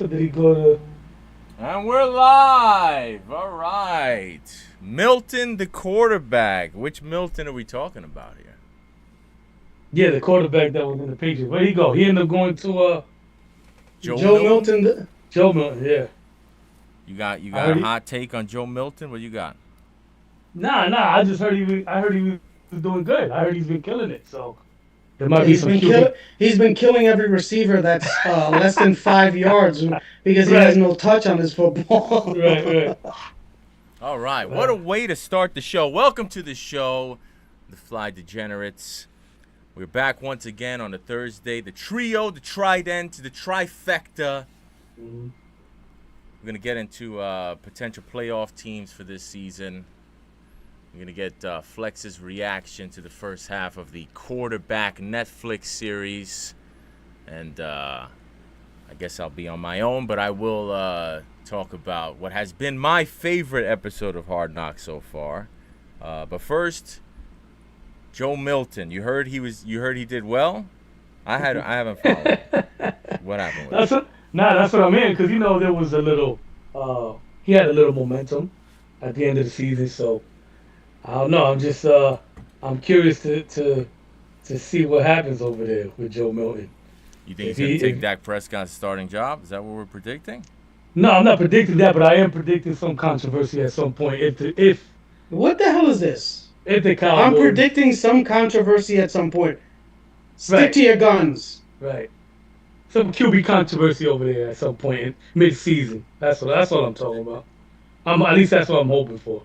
Or did he go to? And we're live. All right. Milton, the quarterback. Which Milton are we talking about here? Yeah, the quarterback that was in the Patriots. Where'd he go? He ended up going to Joe Joe Milton? Milton. Joe Milton. Yeah, You I got heard a he. hot take on Joe Milton? What you got? Nah. I just heard he. I heard he was doing good. I heard he's been killing it. So there might be He's some been kill. QB. He's been killing every receiver that's less than 5 yards because he has Right, no touch on his football. right. All right. What a Uh, way to start the show. Welcome to the show, the Fly Degenerates. We're back once again on a Thursday. The trio, the trident, the trifecta. mhm. We're going to get into potential playoff teams for this season. We're going to get Flex's reaction to the first half of the quarterback Netflix series. And I guess I'll be on my own, but I will talk about what has been my favorite episode of Hard Knocks so far. But first, Joe Milton. You heard he did well? I haven't followed. What happened with him? That's what. Nah, that's what I mean. Because there was a little. He had a little momentum at the end of the season. So I don't know. I'm just. I'm curious to see what happens over there with Joe Milton. You think If he's going he to take if Dak Prescott's starting job? Is that what we're predicting? No, I'm not predicting that, but I am predicting some controversy at some point What the hell is this? if the I'm Cowboys. predicting some controversy at some point. Stick Right, to your guns. right. Some QB controversy over there at some point in mid-season. That's what I'm talking about. At least that's what I'm hoping for.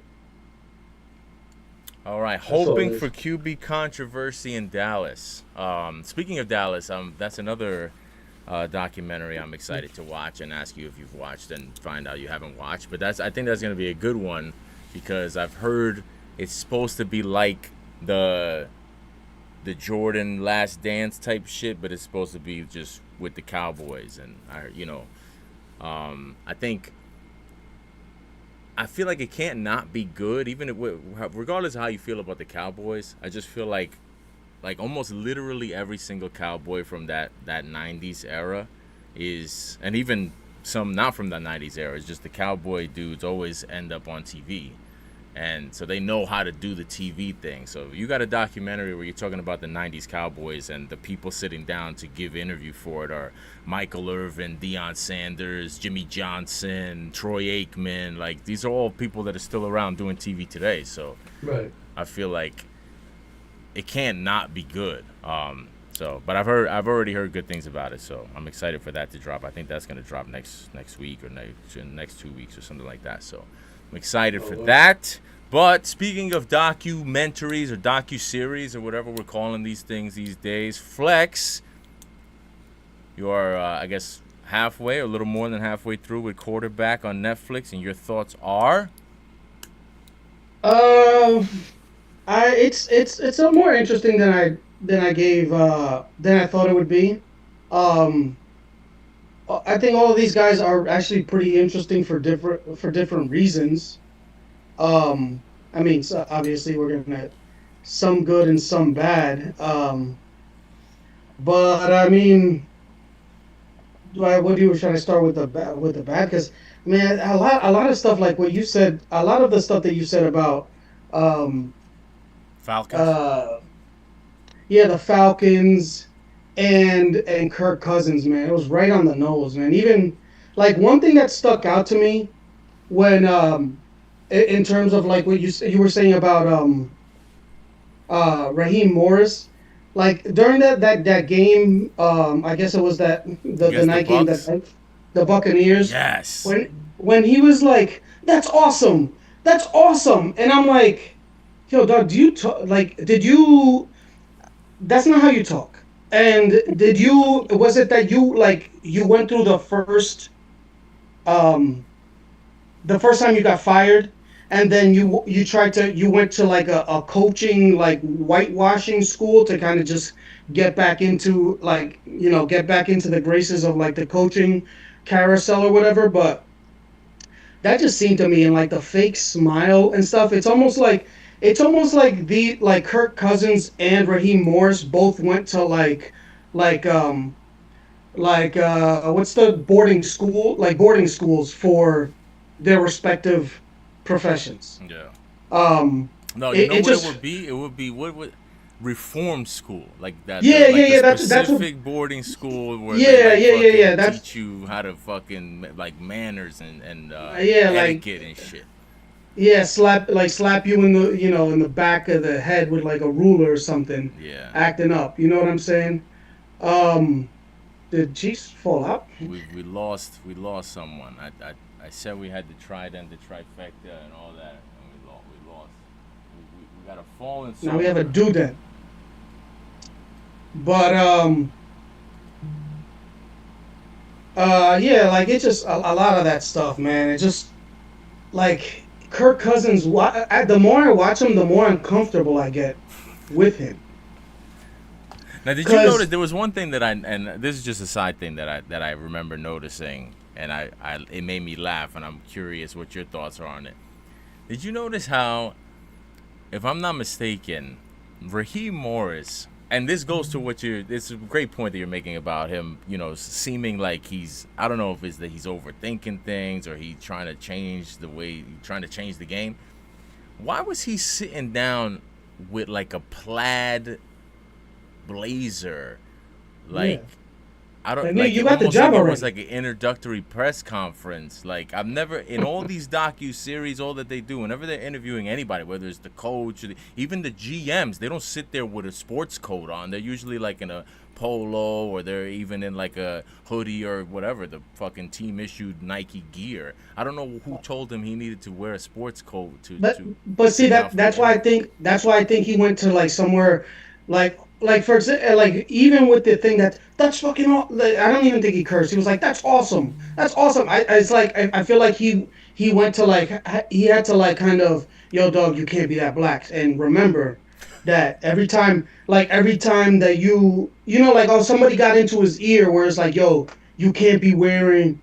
All right, That's all hoping it for is. QB controversy in Dallas. Speaking of Dallas, that's another documentary I'm excited to watch and ask you if you've watched and find out you haven't watched. But I think that's going to be a good one because I've heard it's supposed to be like the Jordan Last Dance type shit, but it's supposed to be just with the Cowboys. And I think I feel like it can't not be good, even if, regardless of how you feel about the Cowboys. I just feel like almost literally every single Cowboy from that '90s era is, and even some not from the '90s era, is just the Cowboy dudes always end up on TV, and so they know how to do the TV thing. So you got a documentary where you're talking about the '90s Cowboys, and the people sitting down to give interview for it are Michael Irvin, Deion Sanders, Jimmy Johnson, Troy Aikman. Like these are all people that are still around doing TV today. So Right. I feel like it can't not be good. But I've already heard good things about it, so I'm excited for that to drop. I think that's gonna drop next week or next 2 weeks or something like that. So I'm excited Oh for well. that. But speaking of documentaries or docu-series or whatever we're calling these things these days, Flex, you are I guess halfway or a little more than halfway through with Quarterback on Netflix, and your thoughts are Uh, it's a more interesting than I thought it would be. Um, I think all of these guys are actually pretty interesting for different reasons. I mean, so obviously we're gonna some good and some bad. But I mean, should I start with the bad? Because man, a lot of stuff like what you said, a lot of the stuff that you said about, um, Falcons. uh, yeah, the Falcons and Kirk Cousins, man, it was right on the nose, man. Even like one thing that stuck out to me when in terms of like what you were saying about Raheem Morris, like during that game, I guess it was that the Against the night game Bucks. the Buccaneers, Yes. when he was like, that's awesome, and I'm like, yo, dog, do you talk like did you? That's not how you talk. And did you? Was it that you went through um the first time you got fired, and then you went to like a coaching like whitewashing school to kind of just get back into the graces of like the coaching carousel or whatever. But that just seemed to me, and like the fake smile and stuff, it's almost like the like Kirk Cousins and Raheem Morris both went to like like what's the boarding school, like boarding schools for their respective professions. Yeah. Um, No, you it, know it what it just would be? It would be what would reform school, like that, the yeah, yeah, like the yeah. That's what specific boarding school where they yeah, like yeah, yeah, yeah. fucking That's teach you how to fucking like manners and yeah, like etiquette and shit. yeah, slap you in the in the back of the head with like a ruler or something, Yeah, acting up. You know what I'm saying? Um, did Chiefs fall out? we lost someone. I said we had the trident, the trifecta, and all that, and we lost. We got a fallen Now we have a soldier. dudent. But yeah, like it's just a lot of that stuff, man. It just like Kirk Cousins. The more I watch him, the more uncomfortable I get with him. Now, did you notice Cause there was one thing that and this is just a side thing that I remember noticing, and I it made me laugh, and I'm curious what your thoughts are on it. Did you notice how, if I'm not mistaken, Raheem Morris, and this goes to what you're, it's a great point that you're making about him, seeming like he's, I don't know if it's that he's overthinking things or he trying to change the way, trying to change the game. Why was he sitting down with like a plaid blazer, like yeah, I don't like nigga, like you it, got the almost job like it was already. like an introductory press conference. Like I've never in all these docu series, all that they do, whenever they're interviewing anybody, whether it's the coach or even the GMs, they don't sit there with a sports coat on. They're usually like in a polo or they're even in like a hoodie or whatever, the fucking team issued Nike gear. I don't know who told him he needed to wear a sports coat to But see sit down that for the interview. that's why I think he went to like somewhere like for example like even with the thing that's fucking like, I don't even think he cursed. He was like that's awesome. That's awesome. It's like I feel like he went to like he had to like kind of yo dog you can't be that black and remember that every time that like oh somebody got into his ear where it's like yo you can't be wearing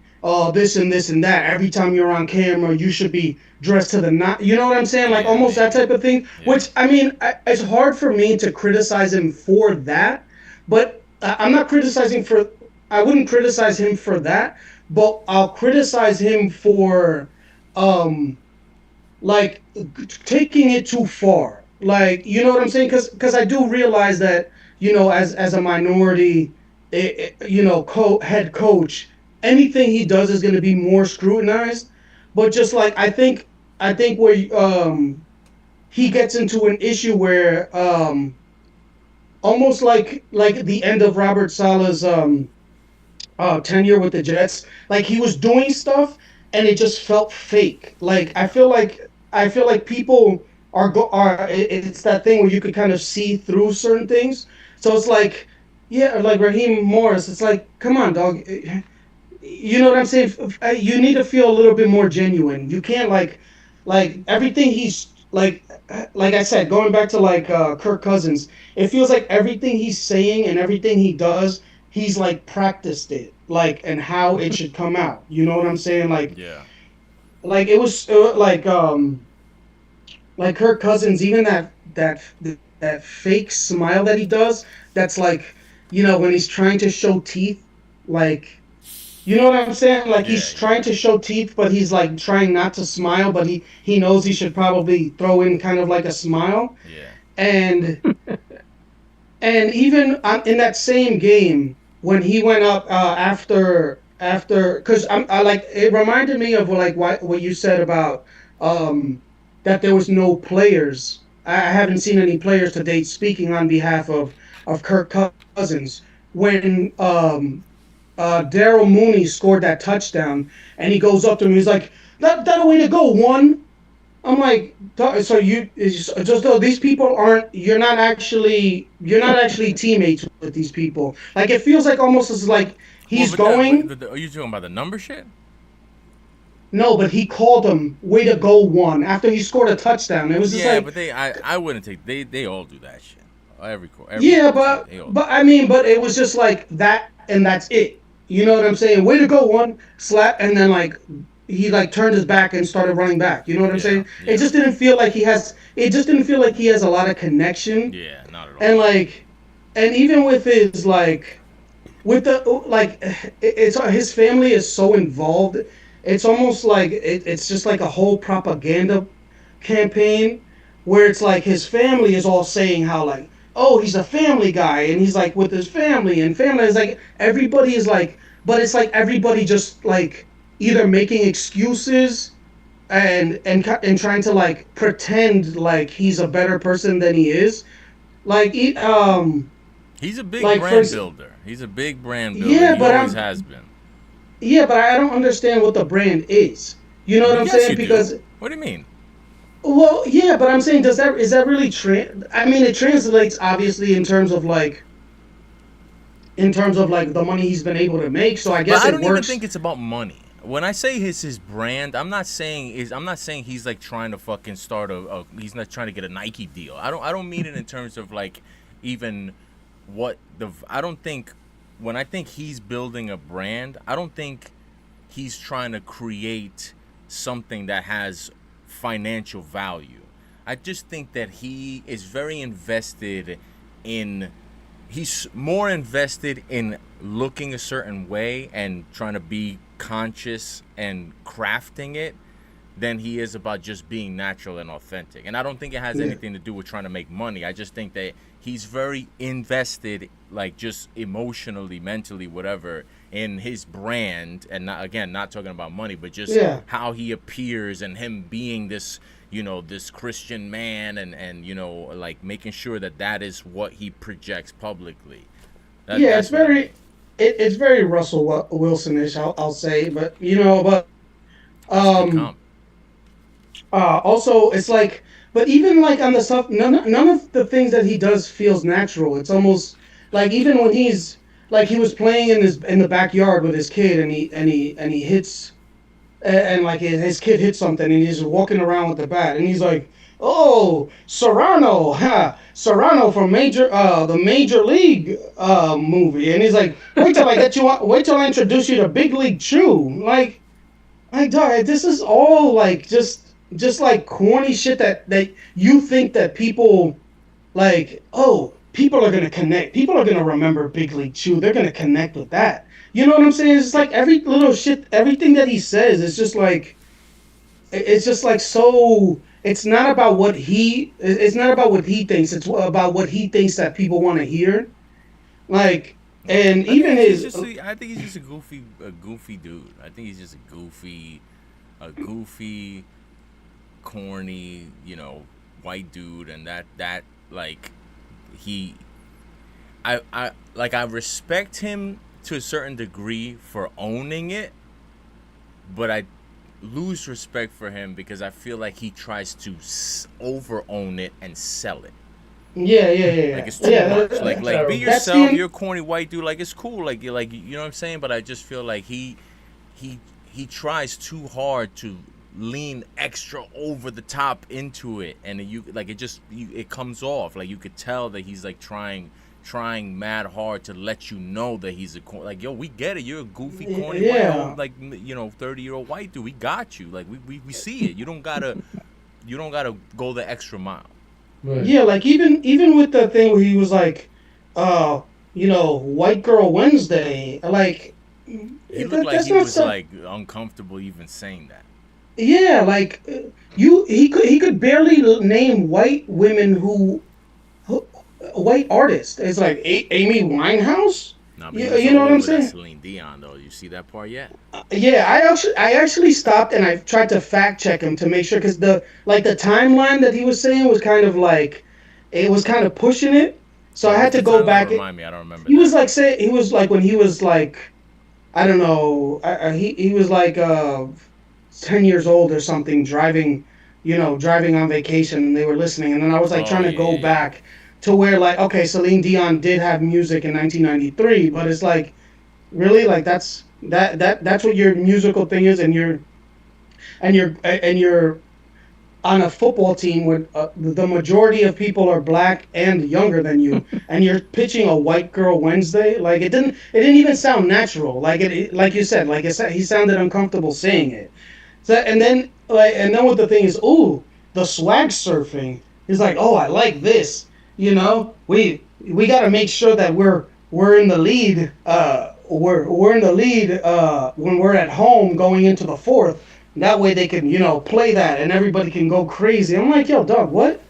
this and this and that every time you're on camera you should be dressed to the not. You know what I'm saying? Like Yeah, almost that maybe. type of thing. Yeah. Which I mean, it's hard for me to criticize him for that, but I'm not criticizing for. I wouldn't criticize him for that, but I'll criticize him for, um, like taking it too far. Like you know what I'm saying? Because I do realize that as a minority, head coach, anything he does is going to be more scrutinized. But just like I think where he gets into an issue where almost like the end of Robert Sala's tenure with the Jets. Like he was doing stuff and it just felt fake. Like I feel like people it's that thing where you could kind of see through certain things. So it's like yeah, like Raheem Morris. It's like come on, dog. You know what I'm saying? You need to feel a little bit more genuine. You can't like everything he's like I said, going back to like Kirk Cousins, it feels like everything he's saying and everything he does, he's like practiced it, like and how it should come out. You know what I'm saying? Yeah. Like it was like Kirk Cousins, even that fake smile that he does. That's like when he's trying to show teeth, like you know what I'm saying? Like Yeah. he's trying Yeah. to show teeth, but he's like trying not to smile, but he knows he should probably throw in kind of like a smile. Yeah. And even in that same game when he went up after because I like it reminded me of like what you said about um that there was no players. I haven't seen any players to date speaking on behalf of Kirk Cousins when Daryl Mooney scored that touchdown, and he goes up to him. He's like, "That a way to go, one." I'm like, so it's just though these people aren't. You're not actually teammates with these people. Like it feels like almost as like Well, he's but that going. are you talking about the number shit? No, but he called him way to go one after he scored a touchdown. It was just Yeah, like but I wouldn't take, they all do that shit. Every yeah, coach, but they all do but that. I mean, but it was just like that, and that's it. You know what I'm saying? Way to go, one slap, and then like he like turned his back and started running back. You know what I'm Yeah. saying? It Yeah. just didn't feel like he has. It just didn't feel like he has a lot of connection, Yeah. Not at all. and like, and even with his with the like it's his family is so involved. It's almost like it's just like a whole propaganda campaign where it's like his family is all saying how like, oh, he's a family guy and he's like with his family, and family is like everybody is like, but it's like everybody just like either making excuses and trying to like pretend like he's a better person than he is. Like He's a big like for brand builder. He's a big brand builder. yeah, He but always I'm has been. yeah, but I don't understand what the brand is. You know what I'm Yes, saying? you do. Because What do you mean? well, yeah, but I'm saying does that is that really I mean, it translates obviously in terms of like the money he's been able to make. So I But guess I it don't even works. think it's about money. When I say his brand, I'm not saying he's like trying to fucking start he's not trying to get a Nike deal. I don't mean it in terms of like even what the I don't think when I think he's building a brand, I don't think he's trying to create something that has financial value. I just think that he is very invested in he's more invested in looking a certain way and trying to be conscious and crafting it than he is about just being natural and authentic. And I don't think it has Yeah, anything to do with trying to make money. I just think that he's very invested, like just emotionally, mentally, whatever, in his brand. And not, again, not talking about money, but just yeah, how he appears and him being this, this Christian man and like making sure that that is what he projects publicly. yeah. That's what I mean. It's very Russell Wilson-ish. I'll say, but That's a good um comp. also it's like, but even like on the stuff, none of the things that he does feels natural. It's almost like even when he's like he was playing in the backyard with his kid and he hits and like his kid hits something and he's walking around with the bat and he's like, "Oh, Serrano, ha, Serrano from the Major League movie," and he's like, wait till I introduce you to Big League Chew." Like, dog, this is all like just like corny shit that you think that people like. Oh, people are gonna connect. People are gonna remember Big League Chew. They're gonna connect with that. You know what I'm saying? It's like every little shit, everything that he says is just like it's just like so. It's not about what It's not about what he thinks. It's about what he thinks that people want to hear. Like, and I think even he's his just I think he's just a goofy dude. I think he's just a goofy, corny, white dude, and that like he, I respect him to a certain degree for owning it, but I lose respect for him because I feel like he tries to over own it and sell it. yeah, yeah, yeah, Like yeah, it's too yeah. much. Like be Terrible. That's yourself. the You're a corny white dude. Like it's cool. Like you know what I'm saying. But I just feel like he he tries too hard to lean extra over the top into it, and it comes off. Like you could tell that he's like trying mad hard to let you know that he's like, yo, we get it. You're a goofy, corny white old yeah. like 30-year-old white dude. We got you. Like we see it. You don't gotta go the extra mile. Right. Yeah, like even with the thing where he was like, white girl Wednesday, like He looked like that's he not was so. like uncomfortable even saying that. Yeah, like he could barely name white women who white artists. It's like Amy Winehouse. Nah, but he You was you know all what I'm over that saying? Celine Dion though. You see that part yet? Yeah, I actually stopped and I tried to fact check him to make sure because the timeline that he was saying was kind of like it was kind of pushing it. So I Wait, had what's to the go timeline? back. Remind me. I don't remember He was that. like he was like when he was like I don't know he was like 10 years old or something driving on vacation and they were listening and then I was like Oh trying to yeah, go yeah, yeah. back to where like okay Celine Dion did have music in 1993 but it's like really like that's what your musical thing is and you're on a football team where the majority of people are black and younger than you and you're pitching a white girl Wednesday like it didn't even sound natural like like you said like he sounded uncomfortable saying it so and then what the thing is ooh the swag surfing he's like oh I like this we got to make sure that we're in the lead. We're in the lead when we're at home going into the fourth. That way they can play that and everybody can go crazy. I'm like, yo, dog, what?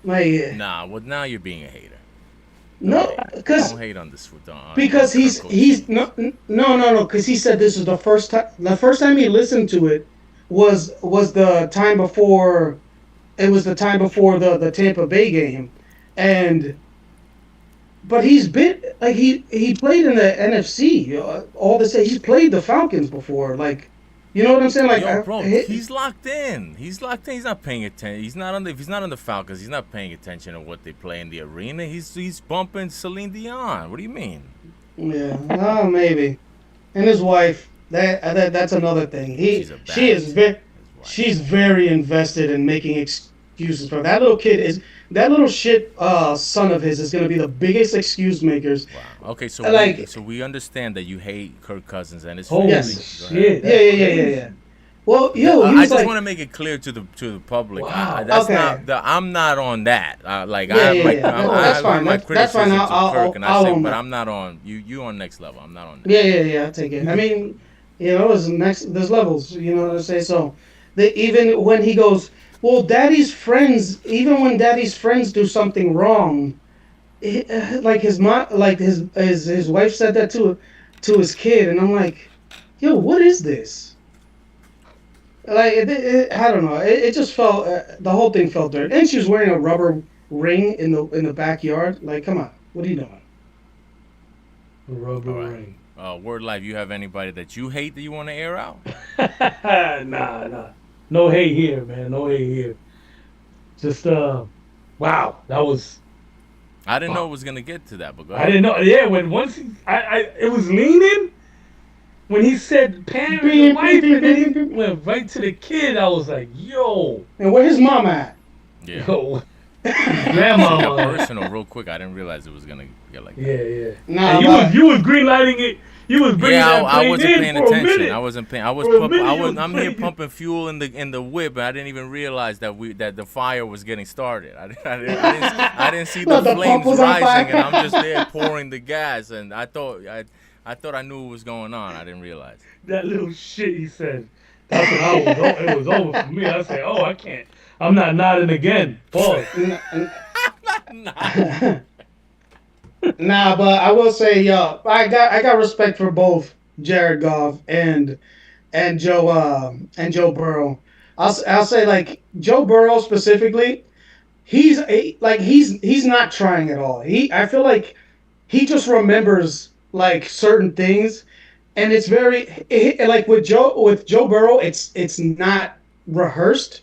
Like, Nah, well now you're being a hater. Don't no, hate. Don't because hate on this on because Kirk he's Cousins. no, because he said this is the first time. The first time he listened to it was the time before. It was the time before the Tampa Bay game, and but he's been like he played in the NFC. All this he's played the Falcons before. Like, you know what I'm saying? Like, Yo, bro, he's locked in. He's locked in. He's not paying attention. He's not on the. If he's not on the Falcons, he's not paying attention to what they play in the arena. He's bumping Celine Dion. What do you mean? yeah, maybe. And his wife. That's another thing. She's a baddest. His wife. She's very invested in making excuses for that little kid is that little shit son of his is gonna be the biggest excuse makers. Wow. Okay, Like, so we understand that you hate Kirk Cousins and his Holy family. yes, Go ahead. shit, yeah, that's yeah, yeah, yeah, yeah. crazy. Well, yo, he I was just want to like, make it clear to the public. Wow. That's okay, not the. I'm not on that. Like yeah, I have yeah, my yeah. I That's have fine. my That's fine. criticisms of Kirk, and I I'll say, own but that. I'm not on you. You on next level. I'm not on that. Yeah, yeah, yeah. I'll take it. I mean, there's next, there's levels. You know what I say? So, even when he goes, well, Daddy's friends, even when Daddy's friends do something wrong, like his mom, like his wife said that to his kid, and I'm like, yo, what is this? Like, I don't know. It just felt the whole thing felt dirty, and she was wearing a rubber ring in the backyard. Like, come on, what are you doing? All Rubber right. ring. Word life. You have anybody that you hate that you want to air out? Nah, nah. No hate here, man. No hate here. Just wow. That was I didn't know wow. it was gonna get to that, but go I ahead. didn't know. Yeah, when once I it was leaning when he said parent and Beep, beep, wife, beep, and then beep, he beep, beep. went right to the kid. I was like, yo, And where his mom at? Yeah. yo, his Shit got grandmama. personal real quick. I didn't realize it was gonna get like that. Yeah, yeah. And Nah, you was green lighting it. You was bringing Yeah, that I plane wasn't in paying for a attention. I minute. wasn't paying. For a minute, I you was. was I'm here playing. pumping fuel in the whip, and I didn't even realize that the fire was getting started. I didn't see the look, the pump flames was on rising, and I'm just fire. there pouring the gas, and I thought I knew what was going on. I didn't realize. That little shit he said. That's when I was. It was over for me. I said, oh, I can't. I'm not nodding again. Pause. Nah. Nah, but I will say, yo, I got respect for both Jared Goff and Joe Burrow. I'll say like Joe Burrow specifically. He's not trying at all. I feel like he just remembers like certain things, and it's like with Joe Burrow, it's not rehearsed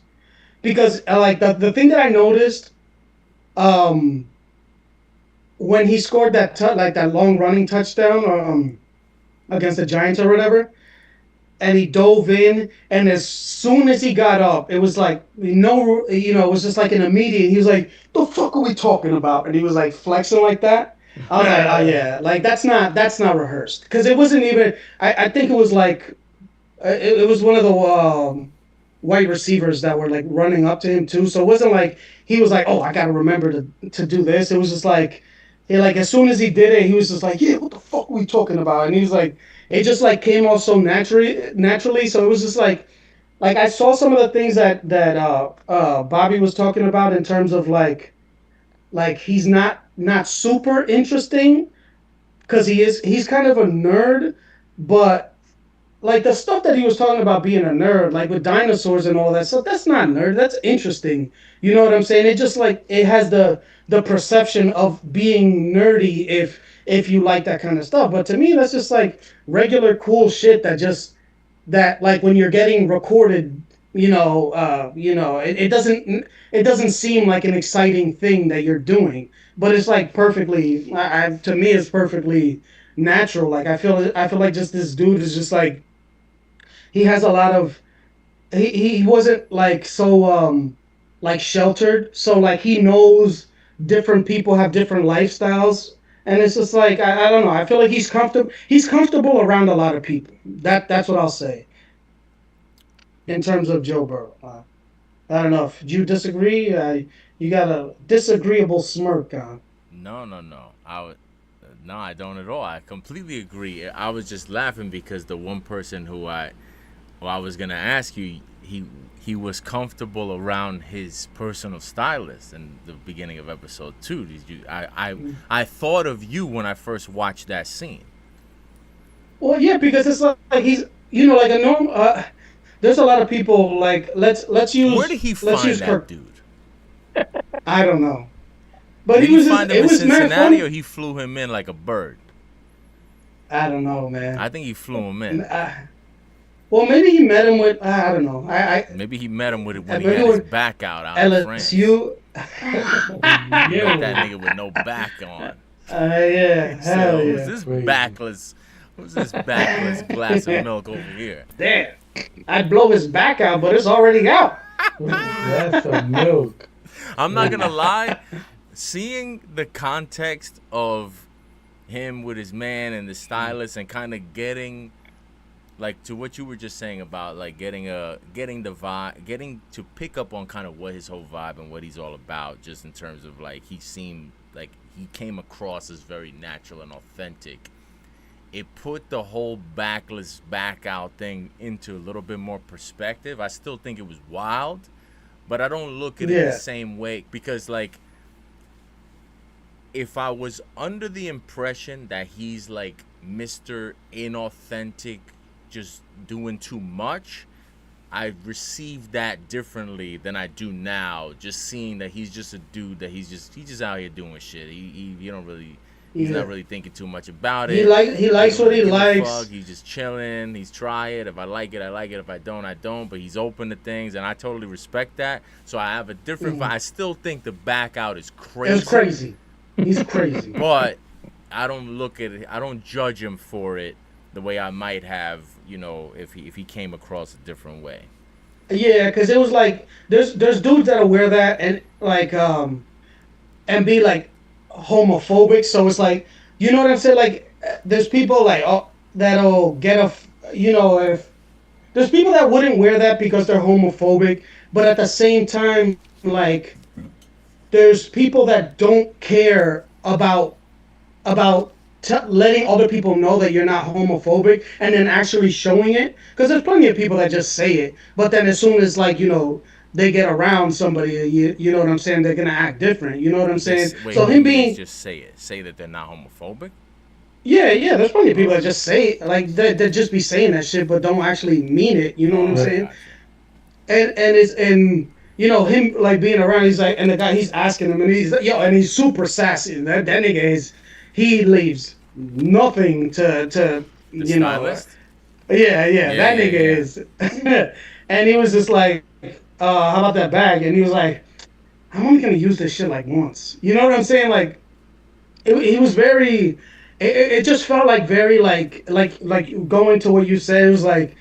because like the thing that I noticed um when he scored like that long running touchdown against the Giants or whatever, and he dove in, and as soon as he got up, it was like it was just like an immediate. He was like, "The fuck are we talking about?" And he was like flexing like that. I was like, "Oh yeah, like that's not rehearsed because it wasn't even." I think it was like it was one of the wide receivers that were like running up to him too. So it wasn't like he was like, "Oh, I gotta remember to do this." It was just like he like as soon as he did it, he was just like, "Yeah, what the fuck are we talking about?" And he was like, it just like came off so naturally. So it was just like I saw some of the things that Bobby was talking about in terms of like he's not super interesting because he's kind of a nerd, but like the stuff that he was talking about being a nerd, like with dinosaurs and all that stuff, that's not nerd. That's interesting. You know what I'm saying? It just like it has the perception of being nerdy if you like that kind of stuff. But to me, that's just like regular cool shit that like when you're getting recorded, it doesn't seem like an exciting thing that you're doing, but it's like perfectly. To me, it's perfectly natural. Like I feel like just this dude is just like he has a lot of he wasn't like so like sheltered, so like he knows different people have different lifestyles, and it's just like I don't know, I feel like he's comfortable around a lot of people. That's what I'll say in terms of Joe Burrow. I don't know if you disagree. You got a disagreeable smirk on. No, no, no. No, I don't at all. I completely agree. I was just laughing because the one person who I was gonna ask you, he was comfortable around his personal stylist in the beginning of episode 2. Did you? I thought of you when I first watched that scene. Well, yeah, because it's like he's like a normal. There's a lot of people like Where did he let's find use that Kirk. dude? I don't know, but Did he he was just find him it in was mad Cincinnati or funny. he flew him in like a bird? I don't know, man. I think he flew him in. Well, maybe he met him with I don't know. Maybe he met him with it when he Maybe had his with back out in France. LSU. He met Yo, that nigga with no back on. Yeah, He said, hell "Who's yeah. this crazy. backless? Who's this backless glass of milk over here?" Damn, I'd blow his back out, but it's already out. that's some milk. I'm not gonna lie. Seeing the context of him with his man and the stylist, and kind of getting like to what you were just saying about like getting the vibe, getting to pick up on kind of what his whole vibe and what he's all about, just in terms of like he seemed like he came across as very natural and authentic. It put the whole backless back out thing into a little bit more perspective. I still think it was wild, but I don't look at it the Yeah, same way because like if I was under the impression that he's like Mr. Inauthentic, just doing too much, I received that differently than I do now. Just seeing that he's just a dude that he's just out here doing shit. He don't really he's not yeah. really thinking too much about He it. like he He likes don't what really he give a fuck. likes. He's just chilling. He's try it. If I like it, I like it. If I don't, I don't. But he's open to things, and I totally respect that. So I have a different. Mhm. I still think the back out is It was crazy, crazy. He's crazy. but I don't look at it. I don't judge him for it the way I might have, if he came across a different way. Yeah, because it was like there's dudes that'll wear that and like and be like homophobic. So it's like you know what I'm saying. Like there's people like that'll get if there's people that wouldn't wear that because they're homophobic, but at the same time like there's people that don't care about letting other people know that you're not homophobic and then actually showing it because there's plenty of people that just say it but then as soon as like they get around somebody you know what I'm saying they're gonna act different you know what I'm saying Just wait. so What do him you mean? It's being just say it. Say that they're not homophobic. yeah there's plenty of people Oh, that just say it like they just be saying that shit but don't actually mean it you know what I'm oh, I Right. saying got you. and him like being around he's like and the guy he's asking him and he's like, yo and he's super sassy that nigga is he leaves nothing to The you know stylist. yeah Yeah, that yeah, nigga yeah. is and he was just like how about that bag and he was like I'm only gonna use this shit like once you know what I'm saying like he was very it just felt like very like going to what you said it was like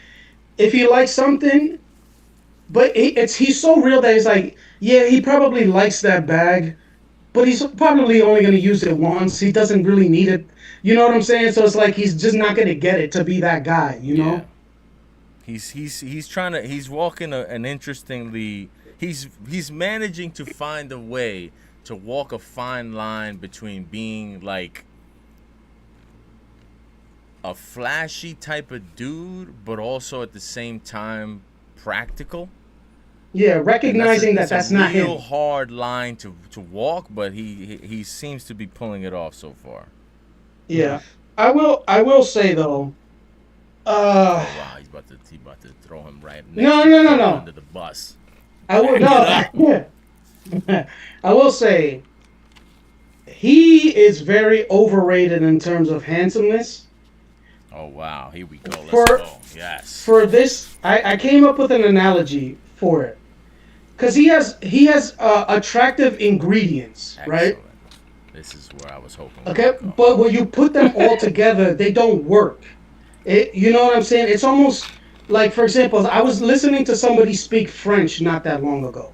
if he likes something but he's so real that he's like, yeah, he probably likes that bag, but he's probably only gonna use it once. He doesn't really need it. You know what I'm saying? So it's like he's just not gonna get it to be that guy. You Yeah. know? He's trying to he's walking an interestingly he's managing to find a way to walk a fine line between being like a flashy type of dude but also at the same time practical. Yeah, And that's recognizing that a that's not real him. hard line to walk, but he seems to be pulling it off so far. Yeah, I will say though. Uh, Oh wow, he's about to throw him right next no, to no, no, throw him no. under the bus. I will Back it up. no. I will say he is very overrated in terms of handsomeness. Oh wow, here we go. Let's For go. Yes. for this, I came up with an analogy for it because he has attractive ingredients, right? Excellent. This is where I was hoping we Okay, would go. but when you put them all together, they don't work. You know what I'm saying? It's almost like, for example, I was listening to somebody speak French not that long ago,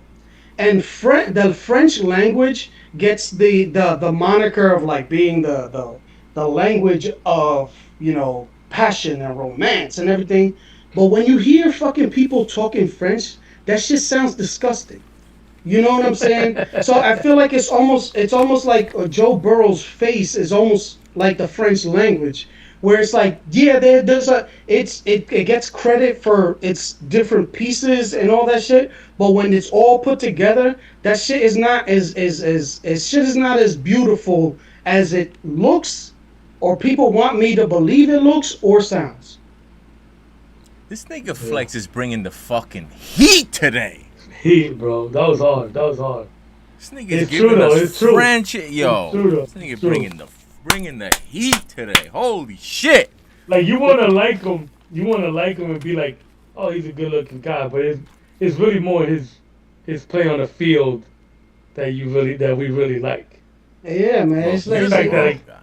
and the French language gets the moniker of like being the language of passion and romance and everything. But when you hear fucking people talking French, that shit sounds disgusting. You know what I'm saying? So I feel like it's almost like Joe Burrow's face is almost like the French language, where it's like, yeah, there's a it gets credit for its different pieces and all that shit, but when it's all put together, that shit is not as shit is not as beautiful as it looks, or people want me to believe it looks or sounds. This nigga Yeah. Flex is bringing the fucking heat today. Heat, bro. That was hard. That was hard. This nigga's It's true giving though. us It's true. French, It's yo. true though. This It's nigga true. bringing the heat today. Holy shit. Like you wanna like him. You wanna like him and be like, oh, he's a good looking guy. But it's really more his play on the field that we really like. Yeah, man. Well, It's like, you're The it's the fact like that world like guy.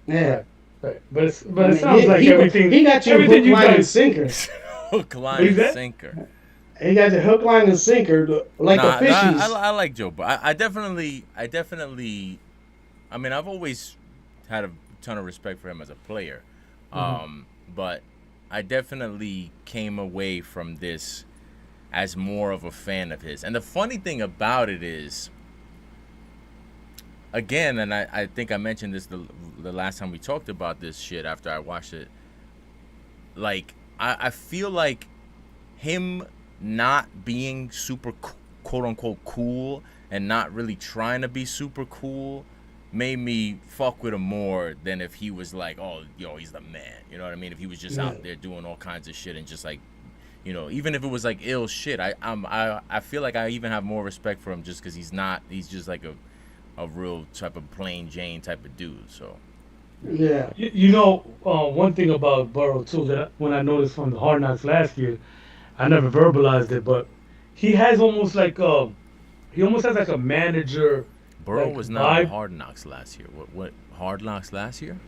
yeah. right, right. But I it mean, sounds like he got you everything hook, you line, and guys. sinker. Hook, What line, is and that? sinker. He got the hook, line, and sinker like a Nah, fishies. I like Joe, but I definitely, I mean, I've always had a ton of respect for him as a player, Mhm. but I definitely came away from this as more of a fan of his. And the funny thing about it is, again, and I think I mentioned this the last time we talked about this shit after I watched it. Like, I feel like him not being super quote unquote cool and not really trying to be super cool made me fuck with him more than if he was like, oh, yo, he's the man. You know what I mean? If he was just Yeah. out there doing all kinds of shit and just like, you know, even if it was like ill shit, I feel like I even have more respect for him just because he's just like a real type of plain Jane type of dude. So Yeah. You know, one thing about Burrow too that when I noticed from the Hard Knocks last year, I never verbalized it, but he has almost like he almost has like a manager Burrow like was not on vibe. Hard Knocks last year. What Hard Knocks last year?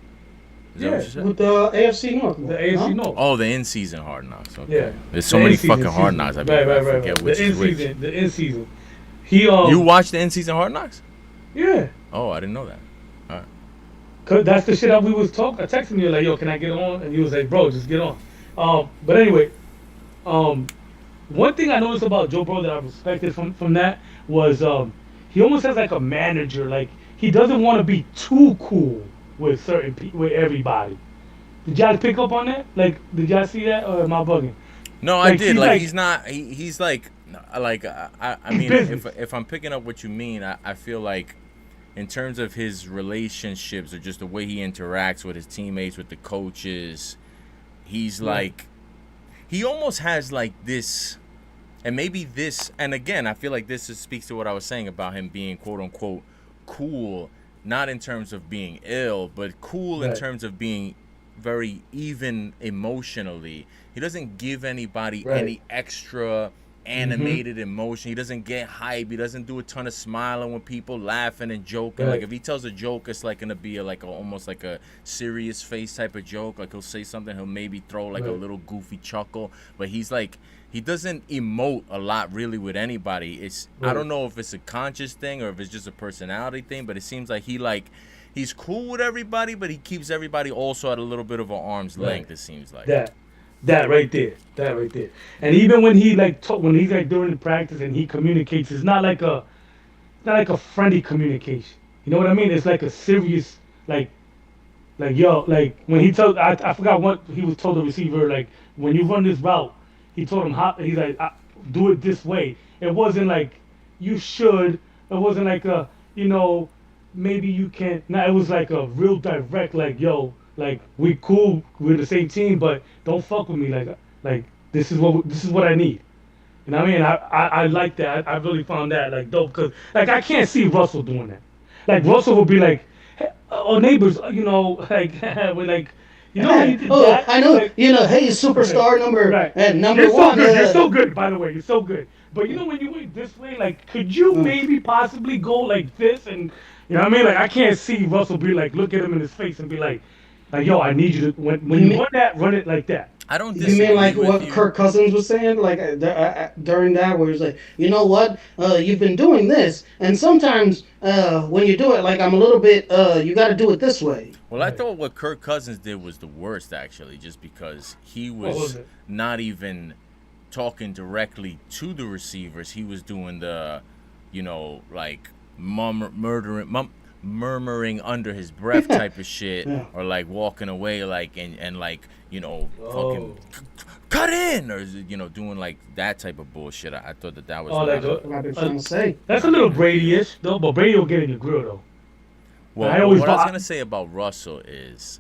Is that what Yeah, you said? With the AFC North, the AFC no? North. Oh, the in-season Hard Knocks. Okay. Yeah, There's so the many in season fucking Hard season. Knocks. I Right, right, right, forget right. which The is in which. season, the in season. He You watched the in-season Hard Knocks? yeah. Oh, I didn't know that. All right. Cause that's the shit that we was talking, texting you like, yo, can I get on? And he was like, bro, just get on. But anyway, um, one thing I noticed about Joe Burrow that I respected from that was he almost has like a manager. Like he doesn't want to be too cool with with everybody. Did y'all pick up on that? Like, did y'all see that, or am I bugging? No, I Like did. he's Like like he's not. He's like I he's mean, business. if I'm picking up what you mean, I feel like in terms of his relationships or just the way he interacts with his teammates, with the coaches, he's Right, like he almost has like this. And maybe this, and again, I feel like this speaks to what I was saying about him being quote unquote cool, not in terms of being ill, but cool in right, terms of being very even emotionally. He doesn't give anybody right. any extra Mm-hmm. animated emotion. He doesn't get hype. He doesn't do a ton of smiling when people laughing and joking. Like Right, if he tells a joke, it's like gonna be almost like a serious face type of joke. Like he'll say something, he'll maybe throw like a right, little goofy chuckle, but he's like he doesn't emote a lot really with anybody. It's I right, don't know if it's a conscious thing or if it's just a personality thing, but it seems like he's cool with everybody, but he keeps everybody also at a little bit of an arm's right. length. It seems like. That that right there. That right there. And even when he like when he's like during the practice and he communicates, it's not like a friendly communication. You know what I mean? It's like a serious like yo, like when he told I forgot what he was told the receiver, like when you run this route, he told him how he's like do it this way. It wasn't like you should. It wasn't like a you know maybe you can't. No, it was like a real direct like yo, like we cool, we're the same team, but don't fuck with me like this is what I need. You know what I mean? I like that. I really found that like dope because like I can't see Russell doing that. Like Russell would be like, hey, oh neighbors, you know, like we're like, you know, he did Oh, that. I know. Like, You know, hey, right, superstar right. number You're so one. good. You're so good. By the way, you're so good. But you know when you went this way, like, could you uh, maybe possibly go like this and you know what I mean? Like I can't see Russell be like, look at him in his face and be like yo, I need you to when you you mean run that, run it like that. I don't you mean disagree like with what you. Kirk Cousins was saying, like during that, where he's like, you know what, you've been doing this, and sometimes when you do it, like I'm a little bit, you got to do it this way. Well, I Right. thought what Kirk Cousins did was the worst, actually, just because he What was was it? not even talking directly to the receivers. He was doing the, like murdering, murmuring under his breath type of shit, Yeah. or like walking away like and like fucking Oh, cut in, or doing like that type of bullshit. I thought that was oh, like not a What I've been uh, trying to say. that's a not a little good thing. Brady-ish though, but Brady will get in the grill though. Well, I well, always what I was thought, gonna say about Russell is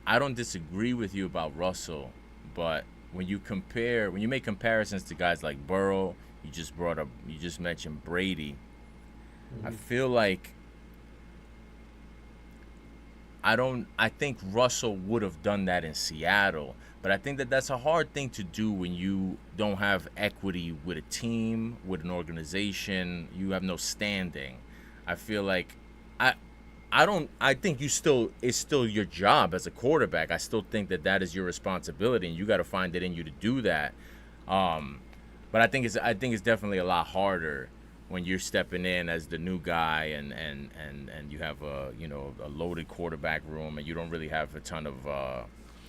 I don't disagree with you about Russell, but when you make comparisons to guys like Burrow, you just mentioned Brady. I feel like I think Russell would have done that in Seattle, but I think that that's a hard thing to do when you don't have equity with a team, with an organization, you have no standing. I feel like I I think it's still your job as a quarterback. I still think that is your responsibility and you got to find it in you to do that. Um but I think it's definitely a lot harder when you're stepping in as the new guy and you have a loaded quarterback room and you don't really have a ton of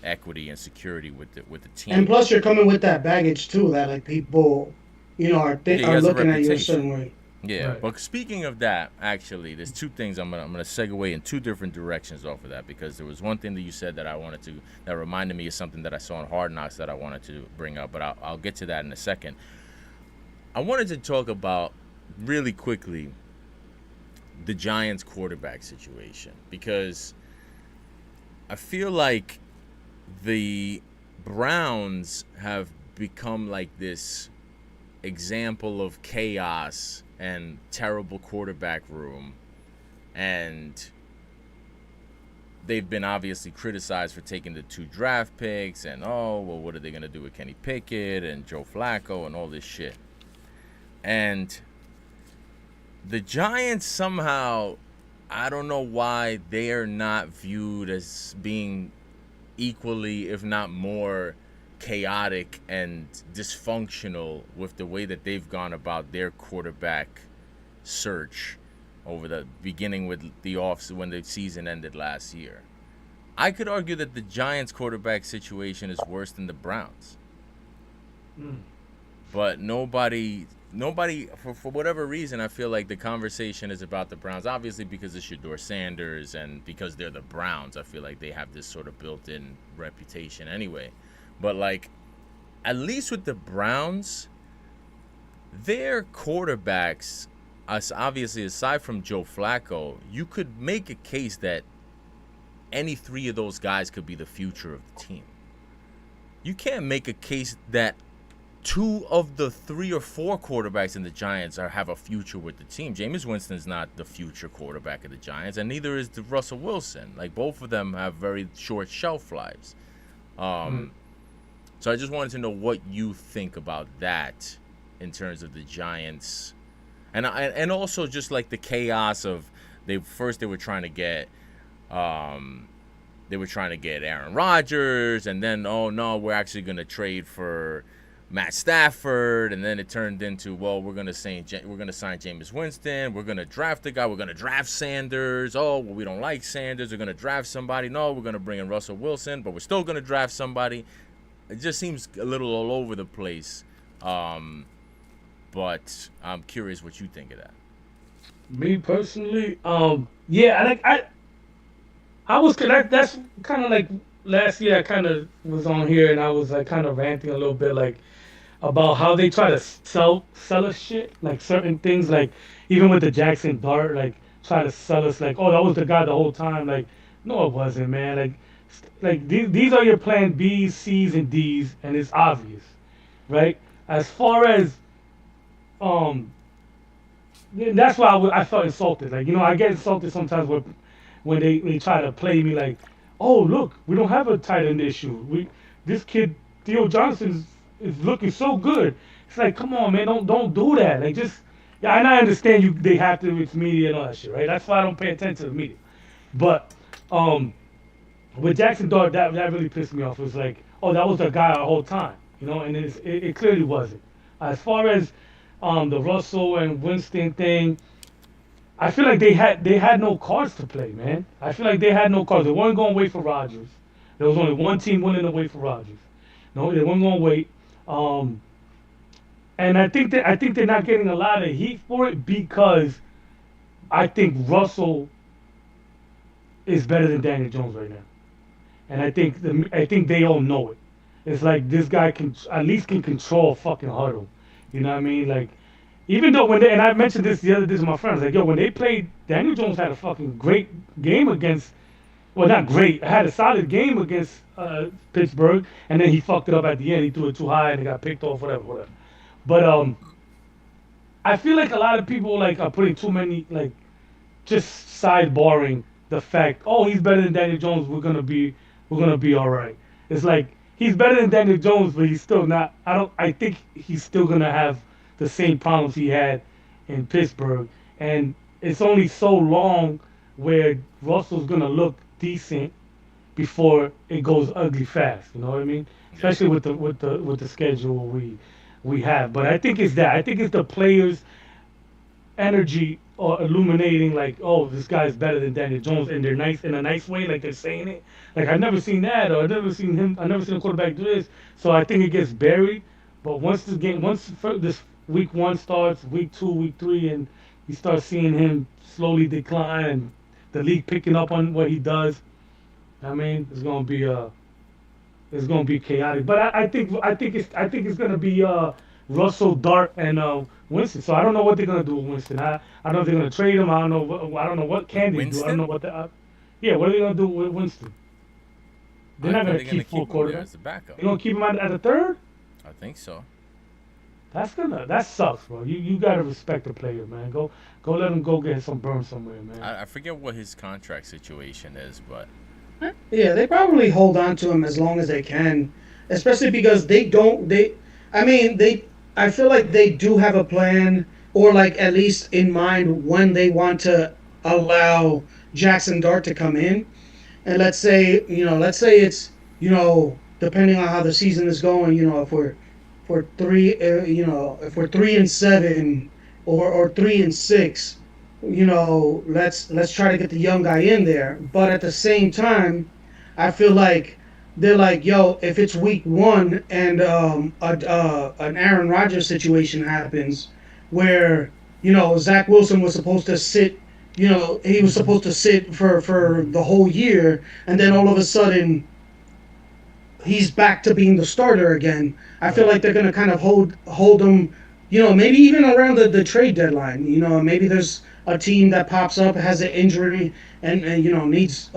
equity and security with the And team. plus, you're coming with that baggage too, that like people, Yeah, he are has a looking at you a certain reputation. way. Yeah, right. but speaking of that, actually, there's two things I'm gonna segue in two different directions off of that because there was one thing that you said that reminded me of something that I saw in Hard Knocks that I wanted to bring up, but I'll get to that in a second. I wanted to talk about really quickly the Giants quarterback situation because I feel like the Browns have become like this example of chaos and terrible quarterback room, and they've been obviously criticized for taking the two draft picks and oh well, what are they going to do with Kenny Pickett and Joe Flacco and all this shit. And the Giants somehow, I don't know why they are not viewed as being equally, if not more, chaotic and dysfunctional with the way that they've gone about their quarterback search over the beginning with the off when the season ended last year. I could argue that the Giants quarterback situation is worse than the Browns. Mm. But nobody for whatever reason I feel like the conversation is about the Browns, obviously because it's Shador Sanders and because they're the Browns. I feel like they have this sort of built-in reputation anyway. But like at least with the Browns, their quarterbacks, obviously aside from Joe Flacco, you could make a case that any three of those guys could be the future of the team. You can't make a case that two of the three or four quarterbacks in the Giants have a future with the team. Jameis Winston's not the future quarterback of the Giants, and neither is the Russell Wilson. Like both of them have very short shelf lives. Mm. So I just wanted to know what you think about that in terms of the Giants, and also just like the chaos of they were trying to get Aaron Rodgers, and then oh no, we're actually going to trade for Matt Stafford, and then it turned into well, we're gonna sign Jameis Winston, we're gonna draft the guy, we're gonna draft Sanders. Oh, well, we don't like Sanders, we're gonna draft somebody. No, we're gonna bring in Russell Wilson, but we're still gonna draft somebody. It just seems a little all over the place. But I'm curious what you think of that. Me personally, yeah, I was that's kind of like last year. I kind of was on here and I was like kind of ranting a little bit like about how they try to sell us shit, like certain things, like even with the Jackson Dart, like try to sell us like, oh, that was the guy the whole time. Like, no, it wasn't, man. Like these are your plan B's, C's, and D's, and it's obvious, right? As far as um that's why I felt insulted. Like, I get insulted sometimes when they try to play me like, oh look, we don't have a tight end issue. This kid Theo Johnson is looking so good. It's like, come on, man, don't do that. Like, just yeah, and I understand they have to with media and all that shit, right? That's why I don't pay attention to the media. But um, with Jackson Dart, that really pissed me off. It was like, oh, that was the guy the whole time, and it clearly wasn't. As far as the Russell and Winston thing, I feel like they had no cards to play, man. I feel like they had no cards. They weren't going to wait for Rodgers. There was only one team willing to wait for Rodgers. No, they weren't going to wait. Um, and I think they're not getting a lot of heat for it because I think Russell is better than Daniel Jones right now, and I think they all know it. It's like this guy can at least can control a fucking huddle. You know what I mean? Like even though when they, and I mentioned this the other day to my friends, like yo, when they played, Daniel Jones had a fucking great game against. Well, not great. Had a solid game against Pittsburgh, and then he fucked it up at the end. He threw it too high and it got picked off, whatever, whatever. But I feel like a lot of people like are putting too many like just sidebarring the fact, oh, he's better than Daniel Jones. We're gonna be all right. It's like he's better than Daniel Jones, but he's still not. I don't. I think he's still gonna have the same problems he had in Pittsburgh, and it's only so long where Russell's gonna look decent before it goes ugly fast. You know what I mean? Yeah. Especially with the schedule we have. But I think it's that. I think it's the players energy or illuminating like, oh, this guy's better than Daniel Jones, and they're nice in a nice way, like they're saying it. Like I've never seen that, or I've never seen him. I've never seen a quarterback do this. So I think it gets buried. But once this week one starts, week two, week three, and you start seeing him slowly decline, and the league picking up on what he does. I mean, it's gonna be chaotic. But I think it's gonna be Russell, Dart, and Winston. So I don't know what they're gonna do with Winston. I don't know if they're gonna trade him. I don't know what can they do. I don't know Winston? what the yeah. What are they gonna do with Winston? They're I not thought gonna they're gonna keep full keep him there quarterback. as the backup. They're gonna keep him at the third. I think so. That sucks, bro. You gotta respect the player, man. Go let him go get some burn somewhere, man. I forget what his contract situation is, but Yeah, they probably hold on to him as long as they can, especially because they don't. They, I mean, they. I feel like they do have a plan, or like at least in mind when they want to allow Jackson Dart to come in. And let's say it's depending on how the season is going, if we're three, if we're 3-7 or 3-6, let's try to get the young guy in there. But at the same time, I feel like they're like, yo, if it's week one and an Aaron Rodgers situation happens where Zach Wilson was supposed to sit, he was Hmm. supposed to sit for the whole year, and then all of a sudden he's back to being the starter again. I feel Right. like they're gonna kind of hold him, maybe even around the trade deadline. Maybe there's a team that pops up, has an injury, and needs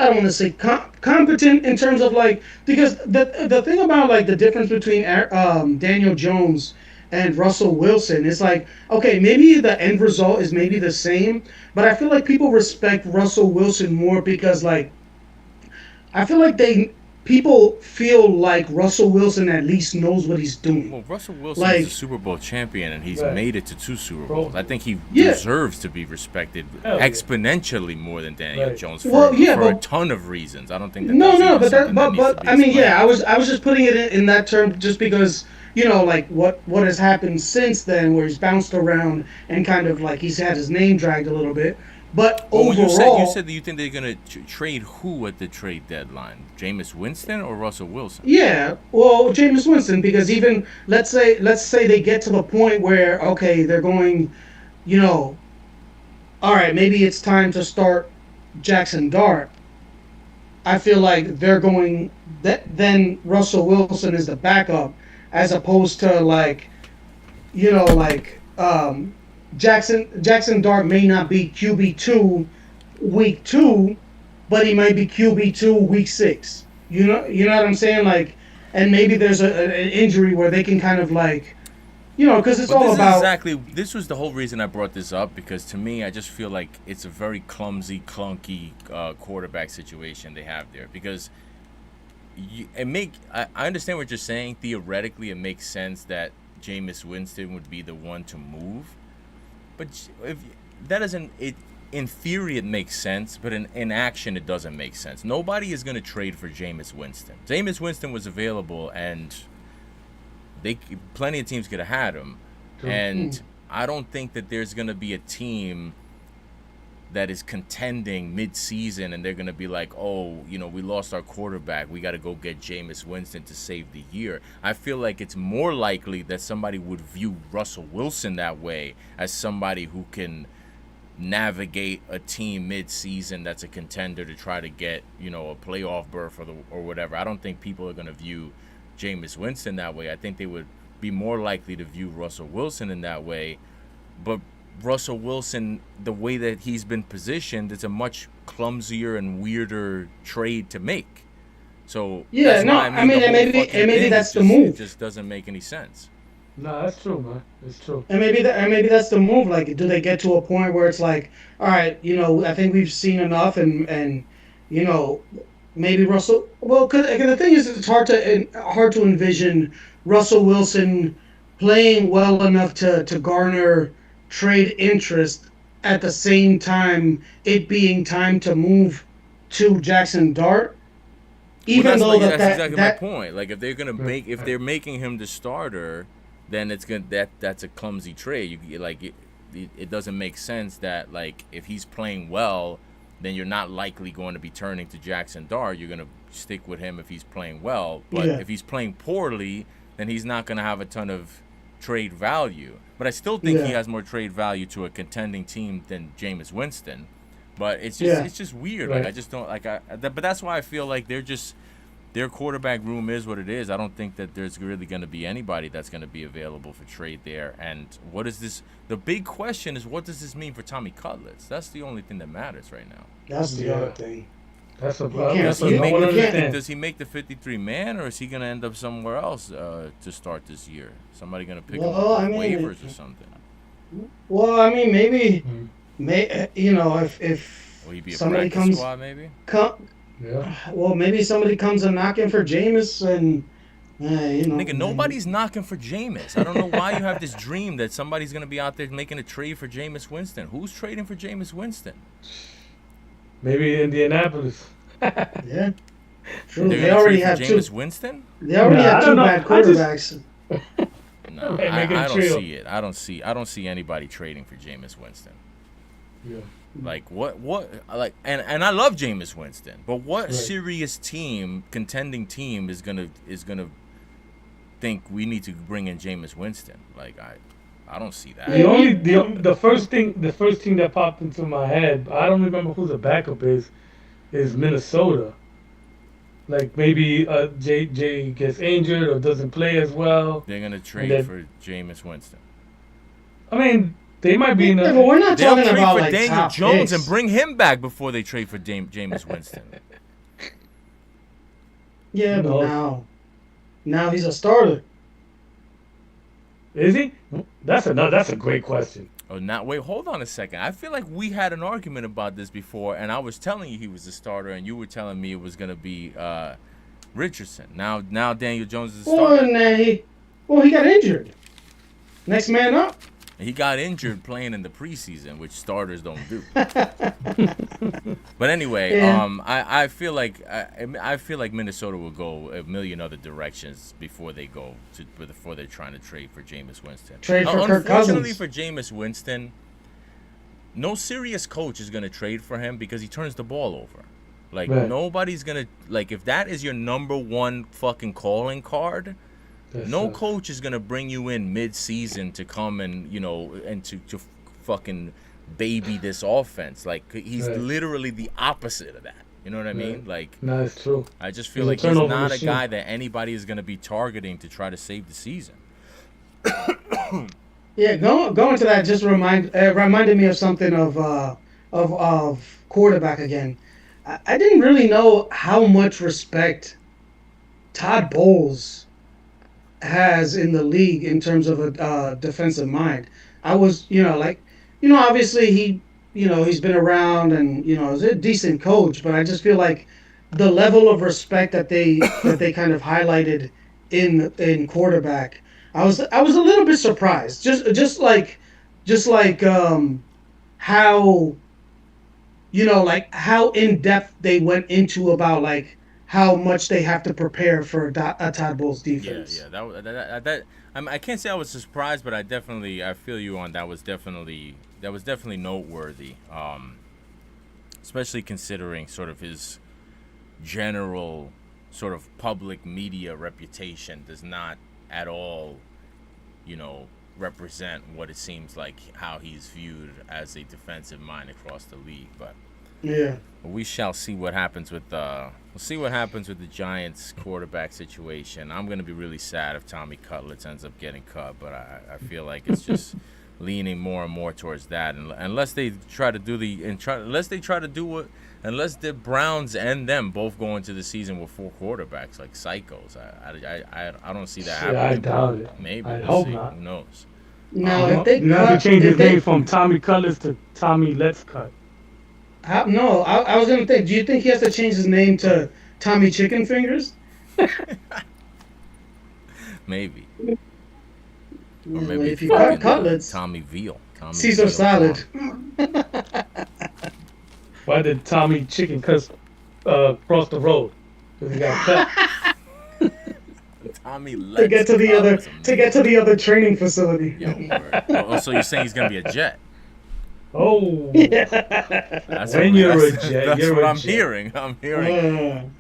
I don't want to say competent in terms of like, because the thing about like the difference between Daniel Jones and Russell Wilson is like, okay, maybe the end result is maybe the same, but I feel like people respect Russell Wilson more because like I feel like they people feel like Russell Wilson at least knows what he's doing. well, Russell Wilson is a Like, Super Bowl champion, and he's Right. made it to 2 Super Bowls. Bro. I think he yeah, deserves to be respected Hell yeah. exponentially more than Daniel Right. Jones well, yeah, for a but ton of reasons. I don't think that no, that's no, even but something that needs to be I mean, yeah, explained. I was just putting it in that term just because like what has happened since then, where he's bounced around and kind of like he's had his name dragged a little bit. But Well, when you overall, said that you think they're gonna trade who at the trade deadline, Jameis Winston or Russell Wilson? yeah, well, Jameis Winston, because even let's say they get to the point where okay, they're going, you know, all right, maybe it's time to start Jackson Dart. I feel like they're going that then Russell Wilson is the backup as opposed to like Jackson Dart may not be QB2 week 2, but he might be QB2 week 6. You know what I'm saying? Like, and maybe there's an injury where they can kind of like because it's But all about this was the whole reason I brought this up, because to me, I just feel like it's a very clumsy, clunky quarterback situation they have there. Because I understand what you're saying. Theoretically, it makes sense that Jameis Winston would be the one to move, but if that doesn't it. In theory, it makes sense, but in action, it doesn't make sense. Nobody is going to trade for Jameis Winston. Jameis Winston was available, and they plenty of teams could have had him, True. and I don't think that there's gonna be a team that is contending mid-season and they're gonna be like, oh, we lost our quarterback, we got to go get Jameis Winston to save the year. I feel like it's more likely that somebody would view Russell Wilson that way, as somebody who can navigate a team mid-season that's a contender to try to get, you know, a playoff berth or whatever. I don't think people are going to view Jameis Winston that way. I think they would be more likely to view Russell Wilson in that way. But Russell Wilson, the way that he's been positioned, it's a much clumsier and weirder trade to make. So Yeah, that's no, why I mean, the and whole maybe fucking thing that's is the just, it move. just doesn't make any sense. No, that's true, man. It's true. And maybe that's the move. Like, do they get to a point where it's like, all right, I think we've seen enough, and you know, maybe Russell. Well, because the thing is, it's hard to envision Russell Wilson playing well enough to garner trade interest at the same time it being time to move to Jackson Dart. Well, Even though that's that exactly my that point. Like Right, if right. they're making him the starter, then that's a clumsy trade. It doesn't make sense that, like, if he's playing well, then you're not likely going to be turning to Jackson Dart. You're going to stick with him if he's playing well. But yeah if he's playing poorly, then he's not going to have a ton of trade value. But I still think he yeah has more trade value to a contending team than Jameis Winston. But yeah it's just weird. Like, I Right. just don't like but that's why I feel like their quarterback room is what it is. I don't think that there's really going to be anybody that's going to be available for trade there. And what is this? The big question is, what does this mean for Tommy Cutlets? That's the only thing that matters right now. that's the other Yeah. thing. That's a You can't Does that's what he you, no make one you the can't 50? understands. Does he make the 53 man, or is he going to end up somewhere else to start this year? Somebody going to pick him up well off I mean waivers or something? maybe Mm. if Will he be a somebody practice comes squad maybe? come Yeah. well maybe somebody comes a knocking for Jameis and Nigga, then nobody's knocking for Jameis. I don't know why you have this dream that somebody's going to be out there making a trade for Jameis Winston. Who's trading for Jameis Winston? Maybe Indianapolis. yeah true They're they going to already trade for have two Jameis Winston? they already Nah, I have don't two know. bad I just quarterbacks. No, making I a don't trio. see it. I don't see anybody trading for Jameis Winston. Yeah. Like what like and I love Jameis Winston, but what Right. serious team, contending team is gonna think we need to bring in Jameis Winston? Like I don't see that. The only the first thing that popped into my head, I don't remember who the backup is Minnesota. Like maybe J gets injured or doesn't play as well, They're gonna and trade then for Jameis Winston. I mean they might be Yeah, in but a we're not They'll talking trade about for like Daniel top Jones and picks. bring him back before they trade for Jameis Winston. Yeah, who but knows. now he's a starter. Is he? That's a great question. Oh, now wait, hold on a second. I feel like we had an argument about this before, and I was telling you he was a starter, and you were telling me it was gonna be Richardson. Now Daniel Jones is a Well, starter. he got injured. Next man up. He got injured playing in the preseason, which starters don't do. But anyway, Yeah. I feel like I feel like Minnesota will go a million other directions before they're trying to trade for Jameis Winston. Trade for Kirk Unfortunately Cousins. for Jameis Winston, no serious coach is gonna trade for him because he turns the ball over. Like Right. nobody's gonna like if that is your number one fucking calling card. That's, No coach is gonna bring you in mid-season to come and and to fucking baby this offense. Like he's Right. literally the opposite of that. You know what I mean? Right. Like no, it's true. I just feel He's a like he's turnover not machine. a guy that anybody is gonna be targeting to try to save the season. Yeah, going to that just reminded me of something of quarterback again. I didn't really know how much respect Todd Bowles has in the league in terms of a defensive mind. I was, obviously he's been around and is a decent coach, but I just feel like the level of respect that they kind of highlighted in quarterback. I was a little bit surprised, just like how like how in depth they went into about like how much they have to prepare for a Todd Bowles defense. Yeah. That I mean, I can't say I was surprised, but I feel you on that was definitely noteworthy. Especially considering sort of his general sort of public media reputation does not at all, represent what it seems like how he's viewed as a defensive mind across the league. But Yeah. we shall see what happens with we'll see what happens with the Giants quarterback situation. I'm gonna be really sad if Tommy Cutlets ends up getting cut, but I feel like it's just leaning more and more towards that. And unless they try to do unless the Browns and them both go into the season with 4 quarterbacks like psychos, I don't see that Shit, I happening. doubt it. Maybe I we'll hope see. not. Who knows? Now, if they You have to cut, change if his name they from Tommy Cutlets to Tommy Let's Cut. no, I was gonna think. Do you think he has to change his name to Tommy Chicken Fingers? Maybe. Or Yeah, maybe well, it's if you cut fucking cutlets, Tommy Veal. Tommy Caesar Veal salad. Why did Tommy Chicken cuss cross the road? Because he got cut. Tommy To Let's get to the Cut other was to get to amazing. the other training facility. Yo, word. Also, you're saying he's gonna be a Jet. Oh, Yeah. That's when what, you're a that's, Jet, that's you're what a I'm Jet. hearing. I'm hearing.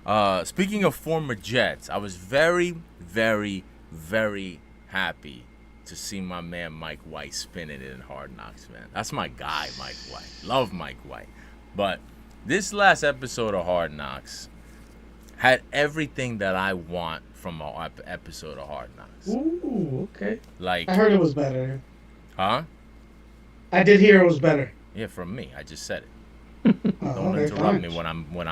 Uh, Speaking of former Jets, I was very, very, very happy to see my man Mike White spinning it in Hard Knocks, man. That's my guy, Mike White. Love Mike White. But this last episode of Hard Knocks had everything that I want from an episode of Hard Knocks. Ooh, okay. Like, I heard it was better. huh? I did hear it was better. Yeah, from me. I just said it. Oh, Don't okay, interrupt fine. me when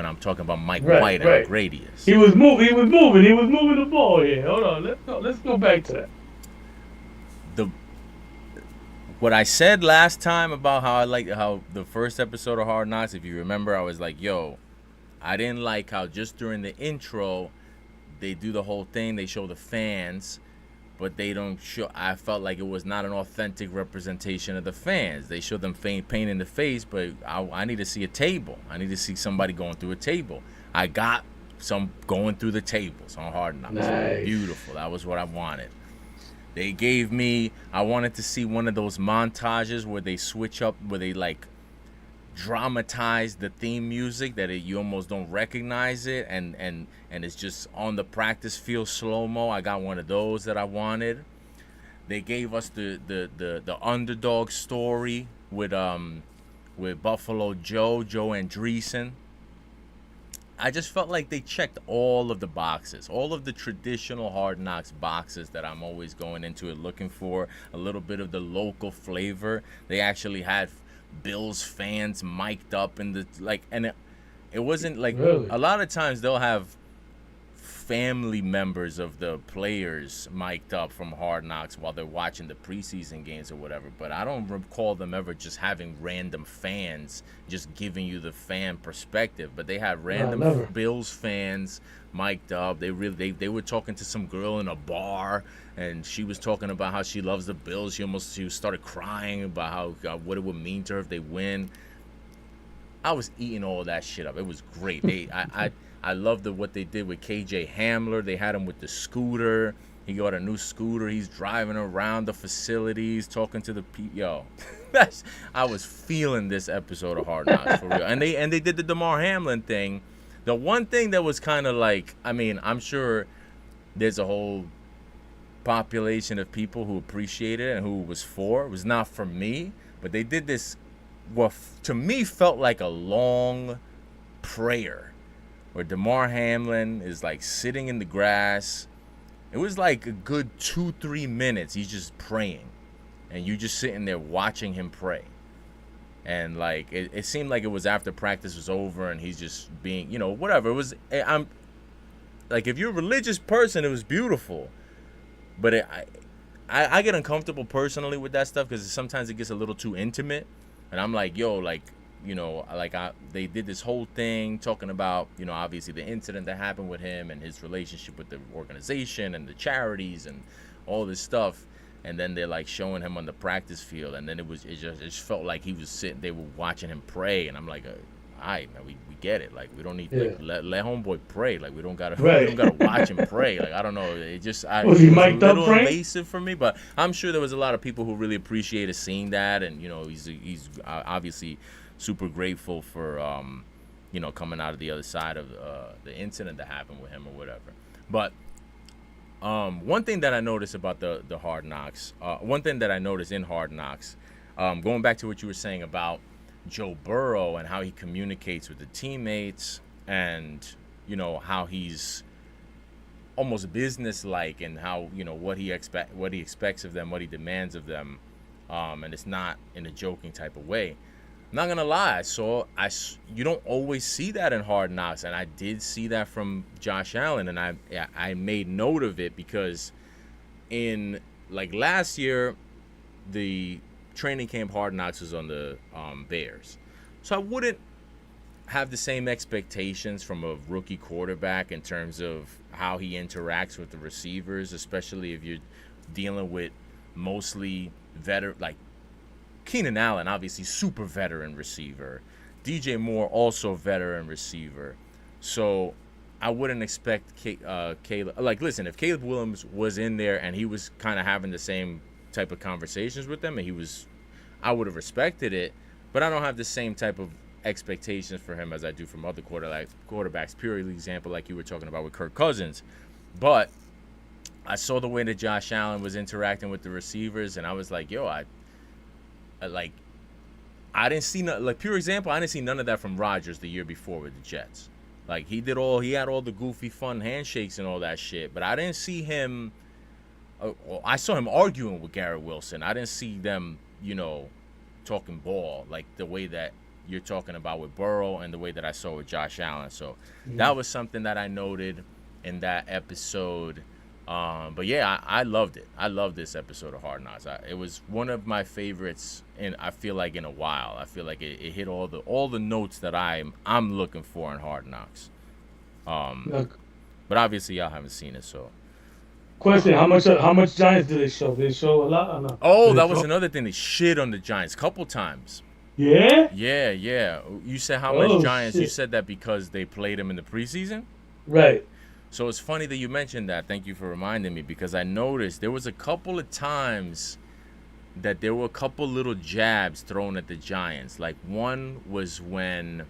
I'm talking about Mike Right, White and right. how great he is. He was moving the ball here. Hold on, let's go back to that. The what I said last time about how the first episode of Hard Knocks, if you remember, I was like, yo, I didn't like how just during the intro they do the whole thing, they show the fans, but they don't show. I felt like it was not an authentic representation of the fans. They show them pain in the face, but I need to see a table. I need to see somebody going through a table. I got some going through the tables on Hard Knocks. Nice. Beautiful. That was what I wanted. They gave me. I wanted to see one of those montages where they switch up, where they like dramatize the theme music that you almost don't recognize it, and it's just on the practice field slow-mo. I got one of those that I wanted. They gave us the underdog story with Buffalo Joe Andreessen. I just felt like they checked all of the boxes, all of the traditional Hard Knocks boxes that I'm always going into it looking for. A little bit of the local flavor. They actually had Bills fans mic'd up in the and it wasn't like Really? a lot of times they'll have family members of the players mic'd up from Hard Knocks while they're watching the preseason games or whatever, but I don't recall them ever just having random fans just giving you the fan perspective. But they had random never. Bills fans mic'd up. They were talking to some girl in a bar, and she was talking about how she loves the Bills. She started crying about how what it would mean to her if they win. I was eating all that shit up. It was great. I loved what they did with KJ Hamler. They had him with the scooter. He got a new scooter. He's driving around the facilities, talking to the people. Yo, I was feeling this episode of Hard Knocks for real. And they did the Damar Hamlin thing. The one thing that was kind of like, I mean, I'm sure there's a whole population of people who appreciate it and who it was for. It was not for me, but they did this, what to me felt like a long prayer, where Damar Hamlin is like sitting in the grass. It was like a good 2-3 minutes. He's just praying, and you just sitting there watching him pray. And like it seemed like it was after practice was over, and he's just being, whatever. It was. I'm like, if you're a religious person, it was beautiful, but I get uncomfortable personally with that stuff because sometimes it gets a little too intimate, and I'm like, yo, like. They did this whole thing talking about, obviously the incident that happened with him and his relationship with the organization and the charities and all this stuff. And then they're like showing him on the practice field. And then it just felt like he was sitting, they were watching him pray. And I'm like, all right, man, we get it. Like, we don't need to let homeboy pray. Like, we don't gotta watch him pray. Like, I don't know. It just Was he it was mic'd a up little praying? invasive for me. But I'm sure there was a lot of people who really appreciated seeing that. And he's obviously super grateful for coming out of the other side of the incident that happened with him or whatever. But One thing that I noticed about the Hard Knocks, one thing that I noticed in Hard Knocks, going back to what you were saying about Joe Burrow and how he communicates with the teammates, and how he's almost business-like, and how what he expects of them, what he demands of them, and it's not in a joking type of way. I'm not gonna lie, you don't always see that in Hard Knocks, and I did see that from Josh Allen, and I made note of it because in like last year, the training camp Hard Knocks was on the Bears, so I wouldn't have the same expectations from a rookie quarterback in terms of how he interacts with the receivers, especially if you're dealing with mostly veteran, like Keenan Allen, obviously super veteran receiver. DJ Moore, also veteran receiver. So I wouldn't expect Caleb. Like, listen, if Caleb Williams was in there and he was kind of having the same type of conversations with them, and I would have respected it. But I don't have the same type of expectations for him as I do from other quarterbacks. Purely example, like you were talking about with Kirk Cousins. But I saw the way that Josh Allen was interacting with the receivers, and I was like, yo, I didn't see pure example. I didn't see none of that from Rodgers the year before with the Jets. Like, he had all the goofy fun handshakes and all that shit, but I didn't see him. I saw him arguing with Garrett Wilson. I didn't see them, talking ball like the way that you're talking about with Burrow and the way that I saw with Josh Allen. So that was something that I noted in that episode. But yeah, I loved it. I loved this episode of Hard Knocks. It was one of my favorites, and I feel like in a while. I feel like it hit all the notes that I'm looking for in Hard Knocks. But obviously y'all haven't seen it, so. Question: How much Giants do they show? They show a lot or no? Oh, that was another thing. They shit on the Giants a couple times. Yeah. Yeah. You said how much Giants? Shit. You said that because they played them in the preseason. Right. So it's funny that you mentioned that. Thank you for reminding me, because I noticed there was a couple of times that there were a couple little jabs thrown at the Giants. Like, one was when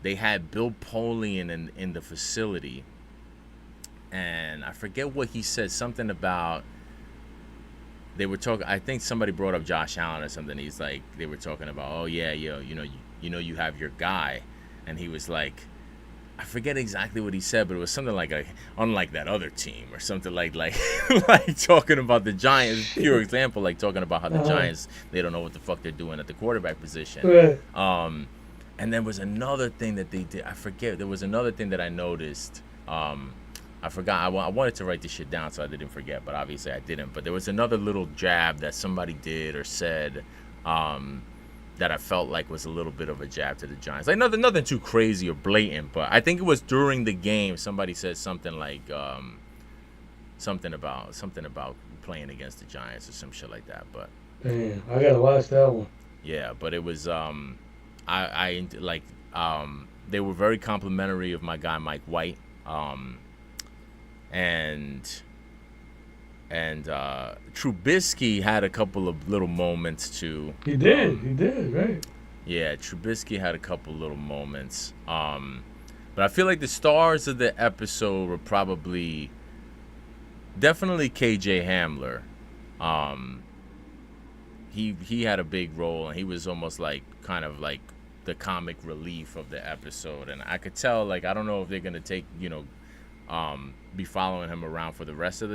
they had Bill Polian in the facility, and I forget what he said. Something about they were talking. I think somebody brought up Josh Allen or something. He's like, they were talking about, oh yeah, you have your guy, and he was like, I forget exactly what he said, but it was something like unlike that other team or something like talking about the Giants. Pure example, like talking about how the Giants, they don't know what the fuck they're doing at the quarterback position. Right. And there was another thing that they did. I forget. There was another thing that I noticed. I forgot. I wanted to write this shit down so I didn't forget, but obviously I didn't. But there was another little jab that somebody did or said that I felt like was a little bit of a jab to the Giants. Like nothing too crazy or blatant, but I think it was during the game somebody said something like something about playing against the Giants or some shit like that. But damn, I gotta watch that one. yeah, but it was they were very complimentary of my guy Mike White. And Trubisky had a couple of little moments too. He did, right? Yeah, Trubisky had a couple little moments. But I feel like the stars of the episode were definitely KJ Hamler. He had a big role, and he was almost like kind of like the comic relief of the episode. And I could tell, like, I don't know if they're gonna take, be following him around for the rest of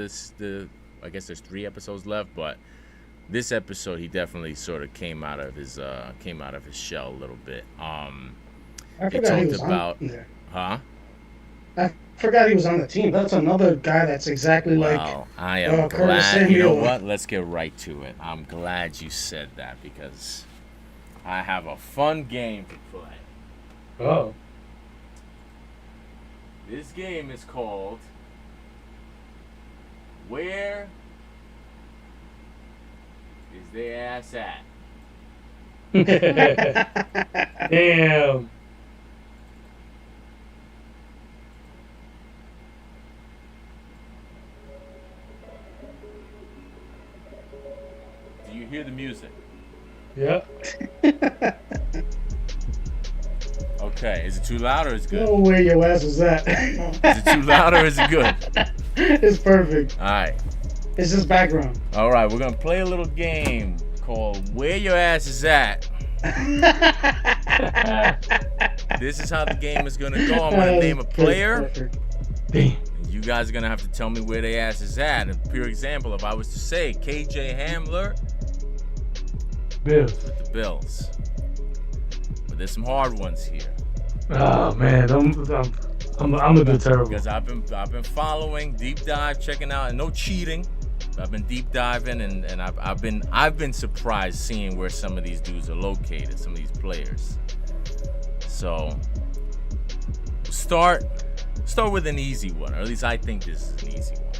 I guess there's 3 episodes left, but this episode he definitely sort of came out of his shell a little bit. I forgot he was on there. I forgot he was on the team. That's another guy that's exactly like. I am glad. Samuel. You know what? Let's get right to it. I'm glad you said that, because I have a fun game to play. Oh. This game is called Where Is Their Ass At? Damn. Do you hear the music? Yeah. Okay, is it too loud or is it good? Oh, where your ass is at? Is it too loud or is it good? It's perfect. All right. It's just background. All right. We're gonna play a little game called "Where Your Ass Is At." This is how the game is gonna go. I'm gonna name a player. Damn. You guys are gonna have to tell me where their ass is at. And pure example, if I was to say KJ Hamler, Bills. with the Bills. But there's some hard ones here. Oh man, I'm gonna do terrible. Because I've been following, deep dive, checking out, and no cheating. I've been deep diving, and I've been surprised seeing where some of these dudes are located, some of these players. So start with an easy one, or at least I think this is an easy one.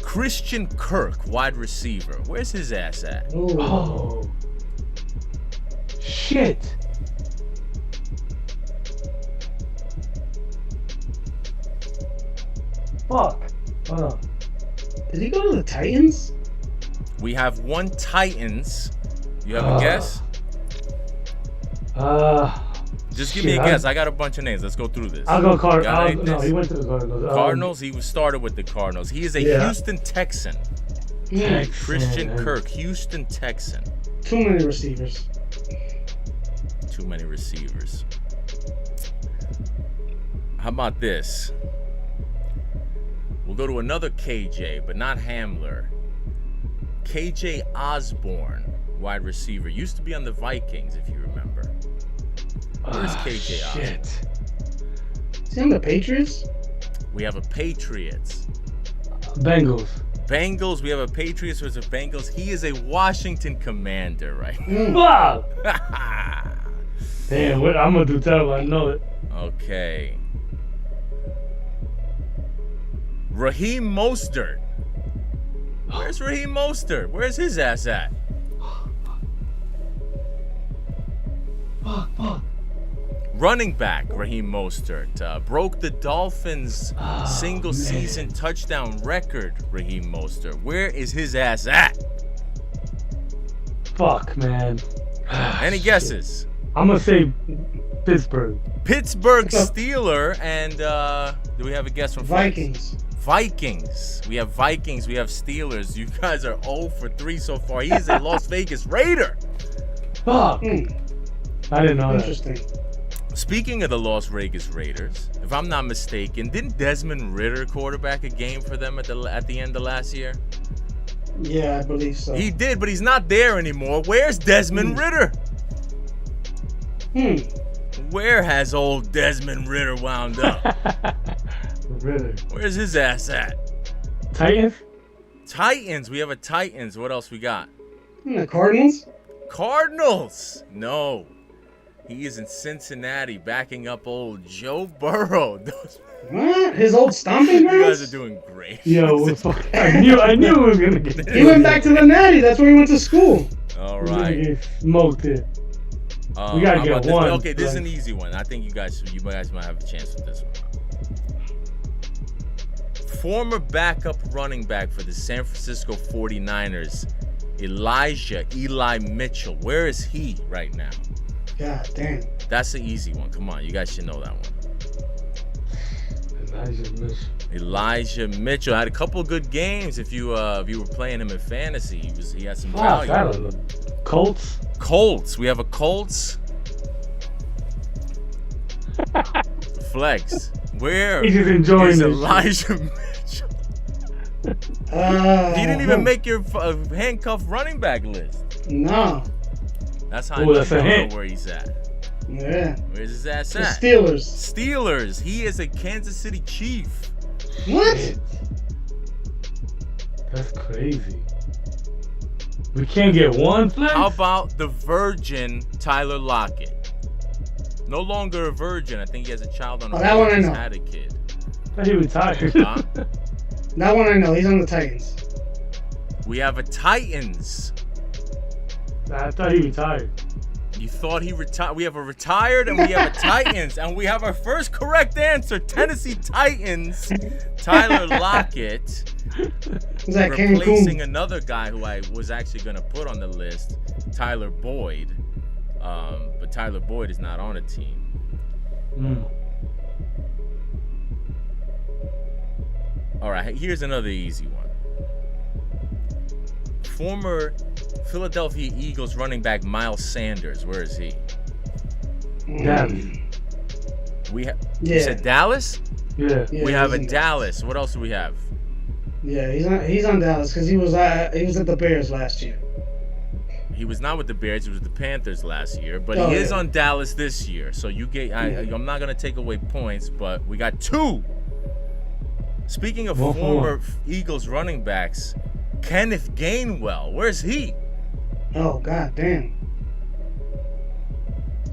Christian Kirk, wide receiver. Where's his ass at? Oh shit. Fuck. Hold on. Did he go to the Titans? We have one Titans. You have a guess? Just give me a guess. I got a bunch of names. Let's go through this. I'll go Cardinals. No, he went to the Cardinals. Cardinals. He started with the Cardinals. He is a Houston Texan. Christian Kirk, Houston Texan. Too many receivers. Too many receivers. How about this? We'll go to another KJ, but not Hamler. KJ Osborne, wide receiver. Used to be on the Vikings, if you remember. Where's KJ Osborne? Is he on the Patriots? We have a Patriots. Bengals. Bengals. We have a Patriots versus Bengals. He is a Washington Commander, right? Fuck. Damn, I'm gonna do terrible. I know it. Okay. Raheem Mostert. Where's Raheem Mostert? Where's his ass at? Fuck. Running back Raheem Mostert broke the Dolphins' single-season touchdown record. Raheem Mostert. Where is his ass at? Fuck, man. Any guesses? I'm gonna say Pittsburgh. Pittsburgh Steeler, and do we have a guess from Vikings? Vikings. We have Vikings. We have Steelers. You guys are 0 for 3 so far. He is a Las Vegas Raider. Fuck. I didn't know Interesting. that. Speaking of the Las Vegas Raiders, if I'm not mistaken, didn't Desmond Ridder quarterback a game for them at the end of last year? Yeah, I believe so. He did, but he's not there anymore. Where's Desmond Ridder? Where has old Desmond Ridder wound up? Ridder. Where's his ass at? Titans? Titans. We have a Titans. What else we got? The Cardinals? Cardinals. No. He is in Cincinnati backing up old Joe Burrow. What? His old stomping grounds? You guys are doing great. Yo, I knew it was gonna get. He went back to the Natty. That's where he went to school. All He's gonna right. get smoked here. We gotta get this? one. Okay, this is an easy one. I think you guys might have a chance with this one. Former backup running back for the San Francisco 49ers, Eli Mitchell. Where is he right now? God damn. That's the easy one. Come on, you guys should know that one. Elijah Mitchell had a couple of good games. If you were playing him in fantasy, he had some value. Colts. We have a Colts. Flex. Where He's just enjoying is this Elijah Mitchell? He didn't even make your handcuff running back list. No. That's how I don't know where he's at. Yeah. Where's his ass The at? Steelers. He is a Kansas City Chief. What? Shit. That's crazy. We can't get one Flex? How about the virgin Tyler Lockett? No longer a virgin. I think he has a child on the way. That one I know. Had a kid. I thought he retired. Huh? That one I know. He's on the Titans. We have a Titans. I thought he retired. You thought he retired? We have a retired and we have a Titans. And we have our first correct answer. Tennessee Titans. Tyler Lockett. Is that replacing Cancun? another guy who I was actually going to put on the list, Tyler Boyd. But Tyler Boyd is not on a team. All right, here's another easy one. Former Philadelphia Eagles running back Miles Sanders. Where is he? Dallas. You said Dallas? Yeah. We have a Dallas. What else do we have? Yeah, he's on Dallas because he was at the Bears last year. He was not with the Bears. He was with the Panthers last year, but Oh, he is yeah. on Dallas this year. So you get. I'm not gonna take away points, but we got two. Speaking of former Eagles running backs, Kenneth Gainwell. Where's he? Oh, god damn.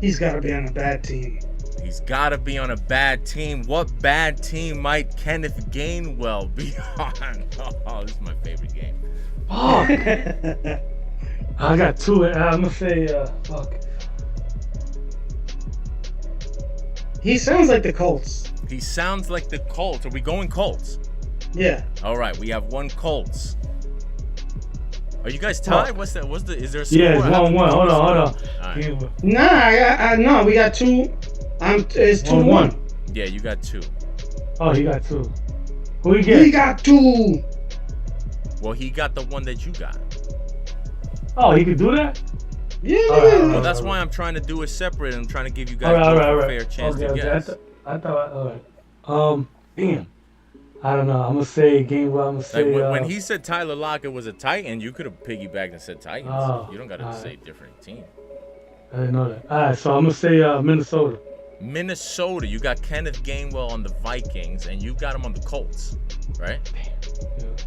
He's got to be on a bad team. He's got to be on a bad team. What bad team might Kenneth Gainwell be on? Oh, this is my favorite game. Fuck. I got two. I'm gonna say fuck. He sounds like the Colts. He sounds like the Colts. Are we going Colts? Yeah. All right, we have one Colts. Are you guys tied? Fuck. What's that? Is there a score? Yeah, it's 1-1. Hold on. All right. Nah, no, we got two. It's 2-1. Yeah, you got two. Oh, he got two. Who you get? We got two. Well, he got the one that you got. Oh, he could do that? Yeah. Well, that's why I'm trying to do it separate. I'm trying to give you guys all a right. fair chance to guess. I thought, all right. Damn. I don't know. I'm gonna say Gainwell. I'm gonna say. Like when he said Tyler Lockett was a Titan, you could have piggybacked and said Titans. You don't got to say different team. I didn't know that. All right, so I'm gonna say Minnesota. Minnesota. You got Kenneth Gainwell on the Vikings, and you got him on the Colts, right?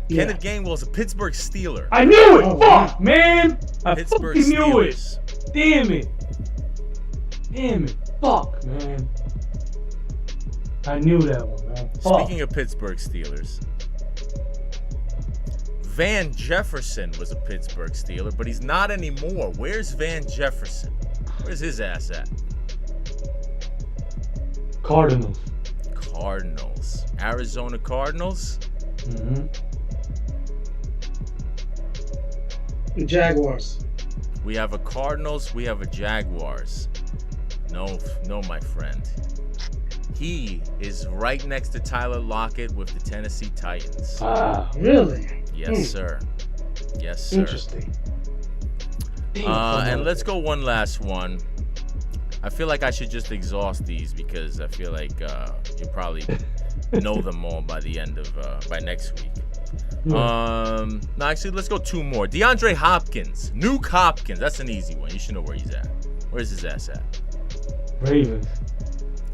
Yeah. Kenneth Gainwell is a Pittsburgh Steeler. I knew it. Oh, Fuck, man. I Pittsburgh fucking knew Steelers. it. Damn it. Fuck, man. I knew that one, man. Fuck. Speaking of Pittsburgh Steelers, Van Jefferson was a Pittsburgh Steeler, but he's not anymore. Where's Van Jefferson? Where's his ass at? Cardinals. Arizona Cardinals. Mm-hmm. Jaguars. We have a Cardinals. We have a Jaguars. No, my friend. He is right next to Tyler Lockett with the Tennessee Titans. Really? Yes, sir. Yes, sir. Interesting. And let's go one last one. I feel like I should just exhaust these because I feel like you probably know them all by the end of by next week. No, actually, let's go two more. DeAndre Hopkins, Nuke Hopkins. That's an easy one. You should know where he's at. Where's his ass at? Ravens.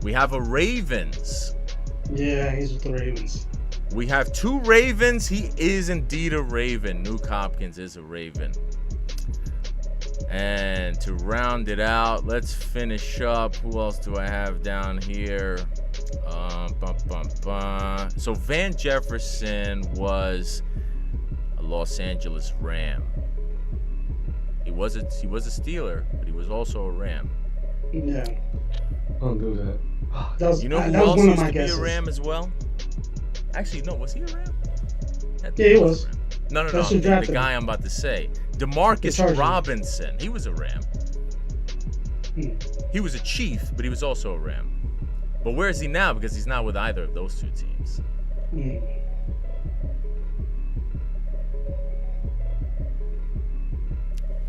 We have a Ravens. Yeah, he's with the Ravens. We have two Ravens. He is indeed a Raven. Nuke Hopkins is a Raven. And to round it out, let's finish up. Who else do I have down here? So Van Jefferson was a Los Angeles Ram. He was a Steeler, but he was also a Ram. Yeah. Don't do that. You know who else used to be a Ram as well? Actually, no. Was he a Ram? Yeah, he was. No. The guy I'm about to say. DeMarcus Robinson. He was a Ram. He was a Chief, but he was also a Ram. But where is he now? Because he's not with either of those two teams.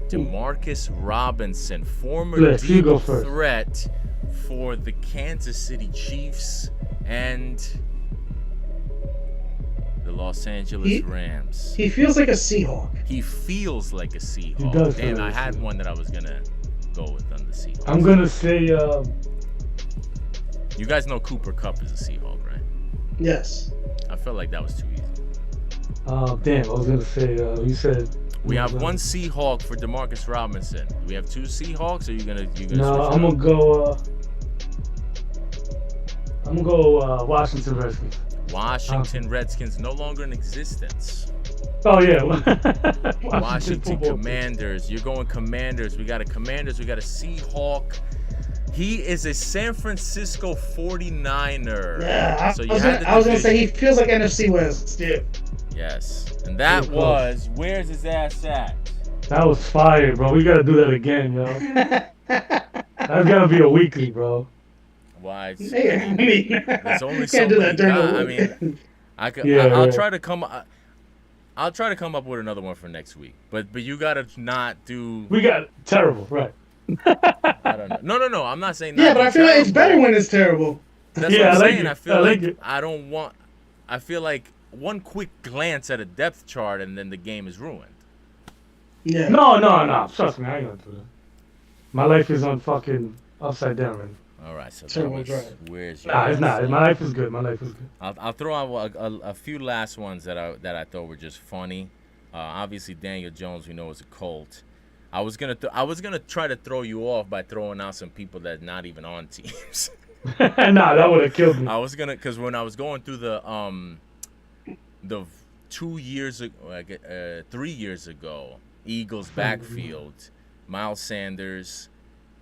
DeMarcus Robinson, former deep threat for the Kansas City Chiefs and the Los Angeles Rams. He feels like a Seahawk. He feels like a Seahawk. He does. Damn, I had one that I was gonna go with on the Seahawks. I'm gonna say. You guys know Cooper Kupp is a Seahawk, right? Yes. I felt like that was too easy. Damn, I was gonna say. You said. We have one Seahawk for DeMarcus Robinson. Do we have two Seahawks? Or you gonna? No, I'm gonna go. I'm gonna go Washington Redskins. Washington Redskins no longer in existence. Oh yeah. Washington Commanders. You're going Commanders. We got a Commanders. We got a Seahawk. He is a San Francisco 49er. Yeah, so I was gonna say he feels like NFC West. Yeah. Yes, and that was where's his ass at? That was fire, bro. We gotta do that again, yo. That's gotta be a weekly, bro. Why? Hey, I mean, there's only can't do that during the I mean, I'll Yeah. try to come. I'll try to come up with another one for next week. But you gotta not do. We got terrible, right? I don't know. No. I'm not saying Yeah, not but do I feel like it's better terrible. when it's terrible. That's what Yeah, I'm I like saying. it. I feel I like like it. I don't want. I feel like one quick glance at a depth chart and then the game is ruined. Yeah. No. Trust me, I ain't gonna do that. My life is on fucking upside down right now. All right, so that Turbo was drive. where's Nah, it's yours? not. My life is good. My life is good. I'll throw out a few last ones that I thought were just funny. Obviously, Daniel Jones, we know, is a Colt. I was gonna try to throw you off by throwing out some people that not even on teams. Nah, that would have killed me. I was gonna, because when I was going through the 2 years ago, 3 years ago, Eagles backfield, Miles Sanders,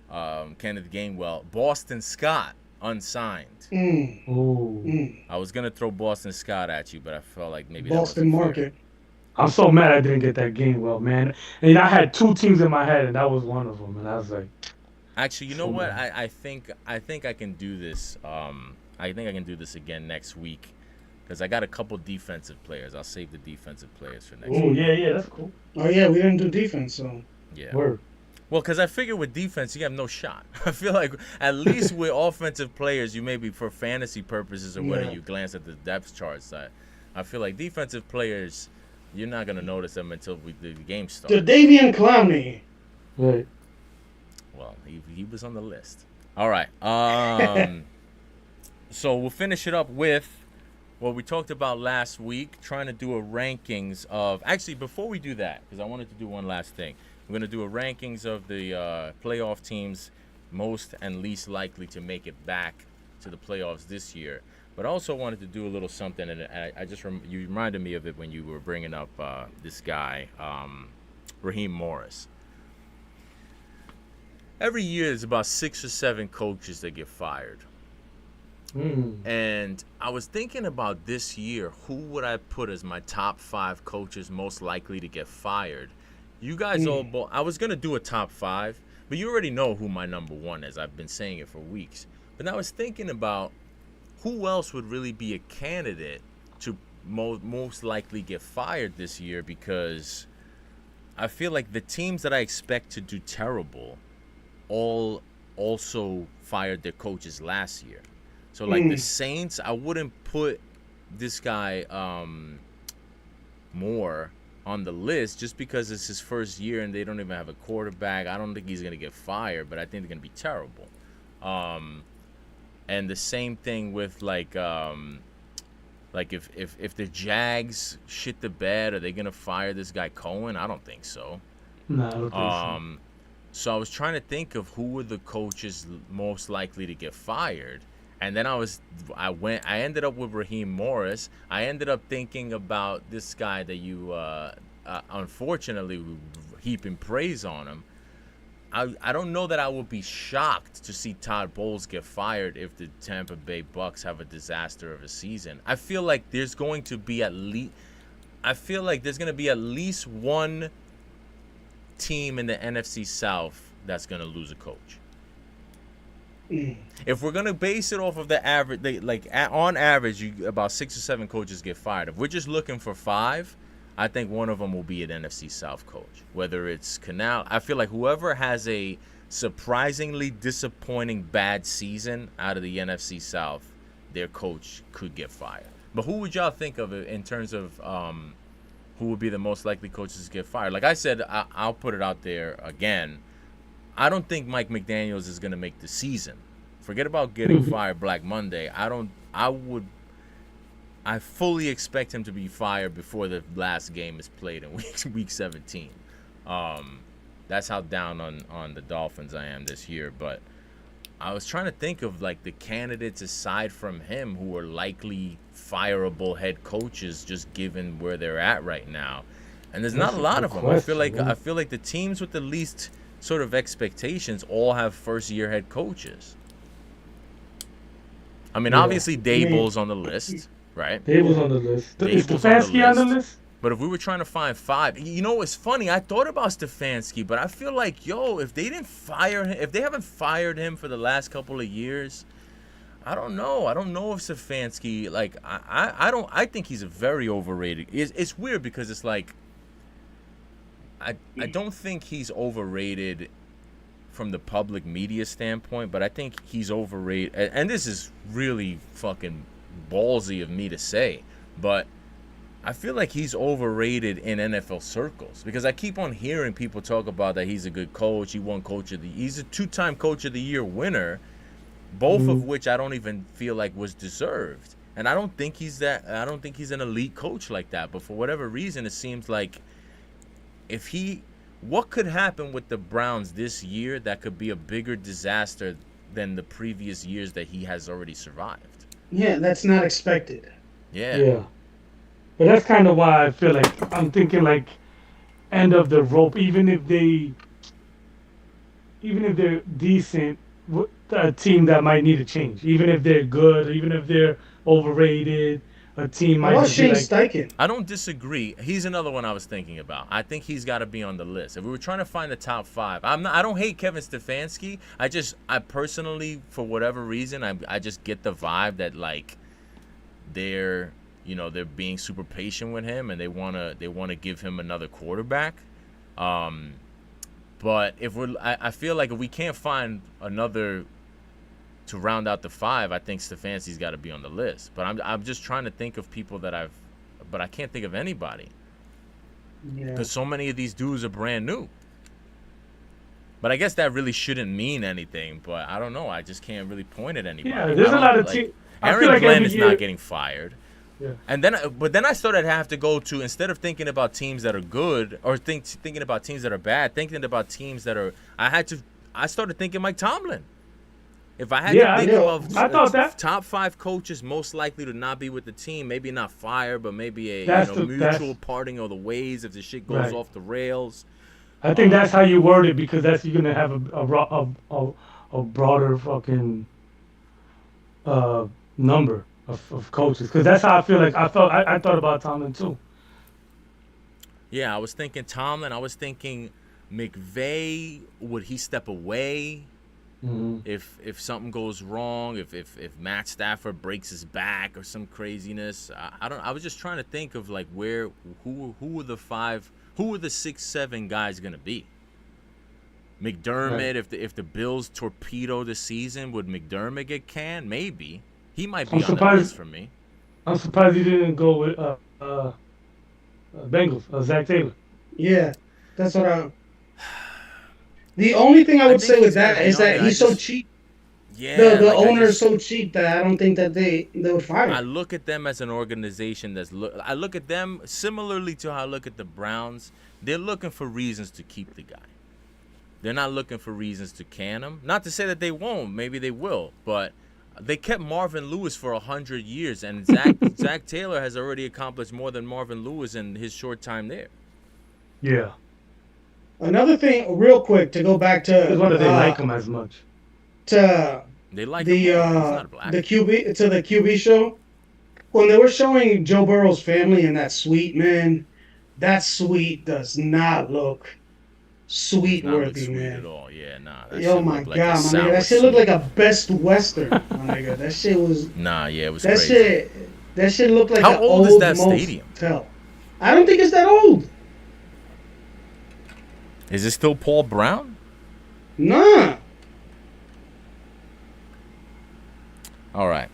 Kenneth Gainwell, Boston Scott unsigned. Ooh. I was gonna throw Boston Scott at you, but I felt like maybe Boston that wasn't market. I'm so mad I didn't get that game well, man. And I had two teams in my head, and that was one of them. And I was like, Actually, you know so what? mad. I think I can do this. I think I can do this again next week because I got a couple defensive players. I'll save the defensive players for next Oh week. yeah, that's cool. Oh yeah, we didn't do defense, so Yeah. Word. Well, because I figure with defense, you have no shot. I feel like at least with offensive players, you maybe for fantasy purposes or whether Yeah. you glance at the depth charts, I feel like defensive players, you're not going to notice them until the game starts. Davian Clowney. Right. Well, he was on the list. All right. So we'll finish it up with what we talked about last week, trying to do a rankings of. Actually, before we do that, because I wanted to do one last thing. We're going to do a rankings of the playoff teams most and least likely to make it back to the playoffs this year. But I also wanted to do a little something, and I just you reminded me of it when you were bringing up this guy, Raheem Morris. Every year, there's about 6 or 7 coaches that get fired. And I was thinking about this year, who would I put as my top 5 coaches most likely to get fired? You guys all, I was going to do a top 5, but you already know who my number 1 is. I've been saying it for weeks. But I was thinking about who else would really be a candidate to most likely get fired this year, because I feel like the teams that I expect to do terrible all also fired their coaches last year. So like the Saints, I wouldn't put this guy Moore on the list just because it's his first year and they don't even have a quarterback. I don't think he's gonna get fired, but I think they're gonna be terrible. And the same thing with like if the Jags shit the bed, are they gonna fire this guy Cohen? I don't think so. No, I don't think so. So I was trying to think of who were the coaches most likely to get fired. And then I ended up with Raheem Morris. I ended up thinking about this guy that you, unfortunately, were heaping praise on him. I don't know that I would be shocked to see Todd Bowles get fired if the Tampa Bay Bucks have a disaster of a season. I feel like there's going to be at least one team in the NFC South that's going to lose a coach. If we're gonna base it off of the average, on average, about 6 or 7 coaches get fired. If we're just looking for 5, I think one of them will be an NFC South coach. Whether it's Canal, I feel like whoever has a surprisingly disappointing bad season out of the NFC South, their coach could get fired. But who would y'all think of it in terms of who would be the most likely coaches to get fired? Like I said, I'll put it out there again. I don't think Mike McDaniels is going to make the season. Forget about getting fired Black Monday. I fully expect him to be fired before the last game is played in week 17. That's how down on the Dolphins I am this year. But I was trying to think of like the candidates aside from him who are likely fireable head coaches, just given where they're at right now. And there's not a lot of them. I feel like the teams with the least sort of expectations all have first-year head coaches. I mean, obviously Daboll's on the list, right? Daboll's on the list. Is Daboll's Stefanski on the list? But if we were trying to find 5, you know, it's funny. I thought about Stefanski, but I feel like, if they didn't fire him, if they haven't fired him for the last couple of years, I don't know. I don't know if Stefanski, like, I don't, I think he's a very overrated. It's weird because it's like, I don't think he's overrated from the public media standpoint, but I think he's overrated. And this is really fucking ballsy of me to say, but I feel like he's overrated in NFL circles because I keep on hearing people talk about that he's a good coach. He's a 2-time coach of the year winner, both of which I don't even feel like was deserved. And I don't think he's an elite coach like that. But for whatever reason, it seems like what could happen with the Browns this year that could be a bigger disaster than the previous years that he has already survived? Yeah, that's not expected. Yeah. Yeah. But that's kind of why I feel like I'm thinking like end of the rope. Even if they're decent, a team that might need a change. Even if they're good, even if they're overrated, a team How might about just be Shane like, Steichen? I don't disagree. He's another one I was thinking about. I think he's got to be on the list. If we were trying to find the top 5, I don't hate Kevin Stefanski. I personally, for whatever reason, I just get the vibe that like they're being super patient with him and they wanna give him another quarterback. But I feel like if we can't find another to round out the 5, I think Stefanski's got to be on the list. But I'm just trying to think of people but I can't think of anybody Yeah. because so many of these dudes are brand new. But I guess that really shouldn't mean anything. But I don't know. I just can't really point at anybody. yeah, there's a lot of teams. I feel Aaron like Glenn every is year, not getting fired. Yeah. But then I started to have to go to, instead of thinking about teams that are good or thinking about teams that are bad, thinking about teams that are. I started thinking Mike Tomlin. If I had to think of top 5 coaches most likely to not be with the team, maybe not fire, but maybe a mutual parting of the ways if the shit goes off the rails. I think that's how you word it because that's you're gonna have a broader fucking number of coaches because that's how I feel like I thought about Tomlin too. Yeah, I was thinking Tomlin. I was thinking McVay. Would he step away if something goes wrong? If Matt Stafford breaks his back or some craziness? I don't. I was just trying to think of like who were the 5, who were the 6, 7 guys gonna be? McDermott. Right. If the Bills torpedo the season, would McDermott get canned? Maybe. He might be on the list for me. I'm surprised you didn't go with Bengals, Zach Taylor. Yeah, that's what The only thing I would say with that is that he's so cheap. Yeah, the owner is so cheap that I don't think that they would fire him. I look at them as an organization I look at them similarly to how I look at the Browns. They're looking for reasons to keep the guy. They're not looking for reasons to can him. Not to say that they won't. Maybe they will. But they kept Marvin Lewis for 100 years, and Zach Taylor has already accomplished more than Marvin Lewis in his short time there. Yeah. Another thing, real quick, to go back to why do they like him as much? They like the QB show when they were showing Joe Burrow's family in that suite. Man, that suite does not look sweet worthy, man. At all. Yeah, nah. Oh my god, my nigga, that shit looked like a Best Western, my nigga. That shit was. Nah, yeah, it was that crazy. That shit looked like. How old is that stadium? Motel. I don't think it's that old. Is it still Paul Brown? Nah. All right.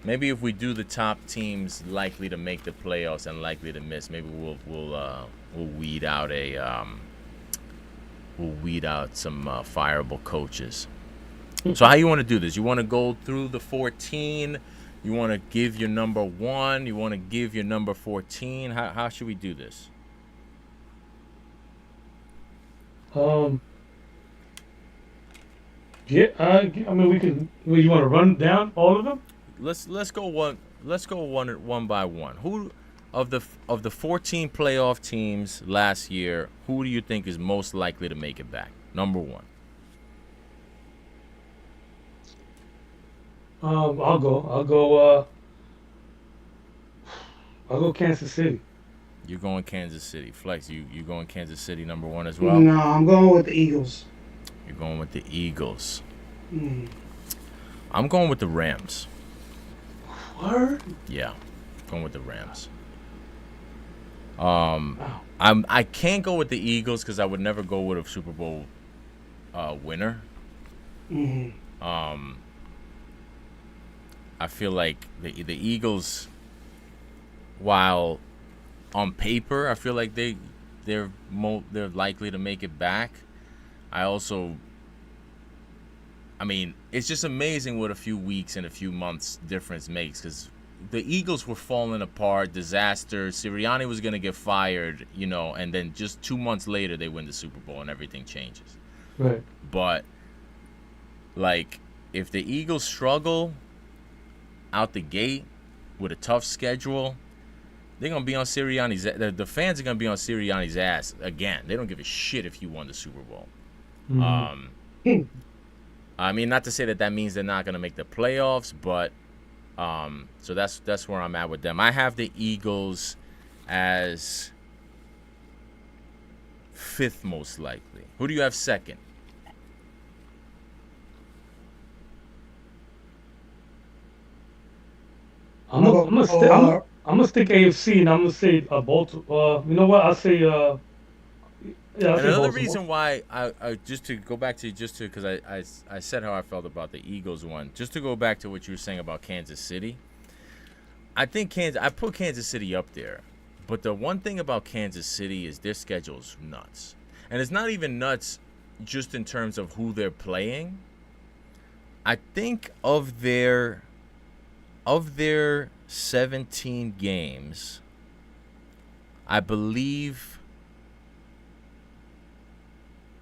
Maybe if we do the top teams likely to make the playoffs and likely to miss, maybe we'll weed out some fireable coaches. So how you want to do this? You want to go through the 14? You want to give your number 1? You want to give your number 14? How should we do this? Yeah, I mean we can. You want to run down all of them? Let's go one by one. Who of the 14 playoff teams last year, who do you think is most likely to make it back? Number 1. I'll go Kansas City. You're going Kansas City. Flex, you going Kansas City number 1 as well? No, I'm going with the Eagles. You're going with the Eagles. I'm going with the Rams. Word? Yeah, going with the Rams. Wow. I can't go with the Eagles because I would never go with a Super Bowl winner. Hmm. I feel like the Eagles, while on paper, I feel like they're likely to make it back. I also, I mean, it's just amazing what a few weeks and a few months difference makes because the Eagles were falling apart, disaster. Sirianni was gonna get fired, and then just 2 months later they win the Super Bowl and everything changes. Right. But like, if the Eagles struggle out the gate with a tough schedule, they're gonna be on Sirianni's. The fans are gonna be on Sirianni's ass again. They don't give a shit if you won the Super Bowl. Mm-hmm. Um, I mean, not to say that means they're not gonna make the playoffs, but so that's where I'm at with them. I have the Eagles as fifth most likely. Who do you have second? I'm gonna I'm gonna stick. go. I'm gonna stick AFC, and I'm gonna say Baltimore. You know what? I'll say yeah, I'll And say another Baltimore. reason why I just to go back to because I said how I felt about the Eagles one. Just to go back to what you were saying about Kansas City. I put Kansas City up there. But the one thing about Kansas City is their schedule's nuts. And it's not even nuts just in terms of who they're playing. I think of their 17 games, I believe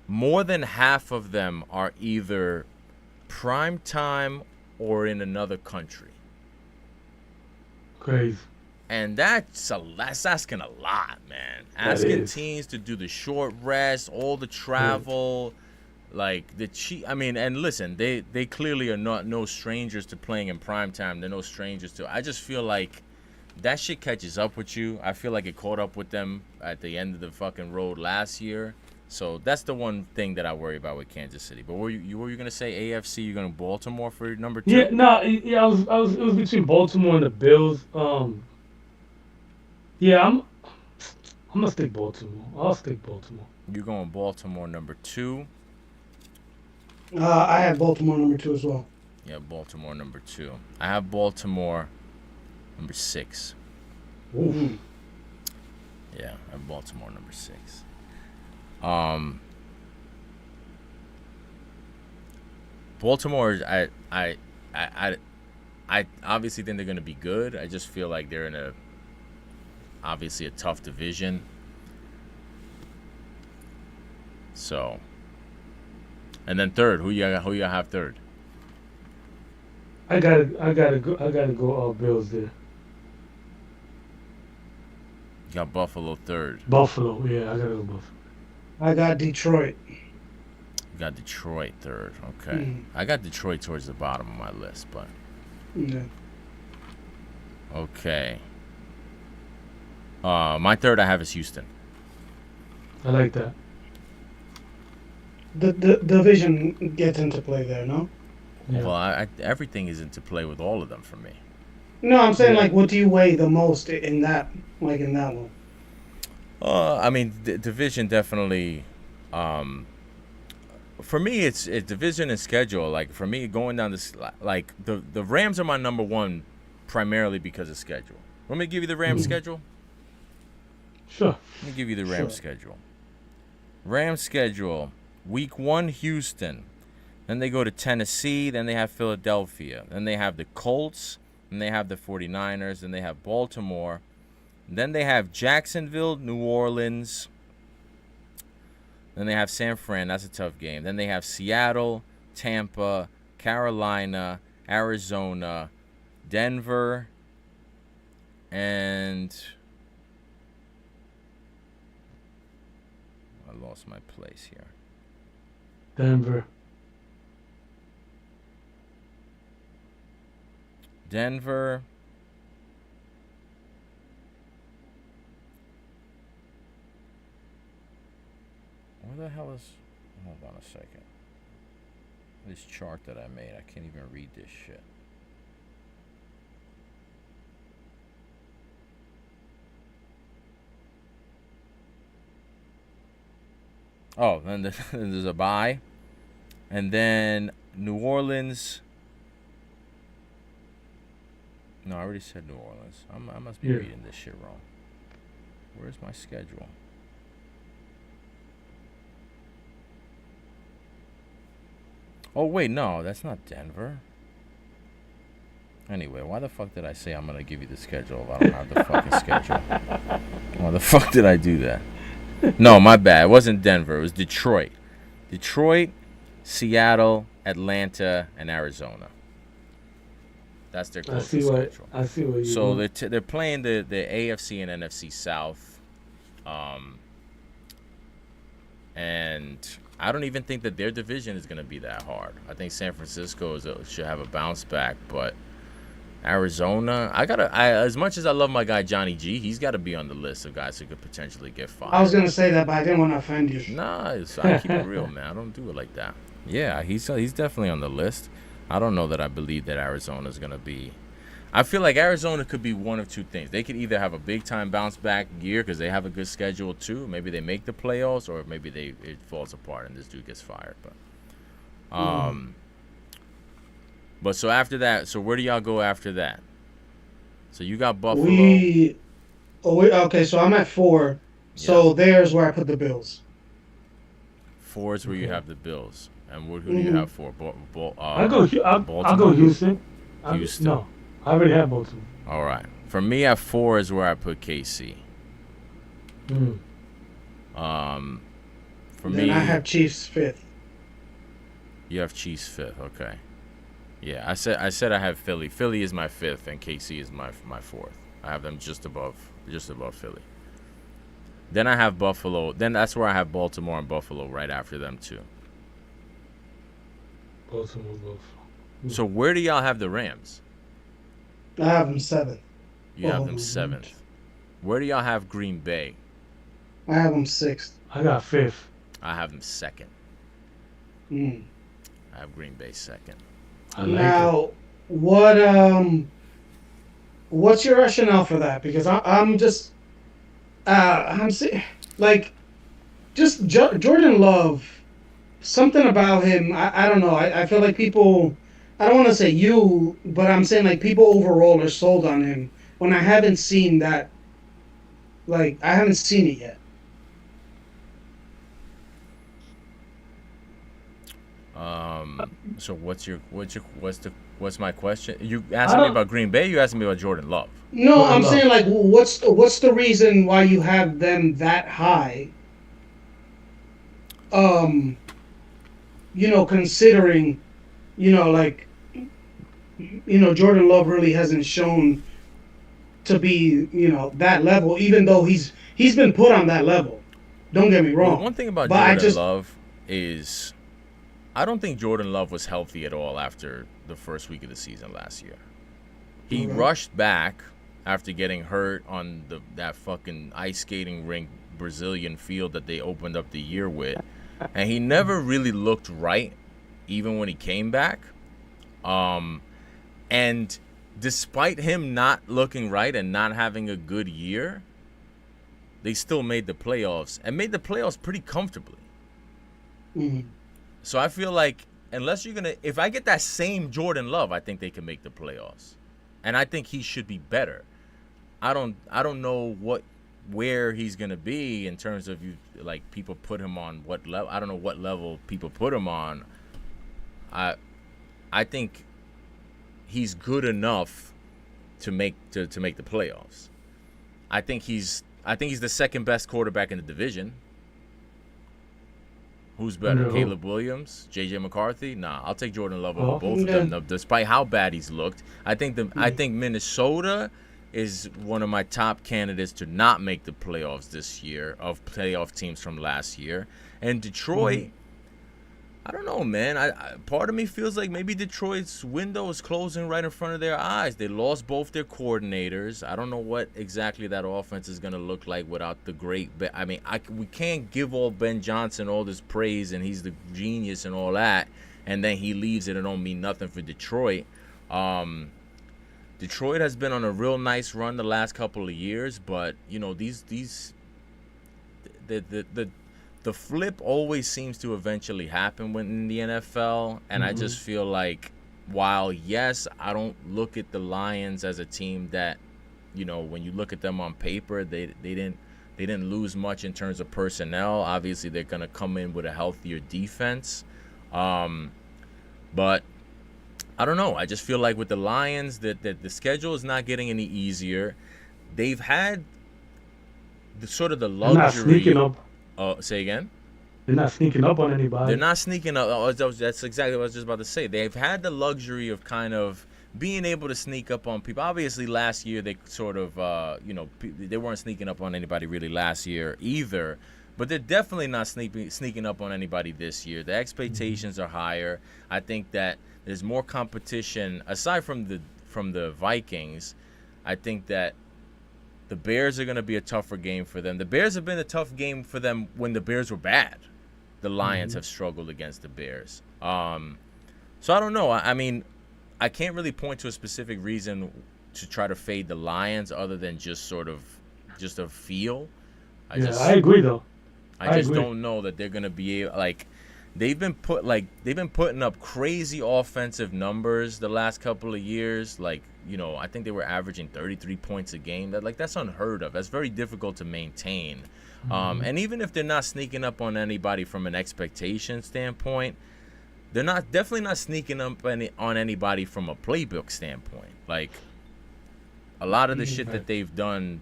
more than half of them are either prime time or in another country. Crazy. And that's asking a lot, man. That Asking is. teams to do the short rest, all the Right. travel, like the cheat. I mean, and listen, they clearly are not no strangers to playing in prime time. They're no strangers to. I just feel like that shit catches up with you. I feel like it caught up with them at the end of the fucking road last year. So that's the one thing that I worry about with Kansas City. But were you gonna say AFC? You're gonna Baltimore for number Yeah. two? No. Yeah. It was between Baltimore and the Bills. Yeah. I'm gonna stick Baltimore. I'll stick Baltimore. You're going Baltimore number two. I had Baltimore number two as well. Yeah, Baltimore number two. I have Baltimore number six. Oof. Mm. Yeah, I have Baltimore number six. Um, Baltimore, I, I obviously think they're gonna be good. I just feel like they're in obviously a tough division. So, and then third, who you have third? I gotta go. Bills there. You got Buffalo third. Buffalo. Yeah. I gotta go Buffalo. I got Detroit. You got Detroit third. Okay, Mm. I got Detroit towards the bottom of my list, but Yeah. okay. My third I have is Houston. I like that. The division gets into play there, no? Yeah. Well, everything is into play with all of them for me. No, I'm saying Yeah. like, what do you weigh the most in that, like in that one? I mean, division definitely. Um, for me, it's division and schedule. Like for me, going down this, like the Rams are my number one, primarily because of schedule. Let me give you the Rams Mhm. schedule. Sure. Let me give you the Rams Sure. schedule. Rams schedule: Week 1, Houston. Then they go to Tennessee. Then they have Philadelphia. Then they have the Colts. Then they have the 49ers. Then they have Baltimore. Then they have Jacksonville, New Orleans. Then they have San Fran. That's a tough game. Then they have Seattle, Tampa, Carolina, Arizona, Denver, and I lost my place here. Denver. Denver. Where the hell is? Hold on a second. This chart that I made, I can't even read this shit. Oh, then there's a bye, and then New Orleans. No, I already said New Orleans. I must be reading this shit wrong. Where's my schedule? Oh wait, no, that's not Denver. Anyway, why the fuck did I say I'm gonna give you the schedule if I don't have the fucking schedule? Why the fuck did I do that? No, my bad. It wasn't Denver. It was Detroit. Detroit, Seattle, Atlanta, and Arizona. That's their closest schedule. I see what you. So they're playing the AFC and NFC South, and I don't even think that their division is going to be that hard. I think San Francisco should have a bounce back, but Arizona, as much as I love my guy Johnny G, he's got to be on the list of guys who could potentially get fired. I was gonna say that, but I didn't want to offend you. Nah, I keep it real, man. I don't do it like that. Yeah, he's definitely on the list. I don't know that I believe that Arizona's gonna be. I feel like Arizona could be one of two things. They could either have a big time bounce back year because they have a good schedule too. Maybe they make the playoffs, or maybe it falls apart and this dude gets fired. But so after that, so where do y'all go after that? So you got Buffalo. Okay, so I'm at 4. So there's where I put the Bills. 4 is where you have the Bills. And who do you have for? I'll go Houston. Houston. No, I already have Baltimore. All right. For me, at 4 is where I put KC. For me, I have Chiefs 5th. You have Chiefs 5th. Okay. Yeah, I said I have Philly. Philly is my 5th, and KC is my 4th. I have them just above Philly. Then I have Buffalo. Then that's where I have Baltimore and Buffalo right after them too. Baltimore, Buffalo. So where do y'all have the Rams? I have them 7th. You have them 7th. Where do y'all have Green Bay? I have them 6th. I got 5th. I have them 2nd. I have Green Bay 2nd. Now, what's your rationale for that? Because I'm just, just Jordan Love. Something about him, I don't know. I feel like people, I don't want to say you, but I'm saying like people overall are sold on him when I haven't seen that. Like I haven't seen it yet. So what's my question? You asking me about Green Bay? You asking me about Jordan Love? No, I'm saying like what's the reason why you have them that high? Considering, Jordan Love really hasn't shown to be, that level, even though he's been put on that level. Don't get me wrong. Well, one thing about Jordan Love is I don't think Jordan Love was healthy at all after the first week of the season last year. He rushed back after getting hurt on that fucking ice skating rink Brazilian field that they opened up the year with. And he never really looked right, even when he came back. And despite him not looking right and not having a good year, they still made the playoffs and made the playoffs pretty comfortably. Mm-hmm. So I feel like if I get that same Jordan Love, I think they can make the playoffs, and I think he should be better. I don't know where he's gonna be in terms of people put him on what level. I don't know what level people put him on. I think he's good enough to make the playoffs. I think he's the second best quarterback in the division. Who's better, No. Caleb Williams, J.J. McCarthy? Nah, I'll take Jordan Love over both of them. Despite how bad he's looked, I think Minnesota is one of my top candidates to not make the playoffs this year of playoff teams from last year. And Detroit, I don't know, man. I part of me feels like maybe Detroit's window is closing right in front of their eyes. They lost both their coordinators. I don't know what exactly that offense is going to look like without the great. We can't give all Ben Johnson all this praise and he's the genius and all that, and then he leaves it don't mean nothing for Detroit. Detroit has been on a real nice run the last couple of years, but the flip always seems to eventually happen when in the NFL, and I just feel like while yes, I don't look at the Lions as a team that, when you look at them on paper, they didn't lose much in terms of personnel. Obviously, they're gonna come in with a healthier defense, but I don't know. I just feel like with the Lions that the schedule is not getting any easier. They've had the luxury. They're not sneaking up. Say again. They're not sneaking up on anybody. They're not sneaking up. Oh, that's exactly what I was just about to say. They've had the luxury of kind of being able to sneak up on people. Obviously, last year they sort of, they weren't sneaking up on anybody really last year either. But they're definitely not sneaking up on anybody this year. The expectations are higher. I think that there's more competition aside from the Vikings. I think that the Bears are going to be a tougher game for them. The Bears have been a tough game for them when the Bears were bad. The Lions have struggled against the Bears. So I don't know. I mean, I can't really point to a specific reason to try to fade the Lions other than just a feel. I agree though. I just don't know that they're gonna be able, they've been putting up crazy offensive numbers the last couple of years. I think they were averaging 33 points a game. That's unheard of. That's very difficult to maintain. And even if they're not sneaking up on anybody from an expectation standpoint, they're definitely not sneaking up on anybody from a playbook standpoint. A lot of the shit that they've done,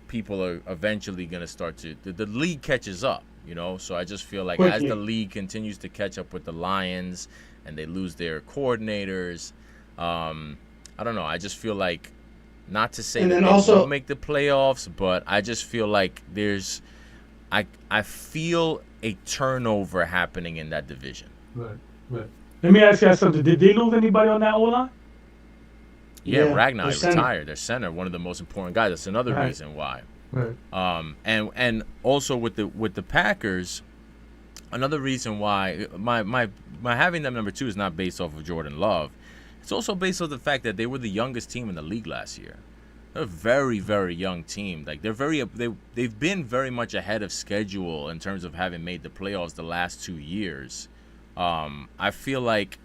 people are eventually going to start to the league catches up, so I just feel like as the league continues to catch up with the Lions and they lose their coordinators, I don't know, I just feel like, not to say that they won't make the playoffs, but I just feel like I feel a turnover happening in that division. Right. Let me ask you something. Did they lose anybody on that O-line? Yeah, Ragnar retired. Their center, one of the most important guys. That's another reason why. Right. And also with the Packers, another reason why my having them number 2 is not based off of Jordan Love. It's also based on the fact that they were the youngest team in the league last year. They're a very, very young team. They've been very much ahead of schedule in terms of having made the playoffs the last 2 years. I feel like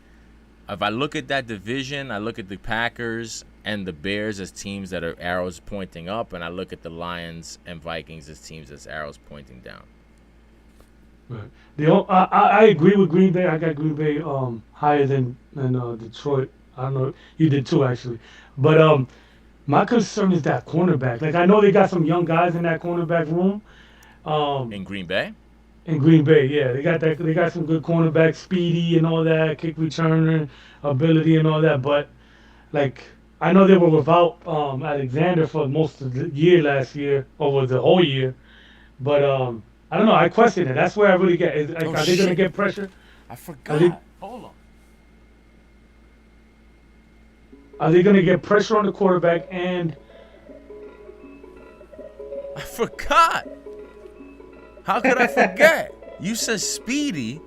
if I look at that division, I look at the Packers and the Bears as teams that are arrows pointing up, and I look at the Lions and Vikings as teams as arrows pointing down. Right. I agree with Green Bay. I got Green Bay higher than Detroit. I don't know. You did too, actually. But my concern is that cornerback. I know they got some young guys in that cornerback room. In Green Bay? In Green Bay, yeah. They got some good cornerbacks, speedy and all that, kick returner ability and all that. But, I know they were without Alexander for most of the year last year, or the whole year. But, I don't know. I question it. That's where I really get. Are they going to get pressure? I forgot. Hold on. Are they going to get pressure on the quarterback? And I forgot. How could I forget? You said speedy.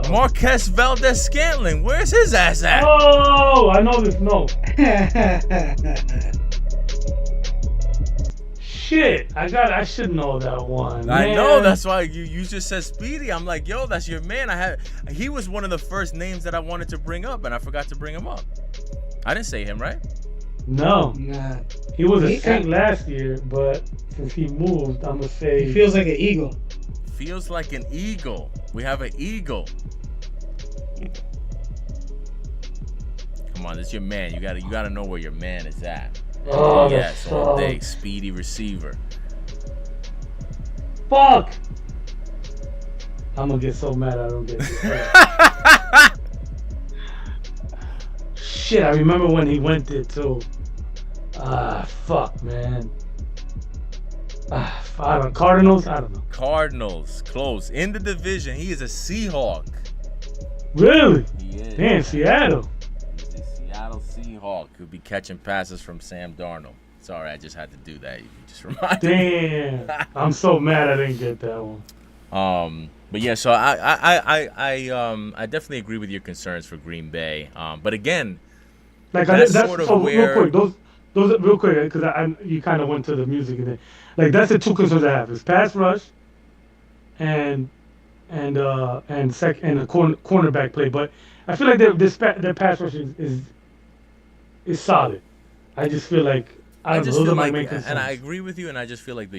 Marquez Valdez-Scantling. Where's his ass at? Oh, I know this. No. Shit. I should know that one. I know. That's why you just said speedy. I'm like, yo, that's your man. He was one of the first names that I wanted to bring up, and I forgot to bring him up. I didn't say him, right? No. Nah. He was a Saint last year, but since he moved, I'm going to say... He feels like an eagle. Feels like an eagle. We have an eagle. Come on, this your man. You gotta know where your man is at. Oh, yes, all day. Speedy receiver. Fuck! I'm going to get so mad I don't get this. Shit, I remember when he went there too. Fuck, man. I don't know. Cardinals? I don't know. Cardinals, close. In the division, he is a Seahawk. Really? He is. Man, Seattle. He's a Seattle Seahawk who'll be catching passes from Sam Darnold. Sorry, I just had to do that. You just reminded me. Damn. I'm so mad I didn't get that one. But yeah, so I definitely agree with your concerns for Green Bay. But again, Like I that's did, sort that's of so real where quick. Those real quick because you kind of went to the music and then like that's the two concerns I have is pass rush and and a cornerback play. But I feel like their pass rush is solid. I just feel like I I don't know. just Those feel are my like, main and I concerns. agree with you, and I just feel like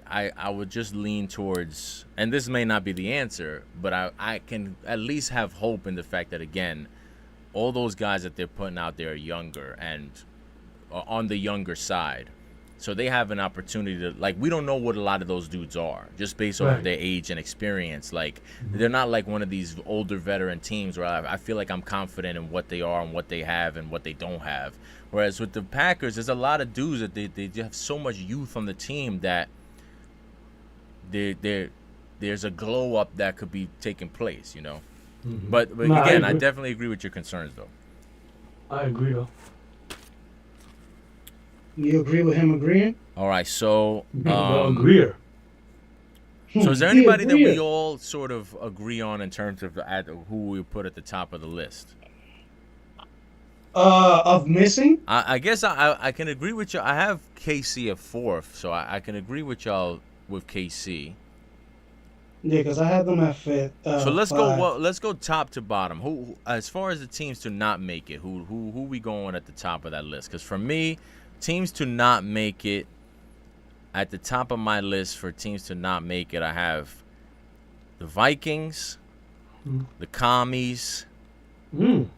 I would just lean towards, and this may not be the answer, but I can at least have hope in the fact that again, all those guys that they're putting out there are younger and on the younger side. So they have an opportunity to, like, we don't know what a lot of those dudes are just based off of Right. their age and experience. Like, Mhm. they're not like one of these older veteran teams where I feel like I'm confident in what they are and what they have and what they don't have. Whereas with the Packers, there's a lot of dudes that they have so much youth on the team that they there's a glow up that could be taking place, you know. But No, I again, I agree. definitely agree with your concerns though. I agree though. You agree with him agreeing? All right, so The agreeer. so is there The anybody that we agreeer. all sort of agree on in terms of who we put at the top of the list? Of missing? I guess I can agree with you. I have KC at fourth, so I can agree with y'all with KC. Yeah, because I had them at fifth, So let's go. five. Well, let's go top to bottom. Who, as far as the teams to not make it, who we going at the top of that list? Because for me, teams to not make it at the top of my list for teams to not make it, I have the Vikings, Mm. the Commies, Mm.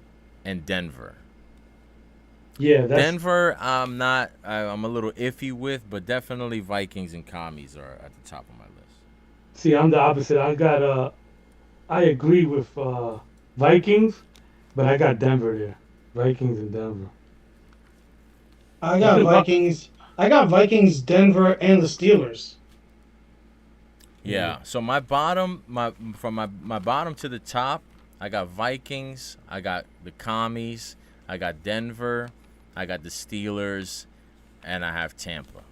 and Denver. Yeah, that's Denver, I'm not. I'm a little iffy with, but definitely Vikings and Commies are at the top of my list. see. I'm the opposite. I agree with Vikings, but I got Denver there. Vikings and Denver. I I got feel Vikings. I got Vikings, Denver, and the Steelers. yeah. Yeah. So my bottom, my bottom to the top, I got Vikings, I got the Commies, I got Denver, I got the Steelers, and I have Tampa.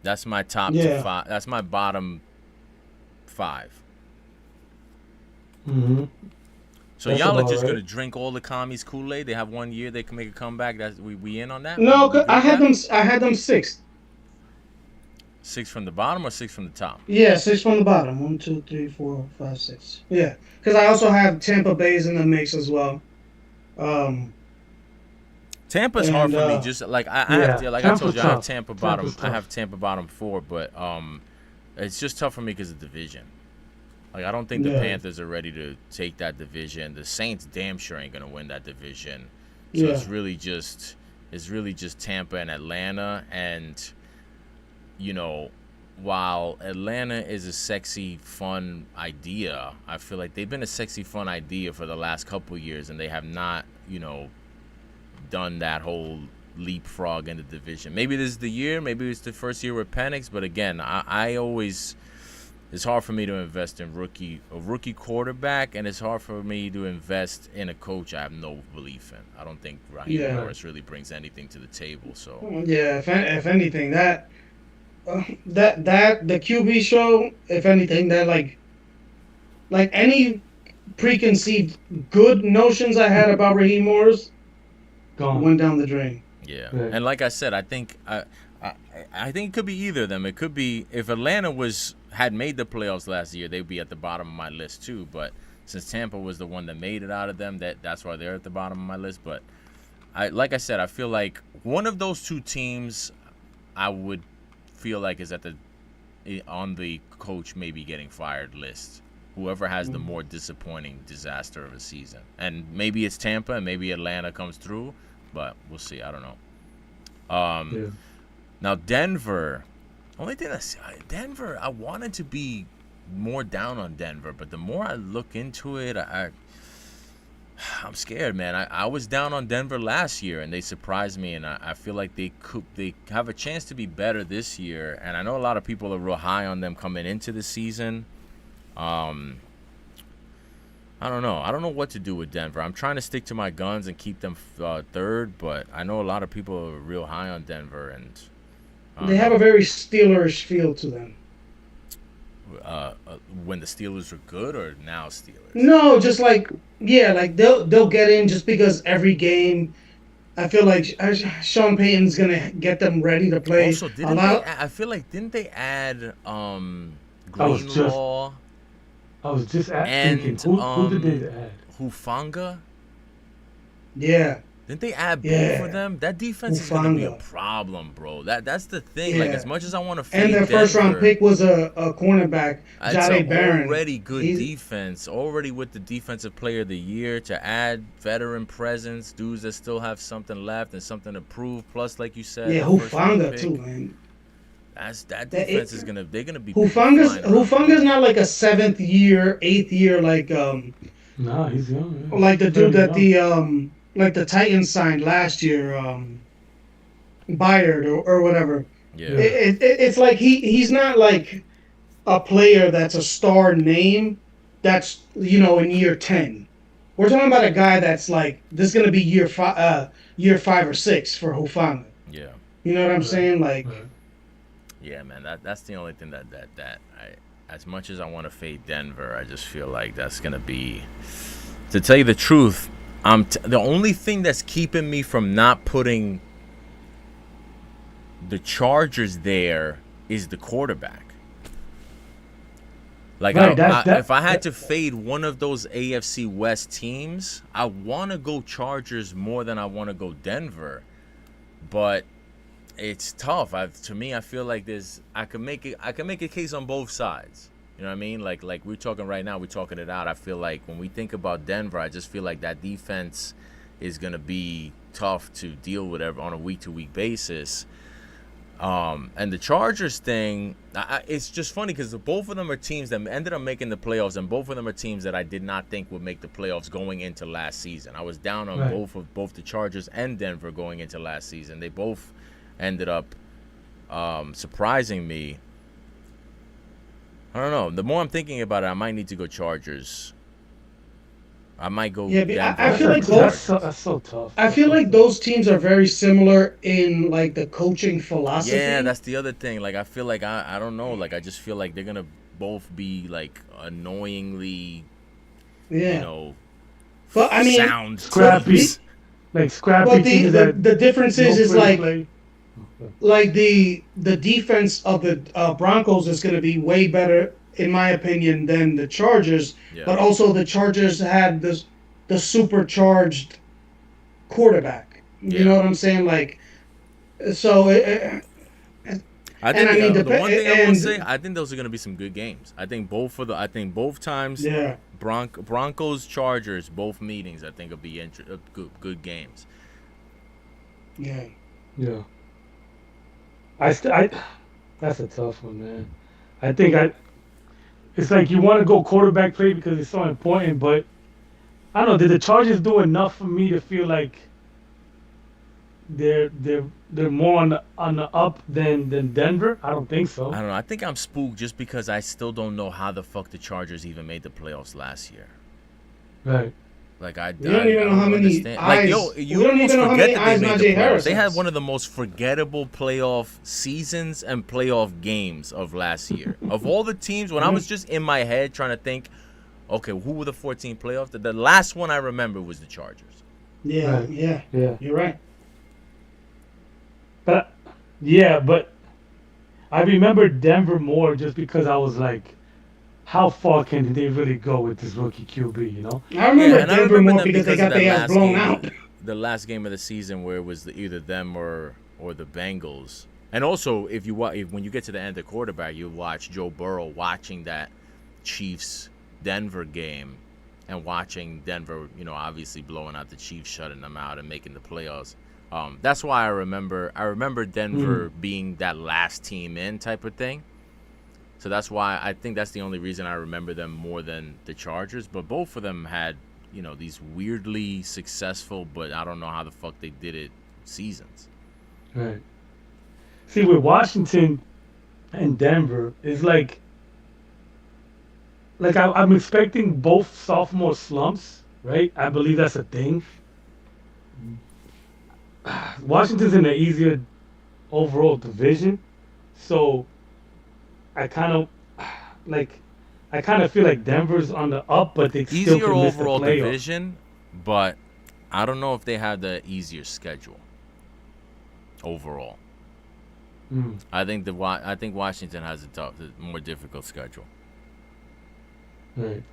That's my top to Yeah. five. That's my bottom five. Hmm. So That's y'all are about just right. gonna drink all the Commies Kool-Aid. They have 1 year. They can make a comeback. That's we in on that. No, We good I with had that? them. I had them sixth. Six from the bottom or six from the top? Yeah, six from the bottom. One, two, three, four, five, six. Yeah, because I also have Tampa Bay's in the mix as well. Um, Tampa's hard and for me. Just like I have, Yeah, like I Tampa told you, I have tough. Tampa bottom. Tampa's I have tough. Tampa bottom four, but it's just tough for me because of division. Like I don't think the yeah, Panthers are ready to take that division. The Saints damn sure ain't gonna win that division. So yeah, it's really just Tampa and Atlanta. And you know, while Atlanta is a sexy, fun idea, I feel like they've been a sexy, fun idea for the last couple years, and they have not, done that whole leapfrog in the division. Maybe this is the year. Maybe it's the first year with Penix. But again, I always it's hard for me to invest in a rookie quarterback, and it's hard for me to invest in a coach I have no belief in. I don't think Raheem yeah, Right. Morris really brings anything to the table. So yeah. If anything, that the QB show, if anything, that like any preconceived good notions I had about Raheem Morris Gone. went down the drain. yeah, Right. and like I said, I, I think it could be either of them. It could be if Atlanta had made the playoffs last year, they'd be at the bottom of my list too. But since Tampa was the one that made it out of them, that's why they're at the bottom of my list. But like I said, I feel like one of those two teams, I would feel like is at the on the coach maybe getting fired list. Whoever has the more disappointing disaster of a season, and maybe it's Tampa, and maybe Atlanta comes through, but we'll see. I don't know. Yeah. Now Denver, only thing Denver, I wanted to be more down on Denver, but the more I look into it, I'm scared, man. I was down on Denver last year, and they surprised me, and I feel like they have a chance to be better this year. And I know a lot of people are real high on them coming into the season. Um, I don't know. I don't know what to do with Denver. I'm trying to stick to my guns and keep them third, but I know a lot of people are real high on Denver, and I They don't have a know. very Steelerish feel to them. when the Steelers were good or now Steelers? No, just like yeah, like they'll get in just because every game. I feel like Sean Payton's gonna get them ready to play. Also, A didn't they? lot. I feel like didn't they add I was just Greenlaw I was just thinking and who did they add? Hufanga? Yeah, Didn't they add both of yeah. them? That defense is gonna be a Ufanga. problem, bro. That's the thing. Like as Yeah. much as I want to And fade their first round Denver, pick was a cornerback, it's a Jade Barron. already good He's defense. Already with the defensive player of the year to add veteran presence, dudes that still have something left and something to prove. Plus, like you said, yeah, the first round Hufanga pick. too, man. That That defense it, is they're gonna be people Hufanga's flying around the Hufanga's league. not like a seventh year, eighth year Nah, he's young. Yeah. like the dude Fairly that young. the Titans signed last year, Byard or whatever. Yeah. Yeah. It's like he's not like a player that's a star name that's in year 10. We're talking about a guy that's like this is gonna be year 5 or 6 for Hufanga. Yeah. You know what I'm Right. saying? Like Right. Yeah, man. That's the only thing that I, as much as I want to fade Denver, I just feel like that's gonna be. To tell you the truth, the only thing that's keeping me from not putting the Chargers there is the quarterback. Like Right. That's if I had to fade one of those AFC West teams, I want to go Chargers more than I want to go Denver, but it's tough. To me, I feel like I can make a case on both sides. You know what I mean? Like we're talking right now, we're talking it out. I feel like when we think about Denver, I just feel like that defense is gonna be tough to deal with on a week to week basis. And the Chargers thing, it's just funny because both of them are teams that ended up making the playoffs, and both of them are teams that I did not think would make the playoffs going into last season. I was down on Right. both the Chargers and Denver going into last season. They both ended up surprising me. I don't know. The more I'm thinking about it, I might need to go Chargers. I might go yeah, Denver. I feel like That's so tough. I That's feel so like tough. those teams are very similar in like the coaching Yeah, philosophy. that's the other thing. Like I feel like I don't know. Like I just feel like they're gonna both be like annoyingly, you Yeah, know, but I mean, sound but Scrappy, teams. the like scrappy but the teams the, that the difference no is pretty play. like the defense of the Broncos is going to be way better in my opinion than the Chargers, Yeah, but also the Chargers had the supercharged quarterback. You yeah. know what I'm saying? Like so, I and think I mean, the one thing I will say, and I think those are gonna be some good games. I think both times, yeah, Broncos Chargers both meetings I think will be good games. yeah, Yeah. I that's a tough one, man. I think it's like you want to go quarterback play because it's so important, but I don't know. Did the Chargers do enough for me to feel like they're more on the up than Denver? I don't think I so. don't know. I think I'm spooked just because I still don't know how the fuck the Chargers even made the playoffs last year. Right. Like I we don't even know don't how many understand. Like eyes. We you don't almost even know how forget many that they eyes made the Najee playoffs. Harris They had has. one of the most forgettable playoff seasons and playoff games of last year. Of all the teams, when I was just in my head trying to think, okay, who were the 14 playoffs? The last one I remember was the Chargers. Yeah, Right. yeah, Yeah. you're right. But yeah, but I remember Denver more just because I was like, how far can they really go with this rookie QB? You know? I Yeah, remember and I Denver remember more them because they because of got that their ass last blown game, out. the last game of the season where it was either them or the Bengals. And also, when you get to the end of quarterback, you watch Joe Burrow watching that Chiefs Denver game and watching Denver, obviously blowing out the Chiefs, shutting them out, and making the playoffs. That's why I remember Denver being that last team in type of thing. So that's why I think that's the only reason I remember them more than the Chargers. But both of them had, these weirdly successful, but I don't know how the fuck they did it, seasons. Right. See, with Washington and Denver, it's like I'm expecting both sophomore slumps, right? I believe that's a thing. Washington's in an easier overall division, so I kind of like I kind of feel like Denver's on the up, but they still Easier could miss the overall playoff. division, but I don't know if they have the easier schedule overall. Mm, I think Washington has a more difficult schedule. right.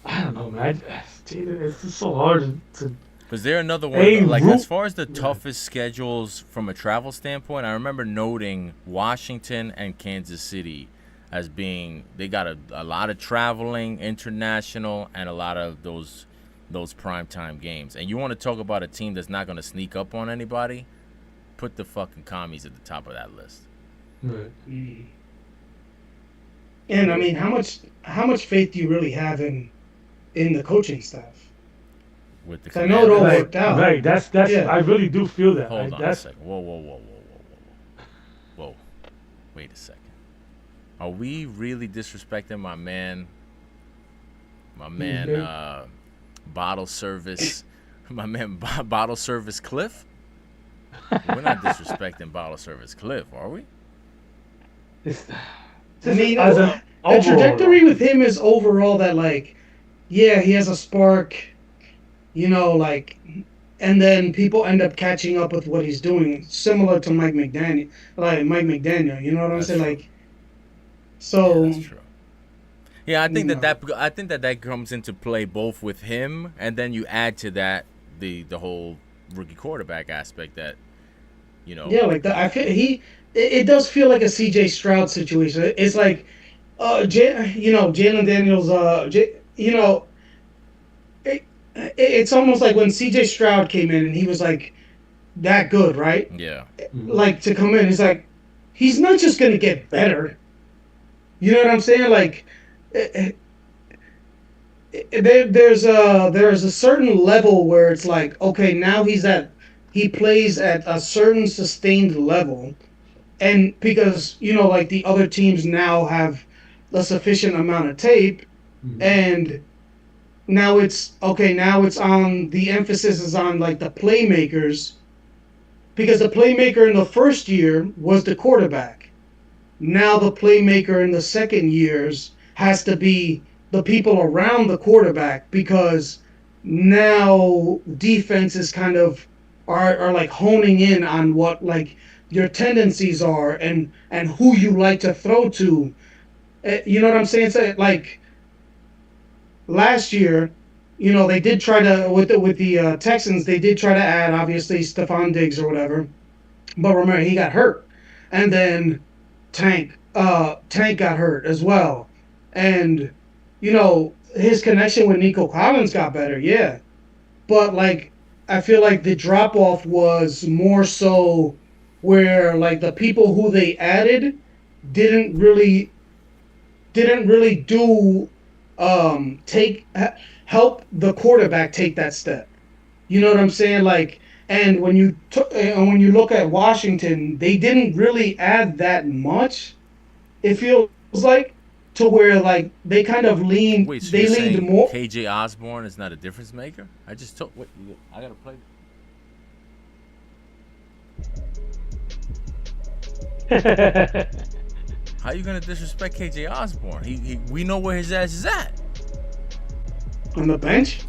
I don't know, man. It's just so hard to Because they're another one of a the, like, as root. far as the Right. toughest schedules from a travel standpoint, I remember noting Washington and Kansas City as being, they got a lot of traveling, international, and a lot of those primetime games. And you want to talk about a team that's not going to sneak up on anybody? Put the fucking commies at the top of that list. Right. Mm. And I mean, how much faith do you really have in the coaching staff? With the 'Cause I know it all Commanders. Right. worked out. Right. That's. Yeah. I really do feel that. Hold on a That's. second. Whoa. Wait a second. Are we really disrespecting my man, Okay. bottle service, my man, bottle service Cliff? We're not disrespecting bottle service Cliff, are we? It's, I just mean, as an the overall trajectory though. with him is overall that, like, yeah, he has a spark, like, and then people end up catching up with what he's doing, similar to Mike McDaniel. You know what I'm That's saying? true. Like, Yeah, that's so, true. Yeah, you know, I think that comes into play both with him, and then you add to that the whole rookie quarterback aspect that you know. yeah, like that. I feel it does feel like a CJ Stroud situation. It's like, Jalen Daniels, it's almost like when CJ Stroud came in and he was like that good, right? Yeah, Mhm. Like, to come in, it's like he's not just gonna get better. You know what I'm saying? Like, eh, there's a certain level where it's like, okay, now he plays at a certain sustained level, and because like the other teams now have a sufficient amount of tape, Mhm. and now it's okay. Now it's on the emphasis is on like the playmakers, because the playmaker in the first year was the quarterback. Now the playmaker in the second years has to be the people around the quarterback, because now defenses kind of are like honing in on what, like, your tendencies are, and who you like to throw to. You know what I'm saying? So, like, last year, they did try to, with the Texans, they did try to add, obviously, Stephon Diggs or whatever, but remember, he got hurt, and then Tank got hurt as well, and his connection with Nico Collins got better, yeah, but, like, I feel like the drop off was more so where, like, the people who they added didn't really didn't really do take help the quarterback take that step. You know what I'm saying? Like, and when you look at Washington, they didn't really add that much. It feels like, to where, like, they kind of wait. So you're leaned saying more. KJ Osborne is not a difference maker? I just told. Wait, I gotta play. How you gonna disrespect KJ Osborne? We know where his ass is at. On the bench.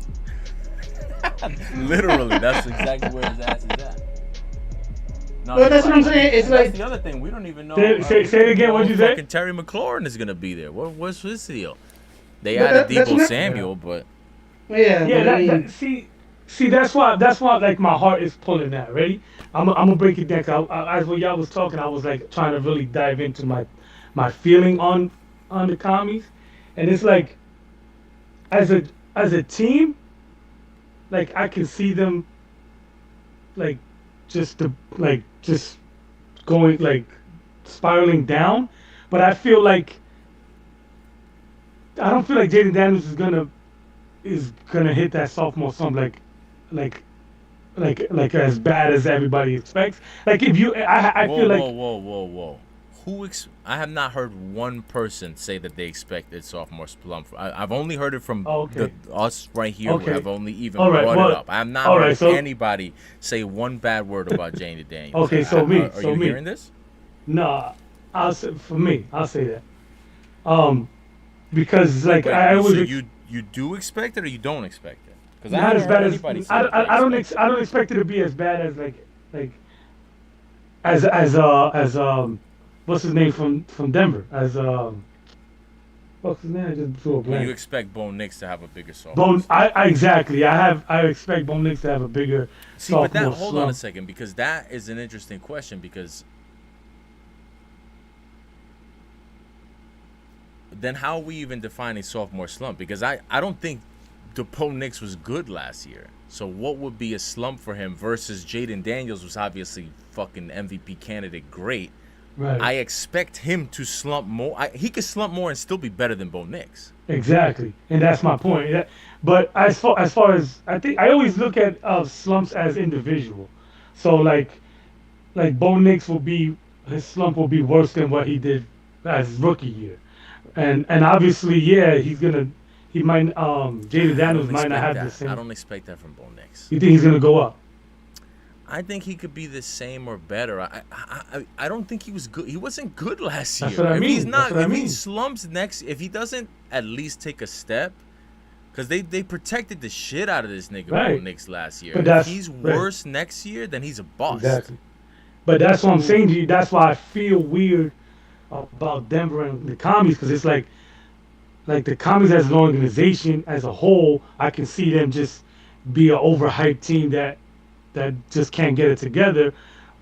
Literally, that's exactly where his ass is at. No, But you're that's what right. I'm saying. It's And that's like, the other thing. We don't even know. Say it again. What'd you say? Fucking Terry McLaurin is gonna be there. What's his deal? They but added that's Debo what. Yeah. Samuel, but Yeah, Yeah. but I That mean, see that's why like my heart is pulling that. Ready? I'm gonna break it down. 'Cause as when y'all was talking, I was like trying to really dive into my feeling on the commies, and it's like as a team, like I can see them like just going like spiraling down, but I don't feel like Jaden Daniels is gonna hit that sophomore slump like like as bad as everybody expects. Like if you, I whoa, feel whoa, like whoa, whoa, whoa. I have not heard one person say that they expected sophomore slump. I've only heard it from oh, okay, us right here. Who okay, have only even all right, brought it well, up. I have not all right, heard so anybody say one bad word about Jaden Daniels. okay, Are you so me, hearing this? no, I'll say for me, I'll say that. Um, because Wait, like but I so always you do expect it or you don't expect it? Because I not haven't as heard bad as anybody say that they expect it. I don't expect it to be as bad as like as what's his name from Denver as what's his name I just drew a Well, you blank. expect Bo Nix to have a bigger sophomore Bone slump. I exactly I expect Bone Nix to have a bigger See, but that sophomore hold on a slump. second because that is an interesting question because then how are we even defining sophomore slump? Because I don't think Bo Nix was good last year. So what would be a slump for him versus Jaden Daniels was obviously fucking MVP candidate great. Right. I expect him to slump more. He could slump more and still be better than Bo Nix. Exactly, and that's my point. But as far as I think, I always look at slumps as individual. So like Bo Nix will be his slump will be worse than what he did as rookie year, and obviously yeah he might Jaden I Daniels don't might not expect have the that. I same. don't expect that from Bo Nix. You think he's gonna go up? I think he could be the same or better. I don't think he was good. He wasn't good last That's year. what I If he's mean. That's not, what I if he mean. slumps next, if he doesn't at least take a step, because they protected the shit out of this nigga Bo Right. Nix last year. But If that's he's right. worse next year, then he's a bust. Exactly. But that's what I'm Mm. saying to you. That's why I feel weird about Denver and the commies because it's like the commies as an organization as a whole, I can see them just be an overhyped team that just can't get it together.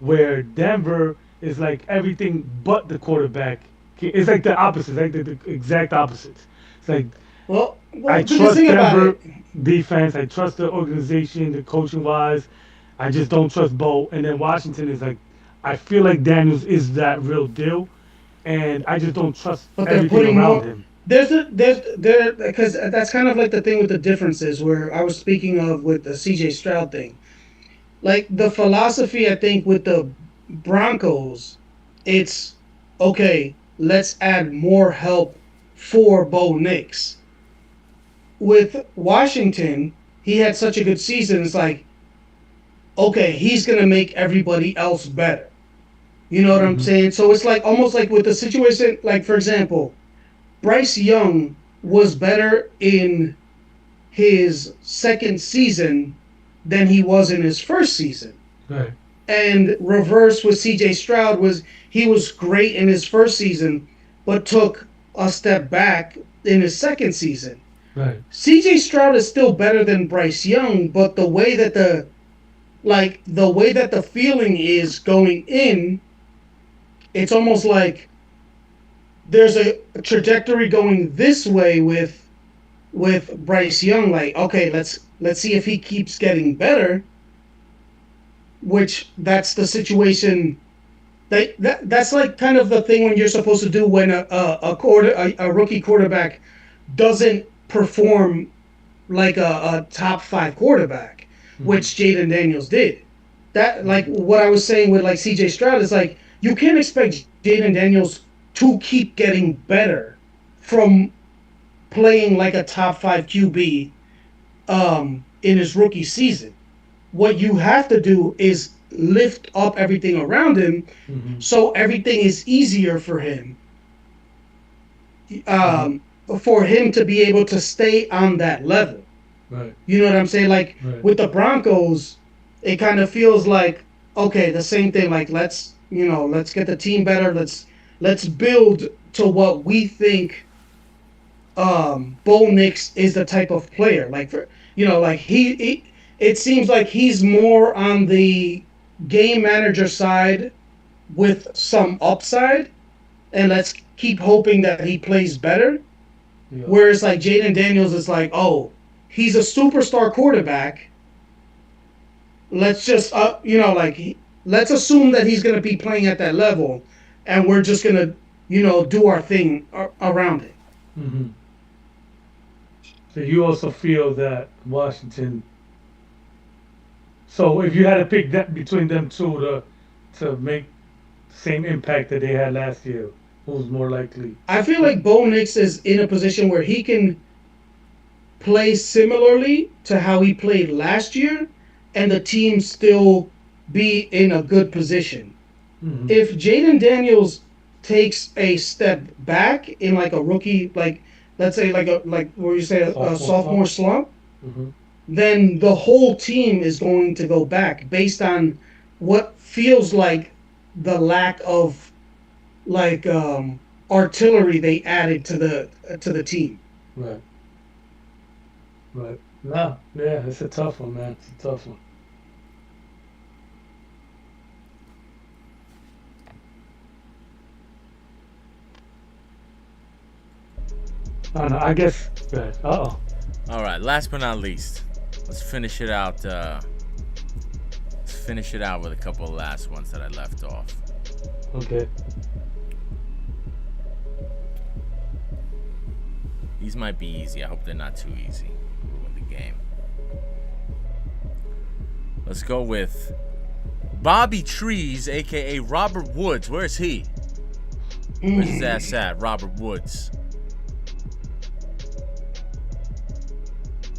Where Denver is like everything but the quarterback. It's like the opposite, like the exact opposites. It's like I Well, because trust think about Denver it. defense. I trust the organization, the coaching wise. I just don't trust Bo. And then Washington is like, I feel like Daniels is that real deal, and I just don't trust But they're everything putting around more. him. There's there because that's kind of like the thing with the differences where I was speaking of with the CJ Stroud thing. Like the philosophy, I think with the Broncos, it's okay. Let's add more help for Bo Nix. With Washington, he had such a good season. It's like okay, he's gonna make everybody else better. You know what I'm Hmm. saying? So it's like almost like with the situation, like for example, Bryce Young was better in his second season than he was in his first season. Right, And reverse with CJ Stroud was he was great in his first season, but took a step back in his second season. right. CJ Stroud is still better than Bryce Young, but the way that the feeling is going in, it's almost like there's a trajectory going this way with Bryce Young. Like, okay, let's see if he keeps getting better. Which that's the situation. That's like kind of the thing when you're supposed to do when a rookie quarterback doesn't perform like a top five quarterback, Hmm. which Jaden Daniels did. That like Hmm. what I was saying with like CJ Stroud is like you can't expect Jaden Daniels to keep getting better from playing like a top five QB in his rookie season. What you have to do is lift up everything around him Hmm. so everything is easier Hmm. um, for him to be able to stay on that level. Right, You know what I'm saying? Like right. with the Broncos, it kind of feels like okay, the same thing. Like let's get the team better. Let's build to what we think. Bo Nix is the type of player. Like for like it seems like he's more on the game manager side with some upside, and let's keep hoping that he plays better. Yeah. Whereas like Jaden Daniels is like, oh, he's a superstar quarterback. Let's just let's assume that he's gonna be playing at that level, and we're just gonna do our thing around it. Hmm. So you also feel that Washington. So if you had to pick that between them two to make the same impact that they had last year, who's more likely? I feel like Bo Nix is in a position where he can play similarly to how he played last year, and the team still be in a good position. Hmm. If Jaden Daniels takes a step back in like a rookie, like let's say like where you say a sophomore slump, Hmm. then the whole team is going to go back based on what feels like the lack of like artillery they added to the team. Right. Right. No. Yeah, it's a tough one, man. It's a tough one. I don't know. I guess. Right. Uh-oh. All right, last but not least, let's finish it out. Let's finish it out with a couple of last ones that I left off. Okay. These might be easy. I hope they're not too easy. Ruin the game. Let's go with Bobby Trees, aka Robert Woods. Where's he? Where's his ass at? Robert Woods.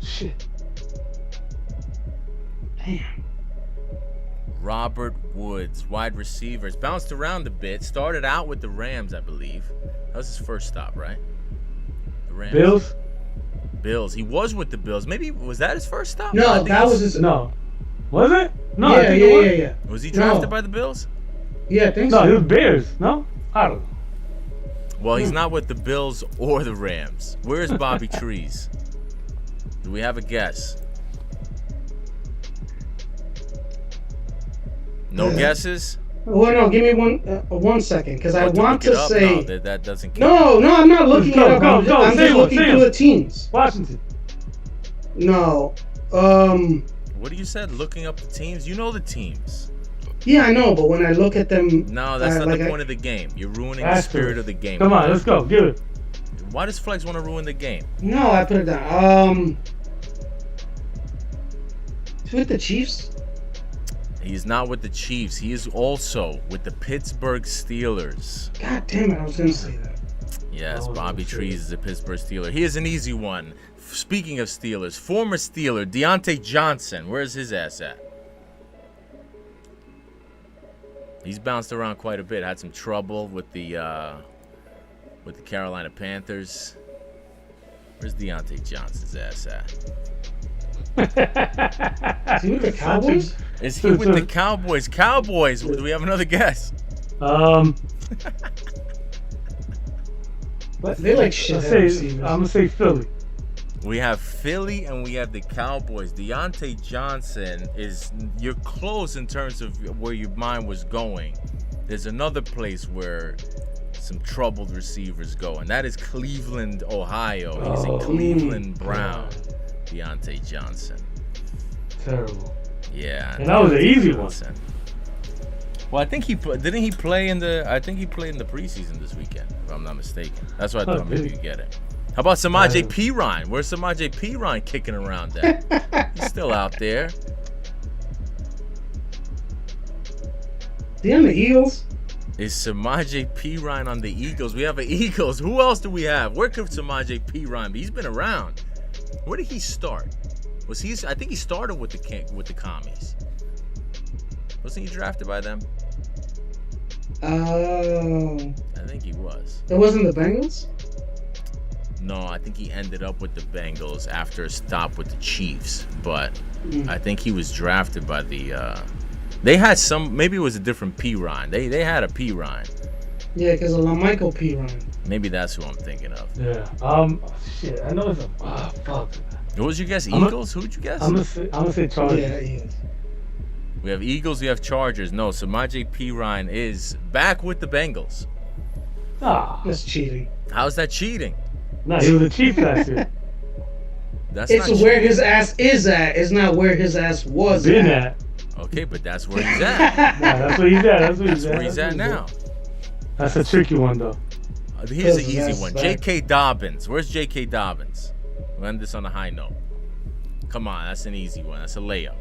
Shit. Damn. Robert Woods, wide receivers. Bounced around a bit. Started out with the Rams, I believe. That was his first stop, right? The Rams. Bills? Bills. He was with the Bills. Maybe was that his first stop? No, that was his. No. Was it? No, yeah, I think yeah, it was. yeah, yeah. Was he drafted No. by the Bills? Yeah, I think No, so. it was Bears. No? I don't know. Well, he's not with the Bills or the Rams. Where is Bobby Trees? Do we have a guess? No guesses? Well, no, give me 1 second, because I What, want look it to up? say. No, that doesn't count. No, I'm not looking Go, it up. go, I'm go. I'm Say just one, looking say through one. the teams. Washington. No. What do you said? Looking up the teams? You know the teams. Yeah, I know, but when I look at them, No, that's not like the point of the game. You're ruining the Asterisk. spirit of the game. Come on, let's go. Give it. Why does Flex want to ruin the game? No, I put it down. It's with the Chiefs. He's not with the Chiefs. He is also with the Pittsburgh Steelers. God damn it, I was gonna say that. Yes, Oh, Bobby shit. Trees is a Pittsburgh Steeler. Here's an easy one. Speaking of Steelers, former Steeler Deontay Johnson. Where's his ass at? He's bounced around quite a bit. Had some trouble with the Carolina Panthers. Where's Deontay Johnson's ass at? Is he with the Cowboys? Is he with the Cowboys? Cowboys. Do we have another guess? They like shit. I'm gonna say Philly. We have Philly and we have the Cowboys. Deontay Johnson you're close in terms of where your mind was going. There's another place where some troubled receivers go, and that is Cleveland, Ohio. He's a Cleveland Brown. Deontay Johnson. Terrible. Yeah. And that was an easy one. Well, I think didn't he play in the preseason this weekend, if I'm not mistaken. That's why I thought maybe you get it. How about Samaje Perine? Where's Samaje Perine kicking around at? He's still out there. They on the Eagles? Is Samaje Perine on the Eagles? We have an Eagles. Who else do we have? Where could Samaje Perine be? He's been around. Where did he start? I think he started with the Commies. Wasn't he drafted by them? Oh. I think he was. It wasn't the Bengals? No, I think he ended up with the Bengals after a stop with the Chiefs. But I think he was drafted by the. They had some. Maybe it was a different Perine. They had a Perine. Yeah, because of Michael Perine. Maybe that's who I'm thinking of. Yeah. Shit. I know it's a. Fuck. What was you guess? Eagles? Who'd you guess? I'm gonna say Chargers. Yeah, he is. We have Eagles. We have Chargers. No, Samaje Perine is back with the Bengals. That's cheating. How's that cheating? Nah, he was a Chief last year. That's It's not where cheating. his ass is at. It's not where his ass was Been at. at. Okay, but that's where he's at. Nah, that's where he's at. That's where he's at now. That's a tricky one though. Here's an easy That's one. back. J.K. Dobbins. Where's J.K. Dobbins? We'll end this on a high note. Come on, that's an easy one. That's a layup.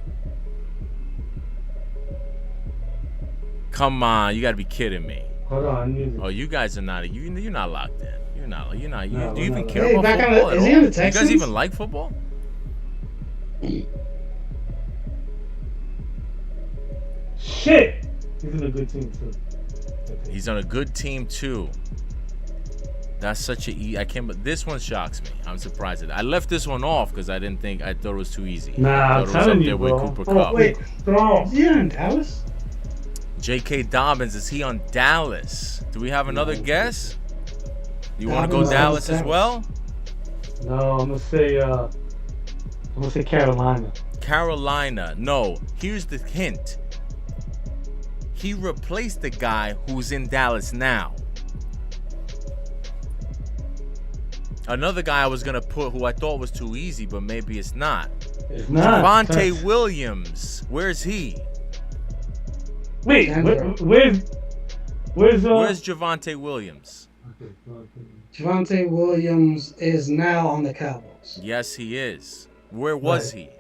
Come on, you gotta be kidding me. Hold on, I need Oh, you guys are not. You're not locked in. You're not. Do you we're even not care Hey, about back on football the- at is he all? on the You Texans? guys even like football? Shit. He's in a good team too. He's on a good team too. That's such a I can't. But this one shocks me. I'm surprised at that. I left this one off because I thought it was too easy. Nah, I I'm thought it was telling up you, there bro. with Cooper Oh, Kupp. Wait, Strong. is he in Dallas? J.K. Dobbins, is he on Dallas? Do we have another guess? You want to go Dobbins Dallas as well? No, I'm gonna say Carolina. Carolina. No. Here's the hint. He replaced the guy who's in Dallas now. Another guy I was gonna put who I thought was too easy, but maybe it's not. It's not. Javonte Williams. Where's he? Wait, where's Where's Javonte Williams? Javonte Williams is now on the Cowboys. Yes, he is. Where was he?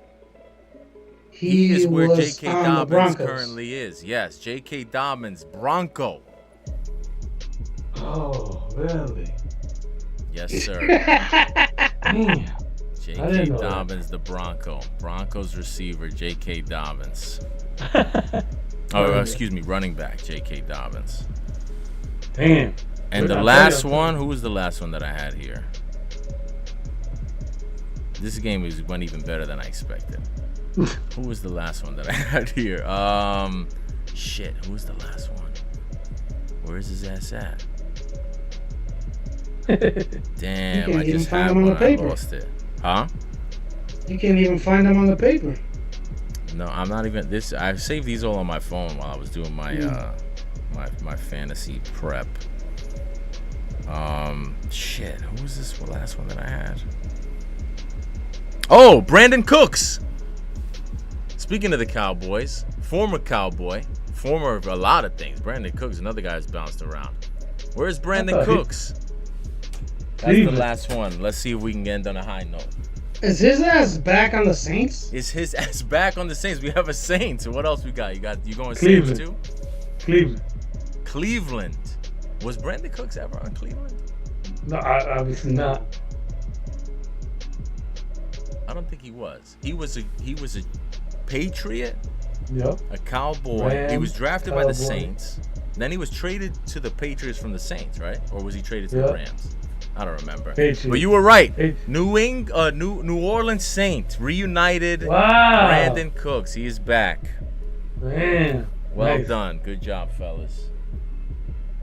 He is where was J.K. on the Dobbins Broncos. currently is. Yes, J.K. Dobbins, Bronco. Oh, really? Yes, sir. Damn. J.K. Dobbins, the Bronco. Broncos receiver, J.K. Dobbins. Excuse me, running back, J.K. Dobbins. Damn. And the last one, who was the last one that I had here? This game went even better than I expected. Who was the last one that I had here? Shit, who was the last one? Where's his ass at? Damn, I just had one. I lost it. Huh? You can't even find them on the paper. No, I'm not even. I saved these all on my phone while I was doing my my fantasy prep. Shit, who was this last one that I had? Oh, Brandon Cooks. Speaking of the Cowboys, former Cowboy, former of a lot of things. Brandon Cooks, another guy who's bounced around. Where's Brandon Cooks? That's the last one. Let's see if we can end on a high note. Is his ass back on the Saints? Is his ass back on the Saints? We have a Saints. What else we got? You going Cleveland. Saints too? Cleveland. Was Brandon Cooks ever on Cleveland? No, obviously not. I don't think he was. He was a Patriot, Yep. a Cowboy. Rams, he was drafted by Cowboy. the Saints. Then he was traded to the Patriots from the Saints, right? Or was he traded to the Rams? I don't remember. Patriots. But you were right. Patriots. New Orleans Saints reunited. Wow. Brandon Cooks, he is back. Man. Well nice. done. Good job, fellas.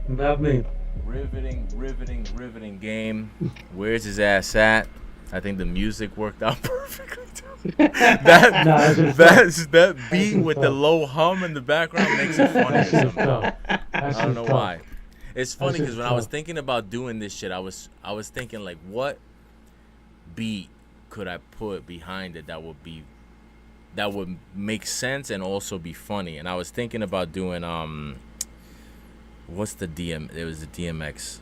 Not me. Riveting game. Where's his ass at? I think the music worked out perfectly. that beat with the low hum in the background makes it funny or something. I don't know why. It's funny because when I was thinking about doing this shit, I was thinking like, what beat could I put behind it that would make sense and also be funny. And I was thinking about doing what's the DM? It was the DMX.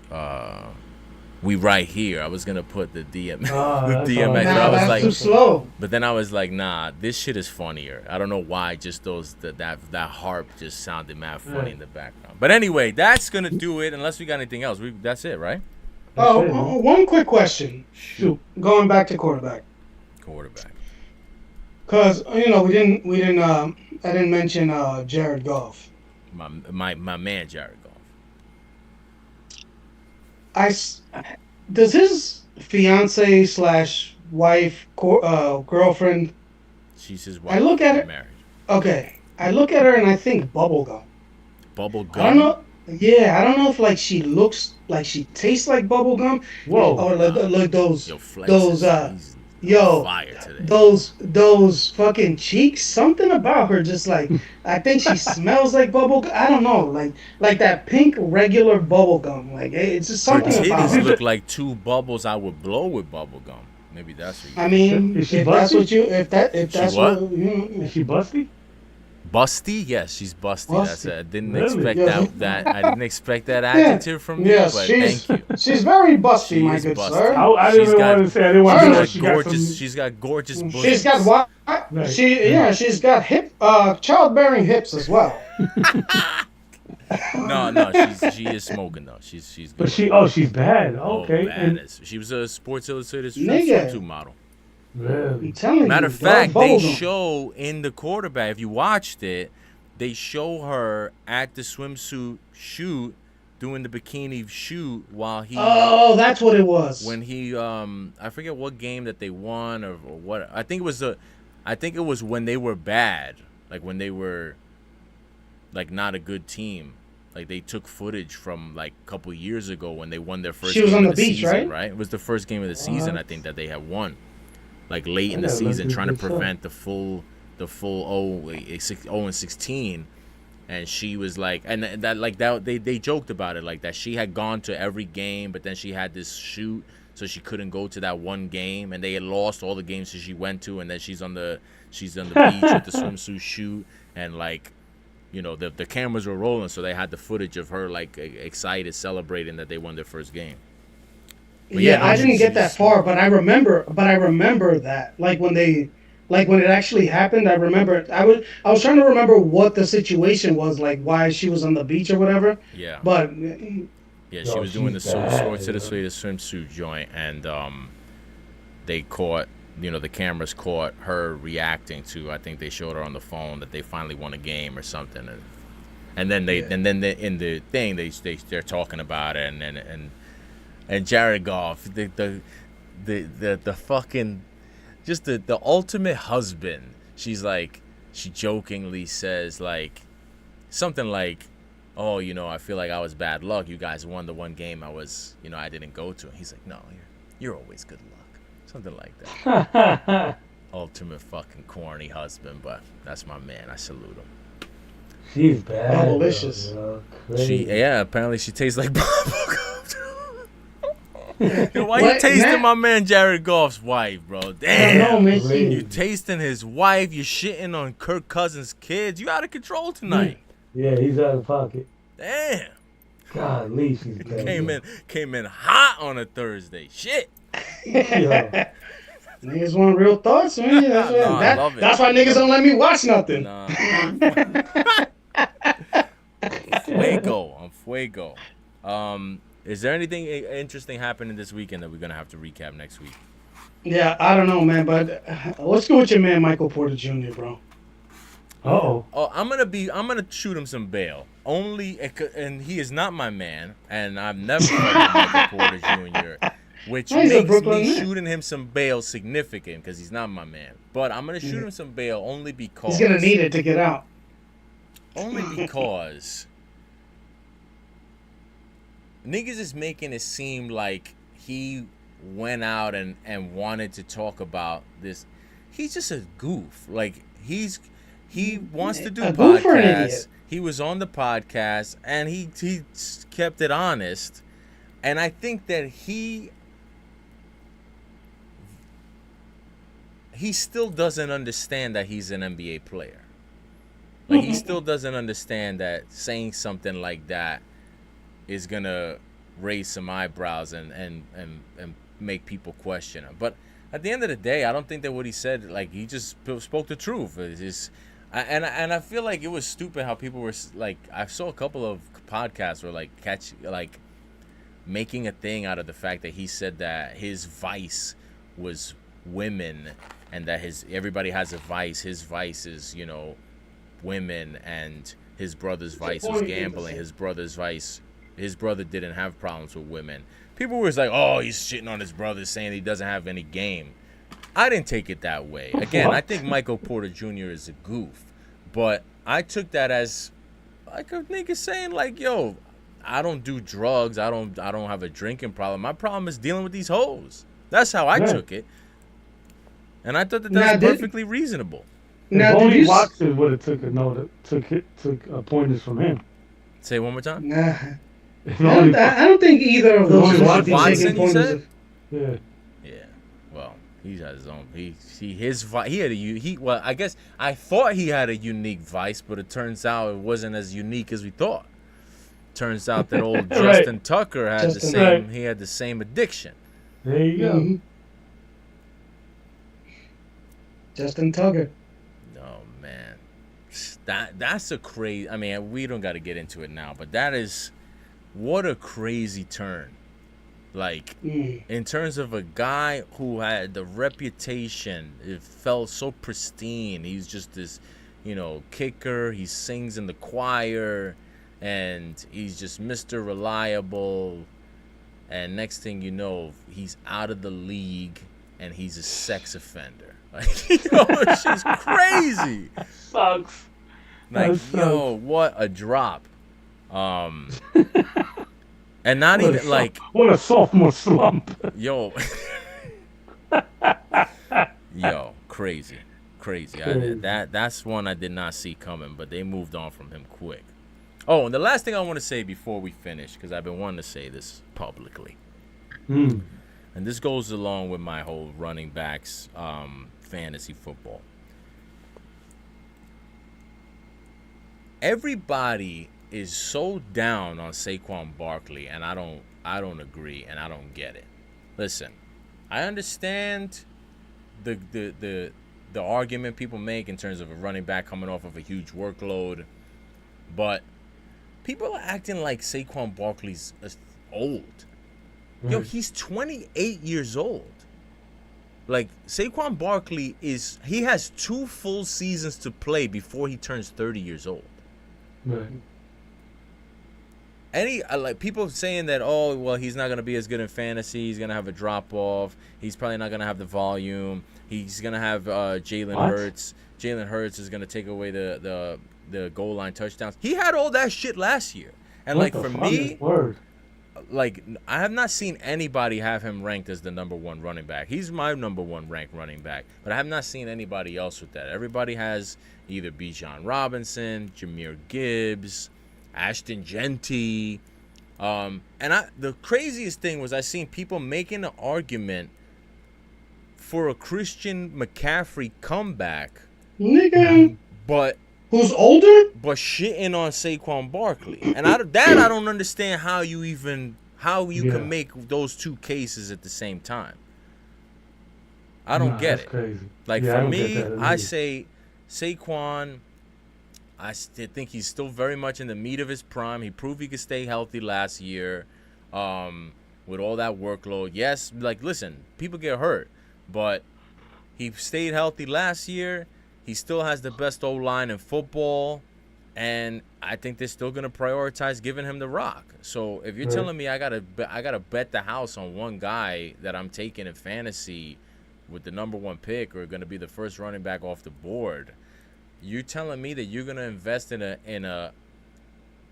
We Right Here. I was gonna put the DMX. The DMX. Nah, but I was that's like, too slow. But then I was like, nah, this shit is funnier. I don't know why. Just that harp just sounded mad funny in the background. But anyway, that's gonna do it. Unless we got anything else, that's it, right? One quick question. Shoot. Going back to quarterback. Cause we didn't. I didn't mention Jared Goff. My man Jared Goff. Does his fiance / wife girlfriend? She's his wife. I look at it. Married. Okay, I look at her and I think bubblegum. Bubblegum. I don't know. Yeah, I don't know if like she looks like she tastes like bubblegum. Whoa. Or like those Yo, fire today. those fucking cheeks. Something about her just like I think she smells like bubblegum. I don't know, like that pink regular bubblegum. Like it's just something her about titties her. look like two bubbles I would blow with bubblegum. Maybe that's what you I mean, Is she if that's busty? what you if that's what? Is she busty? Busty? Yes, she's busty. That's it. I didn't Really? expect that. I didn't expect that adjective from you, Yes, but she's thank you. she's very busty, She my is good busty. sir. I didn't want to say. I didn't want to know what she got gorgeous. from. She's got gorgeous bosoms. She's got what? Right. She's got childbearing hips as well. No, she is smoking though. She's good. But she's bad. Okay. Bad. She was a Sports Illustrated Nigga. swimsuit model. Really? I'm telling Matter you, of fact, dog, they bubblegum. show in the quarterback. If you watched it, they show her at the swimsuit shoot doing the bikini shoot while he Oh, that's what it was. when he I forget what game that they won or what. I think it was when they were bad, like when they were like not a good team. Like they took footage from like a couple years ago when they won their first She was game on of the the beach, season, right? It was the first game of the season, I What? think, that they had won. Like late I in the gotta look season, this trying to bitch up. prevent the full 0-16. And she was like, and that like that they joked about it, like that she had gone to every game, but then she had this shoot, so she couldn't go to that one game, and they had lost all the games that she went to, and then she's on the beach with the swimsuit shoot, and like, you know, the cameras were rolling, so they had the footage of her like excited, celebrating that they won their first game. But Yeah, no, I didn't get that she's far, but I remember that. Like when it actually happened, I was trying to remember what the situation was, like why she was on the beach or whatever. yeah. But Yeah, she Yo, was doing the she's bad, sword to the yo. swimsuit joint, and they caught, you know, the cameras caught her reacting to. I think they showed her on the phone that they finally won a game or something, and then Yeah. in the thing they're talking about it, and Jared Goff, the fucking just the ultimate husband. She jokingly says like something like, oh, you know, I feel like I was bad luck. You guys won the one game I didn't go to. He's like, no, you're always good luck. Something like that. Ultimate fucking corny husband, but that's my man. I salute him. She's bad. Bubblicious. Yo, crazy. Apparently she tastes like bubblegum. Yo, why you What? tasting Matt? my man Jared Goff's wife, bro? I don't know, Damn. man. You tasting his wife, you shitting on Kirk Cousins' kids. You out of control tonight. Yeah, he's out of pocket. Damn. Golly, she's bad. Came in hot on a Thursday. Shit. Yo, Niggas want real thoughts, man. Yeah, No, I love it. that's why niggas don't let me watch nothing. Nah. Fuego. I'm fuego. Is there anything interesting happening this weekend that we're gonna have to recap next week? Yeah, I don't know, man. But let's go with your man Michael Porter Jr., bro. oh, Oh, I'm gonna shoot him some bail. And he is not my man, and I've never fucked Michael Porter Jr., which He's a makes Brooklyn me man. shooting him some bail significant because he's not my man. But I'm gonna shoot him some bail only because He's gonna need it to get out. only because niggas is making it seem like he went out and wanted to talk about this. He's just a goof. Like he wants to do A goof or an podcasts. idiot? He was on the podcast and he kept it honest. And I think that he still doesn't understand that he's an NBA player. Like he still doesn't understand that saying something like that is gonna raise some eyebrows and make people question him. But at the end of the day, I don't think that what he said, like, he just spoke the truth. And I feel like it was stupid how people were like, I saw a couple of podcasts were like making a thing out of the fact that he said that his vice was women, and that everybody has a vice. His vice is, you know, women, and his brother's vice was gambling. His brother didn't have problems with women. People were like, oh, he's shitting on his brother, saying he doesn't have any game. I didn't take it that way. Again, I think Michael Porter Jr. is a goof, but I took that as like a nigga saying like, yo, I don't do drugs. I don't have a drinking problem. My problem is dealing with these hoes. That's how I took it. And I thought that Now, was perfectly reasonable. Now, if did only you? Watson would have took pointers from him. Say it one more time. Nah, If I only, don't think either of those Only should be Watson, taking you pointers. said? yeah. Yeah. Well, he has his own. Well, I guess I thought he had a unique vice, but it turns out it wasn't as unique as we thought. Turns out that old Right. Justin Tucker had Justin, right. he had the same addiction. There you go. Mhm. Justin Tucker. Oh man, that's a crazy. I mean, we don't got to get into it now, but that is what a crazy turn. Like, in terms of a guy who had the reputation, it felt so pristine. He's just this, you know, kicker. He sings in the choir. and he's just Mr. Reliable. And next thing you know, he's out of the league, and he's a sex offender. Like, it's just crazy. Sucks. Like, That yo, sucks. what a drop. Um, and not even like, What a sophomore slump. yo, yo, crazy, crazy. Crazy. That's one I did not see coming, but they moved on from him quick. Oh, and the last thing I want to say before we finish, because I've been wanting to say this publicly, Mm. and this goes along with my whole running backs fantasy football. Everybody is so down on Saquon Barkley, and I don't agree, and I don't get it. Listen, I understand the argument people make in terms of a running back coming off of a huge workload, but people are acting like Saquon Barkley's old. Yo, Right. he's 28 years old. Like, Saquon Barkley he has 2 full seasons to play before he turns 30 years old. Right. Like people saying that, oh, well, he's not gonna be as good in fantasy. He's gonna have a drop off. He's probably not gonna have the volume. He's gonna have Jalen What? Hurts. Jalen Hurts is gonna take away the goal line touchdowns. He had all that shit last year. And What like the for fuck? me, Word. like I have not seen anybody have him ranked as the number 1 running back. He's my number 1 ranked running back, but I have not seen anybody else with that. Everybody has either Bijan Robinson, Jahmyr Gibbs, Ashton Genty. The craziest thing was I seen people making an argument for a Christian McCaffrey comeback, Nigga, but who's older? shitting on Saquon Barkley. And I don't understand how you Yeah. can make those two cases at the same time. I don't get That's it. crazy. Like Yeah, I for don't me, get that I either. say Saquon. I still think he's still very much in the meat of his prime. He proved he could stay healthy last year, with all that workload. Yes, like listen, people get hurt, but he stayed healthy last year. He still has the best O-line in football, and I think they're still gonna prioritize giving him the rock. So if you're Right. telling me I gotta bet the house on one guy that I'm taking in fantasy with the number 1 pick or gonna be the first running back off the board, you're telling me that you're gonna invest in a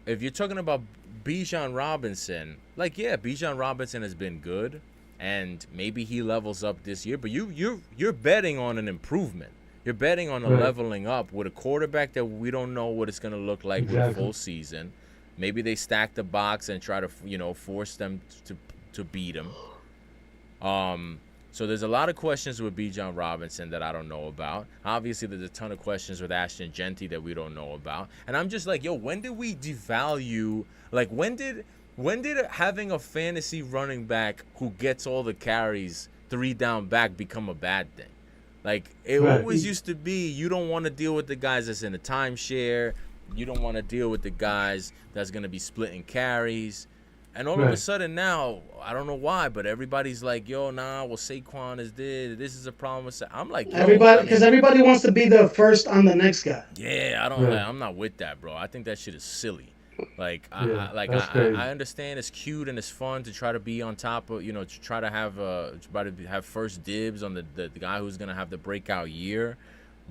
if you're talking about Bijan Robinson, like yeah, Bijan Robinson has been good, and maybe he levels up this year. But you're betting on an improvement. You're betting on a Right. leveling up with a quarterback that we don't know what it's gonna look like with a Exactly. full season. Maybe they stack the box and try to force them to beat him. So there's a lot of questions with Bijan Robinson that I don't know about. Obviously, there's a ton of questions with Ashton Genty that we don't know about. And I'm just like, yo, when did we devalue? Like, when did having a fantasy running back who gets all the carries 3 down back become a bad thing? Like, it Right. always used to be, you don't want to deal with the guys that's in a timeshare. You don't want to deal with the guys that's going to be splitting carries. And all of a Right. sudden now, I don't know why, but everybody's like, yo, nah, well, Saquon is this is a problem with I'm like, yo, Everybody, I because mean, everybody wants to be the first on the next guy. yeah, Right. I'm not with that, bro. I think that shit is silly. Like, Yeah, that's crazy. I understand it's cute and it's fun to try to be on top of, to try to have first dibs on the guy who's gonna have the breakout year.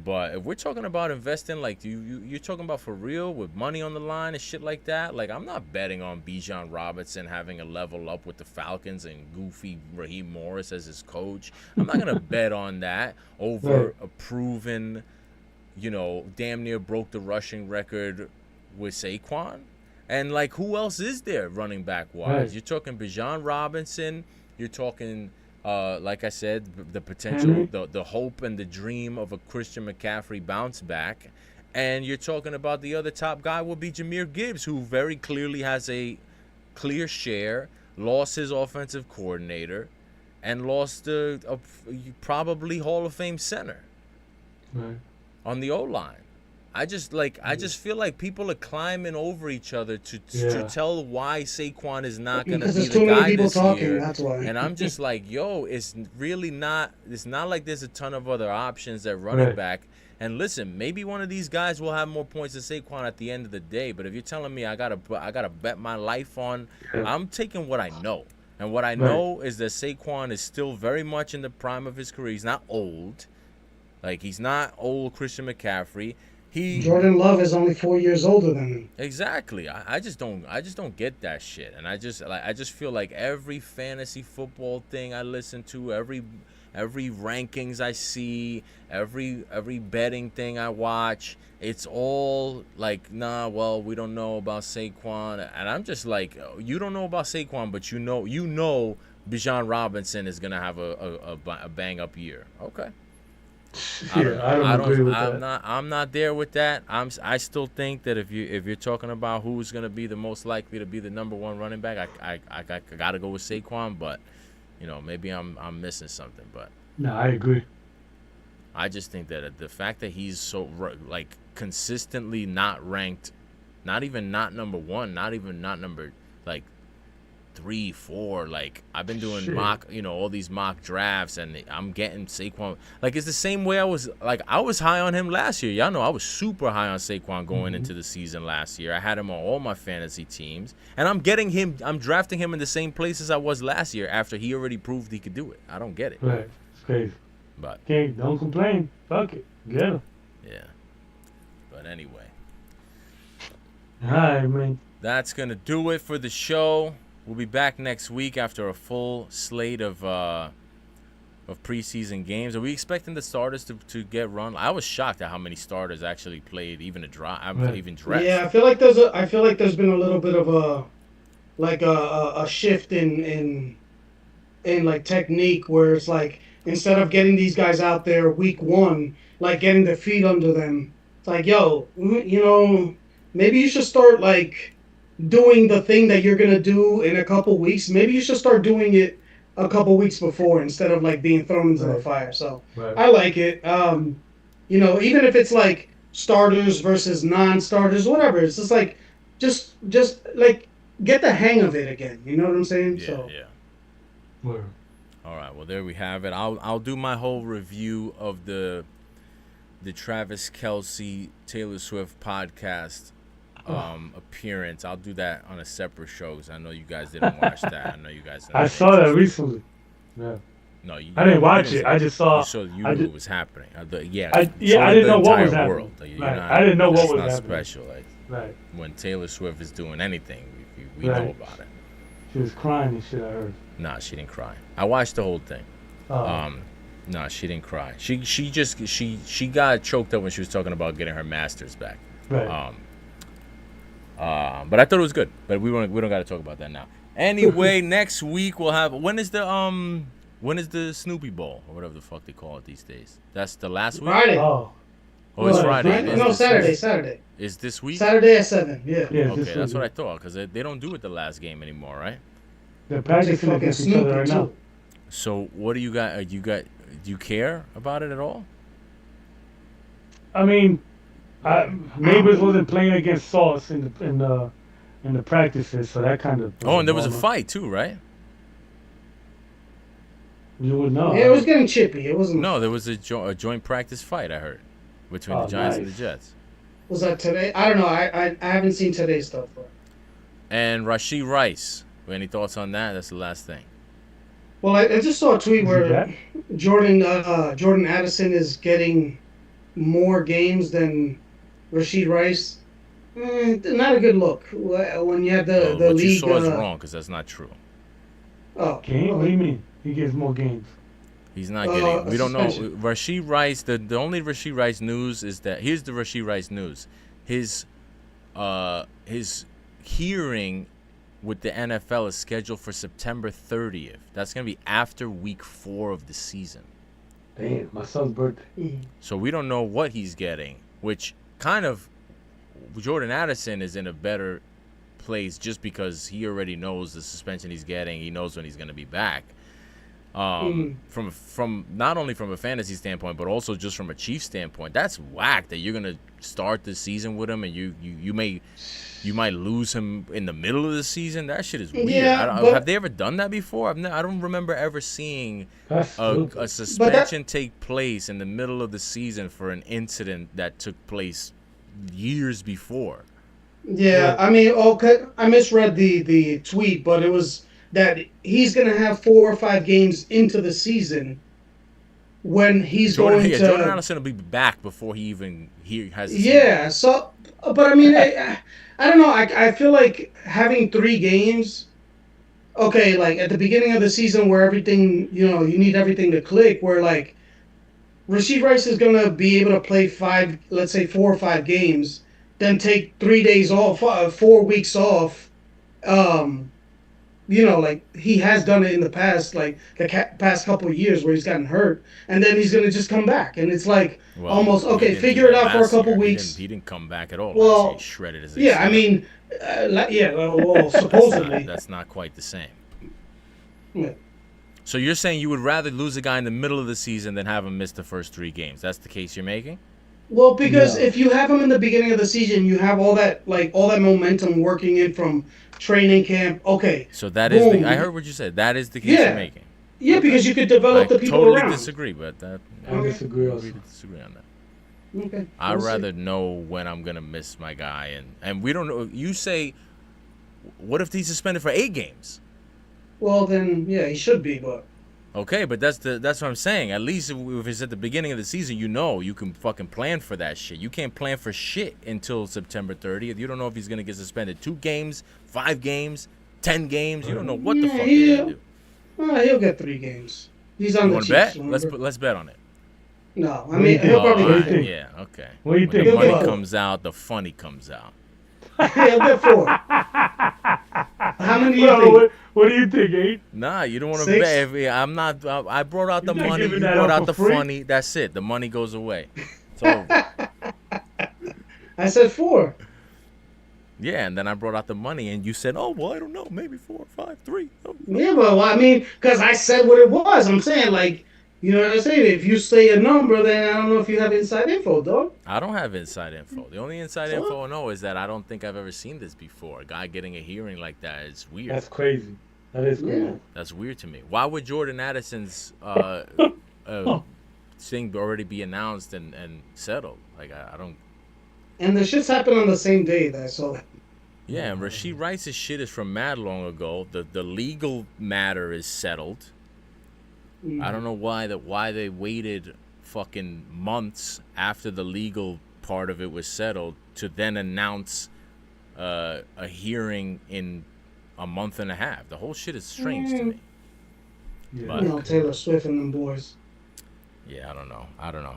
But if we're talking about investing, like you're talking about for real with money on the line and shit like that, like I'm not betting on Bijan Robinson having a level up with the Falcons and goofy Raheem Morris as his coach. I'm not gonna bet on that over Right. a proven, damn near broke the rushing record with Saquon. And like, who else is there running back wise? Right. You're talking Bijan Robinson. You're talking, like I said, the potential, Henry? the hope and the dream of a Christian McCaffrey bounce back. And you're talking about the other top guy will be Jahmyr Gibbs, who very clearly has a clear share, lost his offensive coordinator, and lost a probably Hall of Fame center Right. on the O-line. I just feel like people are climbing over each other to Yeah. tell why Saquon is not going to Because be there's the too many guy people this talking. year. That's why. And I'm just like, yo, it's not like there's a ton of other options at running Right. back. And listen, maybe one of these guys will have more points than Saquon at the end of the day. But if you're telling me I gotta bet my life on, Yeah. I'm taking what I know. And what I Right. know is that Saquon is still very much in the prime of his career. He's not old. Like, he's not old Christian McCaffrey. He Jordan Love is only 4 years older than him. exactly. I just don't get that shit. And I just feel like every fantasy football thing I listen to, every rankings I see, every betting thing I watch, it's all like, nah, well, we don't know about Saquon. And I'm just like, you don't know about Saquon, but you know Bijan Robinson is gonna have a bang up year. Okay. I don't know. I don't agree with I'm that. not there with that. I still think that if you're talking about who's gonna be the most likely to be the number one running back, I gotta go with Saquon. But maybe I'm missing something. But No, I agree. I just think that the fact that he's so like consistently not ranked, not even not number one, not even not number like 3, 4. Like, I've been doing Shit. mock, all these mock drafts, and I'm getting Saquon. Like, it's the same way I was high on him last year. Y'all know I was super high on Saquon going into the season last year. I had him on all my fantasy teams, and I'm drafting him in the same places I was last year after he already proved he could do it. I don't get it. Right. It's crazy. But Don't complain. Fuck it. Get him. yeah. But anyway, All right, man. that's gonna do it for the show. We'll be back next week after a full slate of preseason games. Are we expecting the starters to get run? I was shocked at how many starters actually played, even even dressed. Yeah, I feel like there's been a little bit of a shift in like technique where it's like instead of getting these guys out there week one, like getting their feet under them, it's like, yo, maybe you should start like doing the thing that you're gonna do in a couple weeks. Maybe you should start doing it a couple weeks before instead of like being thrown into the Right. fire. So Right. I like it. Even if it's like starters versus non-starters, whatever. It's just like just like get the hang of it again. You know what I'm saying? Yeah. Word. All right, well, there we have it. I'll do my whole review of the Travis Kelce Taylor Swift podcast appearance. I'll do that on a separate show because I know you guys didn't watch that. I know you guys. I saw that recently. Yeah. No, I didn't watch it. I just saw. You I knew did- it was happening. I I didn't didn't know what was entire happening. world. Like, you're Right. not- I didn't know what it's was not happening. special. Like, Right. when Taylor Swift is doing anything, we Right. know about it. She was crying and shit. I heard. Nah, she didn't cry. I watched the whole thing. Oh. No, she didn't cry. She got choked up when she was talking about getting her master's back. Right. But I thought it was good. But we don't got to talk about that now. Anyway, next week we'll have when is the Snoopy Bowl or whatever the fuck they call it these days? That's the last week. Friday. Oh. Oh, it's Well, Friday. Friday. Is No, this- Saturday. Is this week? Saturday at 7. Yeah. Yeah. Okay, that's what I thought because they don't do it the last game anymore, right? They're practicing fucking against each other Snoopy, right now. too. So what do you got? Do you care about it at all? I mean, Neighbors wasn't playing against Sauce in the practices, so that kind of. Oh, and there was a fight too, right? You would know. Yeah, it was getting chippy. It wasn't. No, there was a joint practice fight I heard between the Oh, Giants and the nice. Jets. Was that today? I don't know. I haven't seen today's stuff. Bro. And Rashee Rice. Any thoughts on that? That's the last thing. Well, I just saw a tweet Is he where back? Jordan Addison is getting more games than Rashee Rice. Not a good look when you have the what league. you saw is wrong because that's not true. Oh, Game? What do you mean? He gets more games. He's not getting. We don't know. suspension. Rashee Rice. The only Rashee Rice news is that here's the Rashee Rice news. His hearing with the NFL is scheduled for September 30th. That's gonna be after week 4 of the season. Damn, my son's birthday. So we don't know what he's getting, which kind of Jordan Addison is in a better place just because he already knows the suspension he's getting. He knows when he's going to be back. From not only from a fantasy standpoint, but also just from a Chiefs standpoint, that's whack that you're going to start the season with him and you may you might lose him in the middle of the season. That shit is weird. Yeah, Have they ever done that before? I don't remember ever seeing That's a stupid. suspension take place in the middle of the season for an incident that took place years before. yeah. Right. I mean, okay, I misread the tweet, but it was that he's gonna have 4 or 5 games into the season when he's going Jordan to. Addison will be back before he has the season. Yeah. So, but I mean, I don't know. I feel like having 3 games. Okay, like at the beginning of the season where everything, you need everything to click. Where like Rasheed Rice is gonna be able to play five, let's say 4 or 5 games, then take 3 days off, 4 weeks off. Um, like he has done it in the past, like the past couple of years where he's gotten hurt, and then he's gonna just come back, and it's like Well, almost he okay. didn't do Figure it that out for a last couple year. weeks. He didn't come back at all last year. He Well, shredded his yeah, I ACL. mean, yeah, well, supposedly. That's not quite the same. Yeah. So you're saying you would rather lose a guy in the middle of the season than have him miss the first 3 games? That's the case you're making? Well, because No. if you have him in the beginning of the season, you have all that momentum working in from training camp. Okay, So that is boom. I heard what you said. That is the case you're Yeah, making. yeah, because you could develop I the people totally around. disagree, but that I Okay. disagree I also. agree to disagree on that. Okay, I'd we'll see. rather know when I'm gonna miss my guy, and we don't know. You say, what if he's suspended for 8 games? Well, then, yeah, he should be, but Okay, but that's what I'm saying. At least if it's at the beginning of the season, you can fucking plan for that shit. You can't plan for shit until September 30th. You don't know if he's gonna get suspended 2 games, 5 games, 10 games. You don't know what the yeah, fuck they're gonna do. he'll get 3 games. He's on You the want to Chiefs. bet? Remember? Let's bet on it. No, I What do you mean think? he'll probably What do you get think? Yeah, okay. What do you When think? the He'll money get 4. comes out, the funny comes out. He'll get 4. How many do you Well, think? what do you think, Abe? Nah, you don't want to 6? bet. I'm not. I brought out the You're not money. You giving that brought out out for the free? funny. That's it. The money goes away. It's over. I said 4. Yeah, and then I brought out the money, and you said, "Oh, well, I don't know, maybe 4, 5, 3." Oh, Yeah, well, I mean, because I said what it was. I'm saying, like, you know what I'm saying? If you say a number, then I don't know if you have inside info, dog. I don't have inside info. The only inside So? info I know is that I don't think I've ever seen this before. A guy getting a hearing like that is weird. That's crazy. That is crazy. Yeah. That's weird to me. Why would Jordan Addison's thing already be announced and settled? Like I don't. And the shits happened on the same day that I saw that. Yeah, and Rasheed Rice's shit is from mad long ago. The legal matter is settled. I don't know why they waited fucking months after the legal part of it was settled to then announce a hearing in a month and a half. The whole shit is strange to me. Yeah, But- You know, Taylor Swift and them boys. Yeah, I don't know.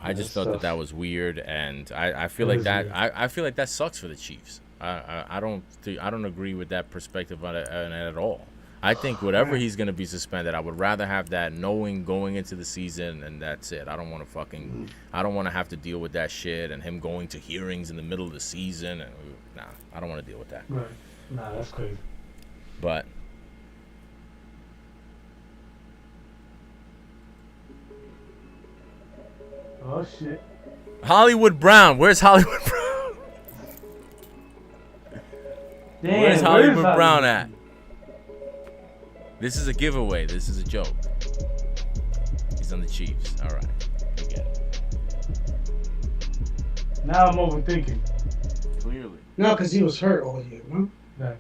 I just That's thought tough. that was weird, and I feel That like is that weird. I feel like that sucks for the Chiefs. I don't agree with that perspective on it at all. I think whatever he's gonna be suspended, I would rather have that knowing going into the season, and that's it. I don't want to have to deal with that shit and him going to hearings in the middle of the season. And nah, I don't want to deal with that. Right. Nah, that's crazy. But Oh shit. Hollywood Brown, where's Hollywood Brown? Damn, Where's where Hollywood is Brown at? This is a giveaway. This is a joke. He's on the Chiefs. All right. Forget it. Now I'm overthinking. Clearly. No, because he was hurt all year, no? Right.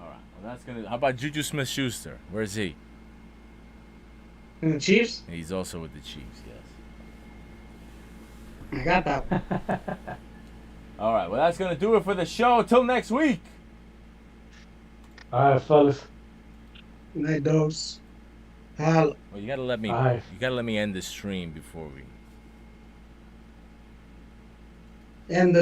All right. Well, that's gonna. How about Juju Smith-Schuster? Where's he? And the Chiefs? He's also with the Chiefs. Yes. I got that one. All right. Well, that's gonna do it for the show. Till next week. All right, fellas. Night dogs. Holla. Well, you gotta let me. All right. You gotta let me end the stream before we. And the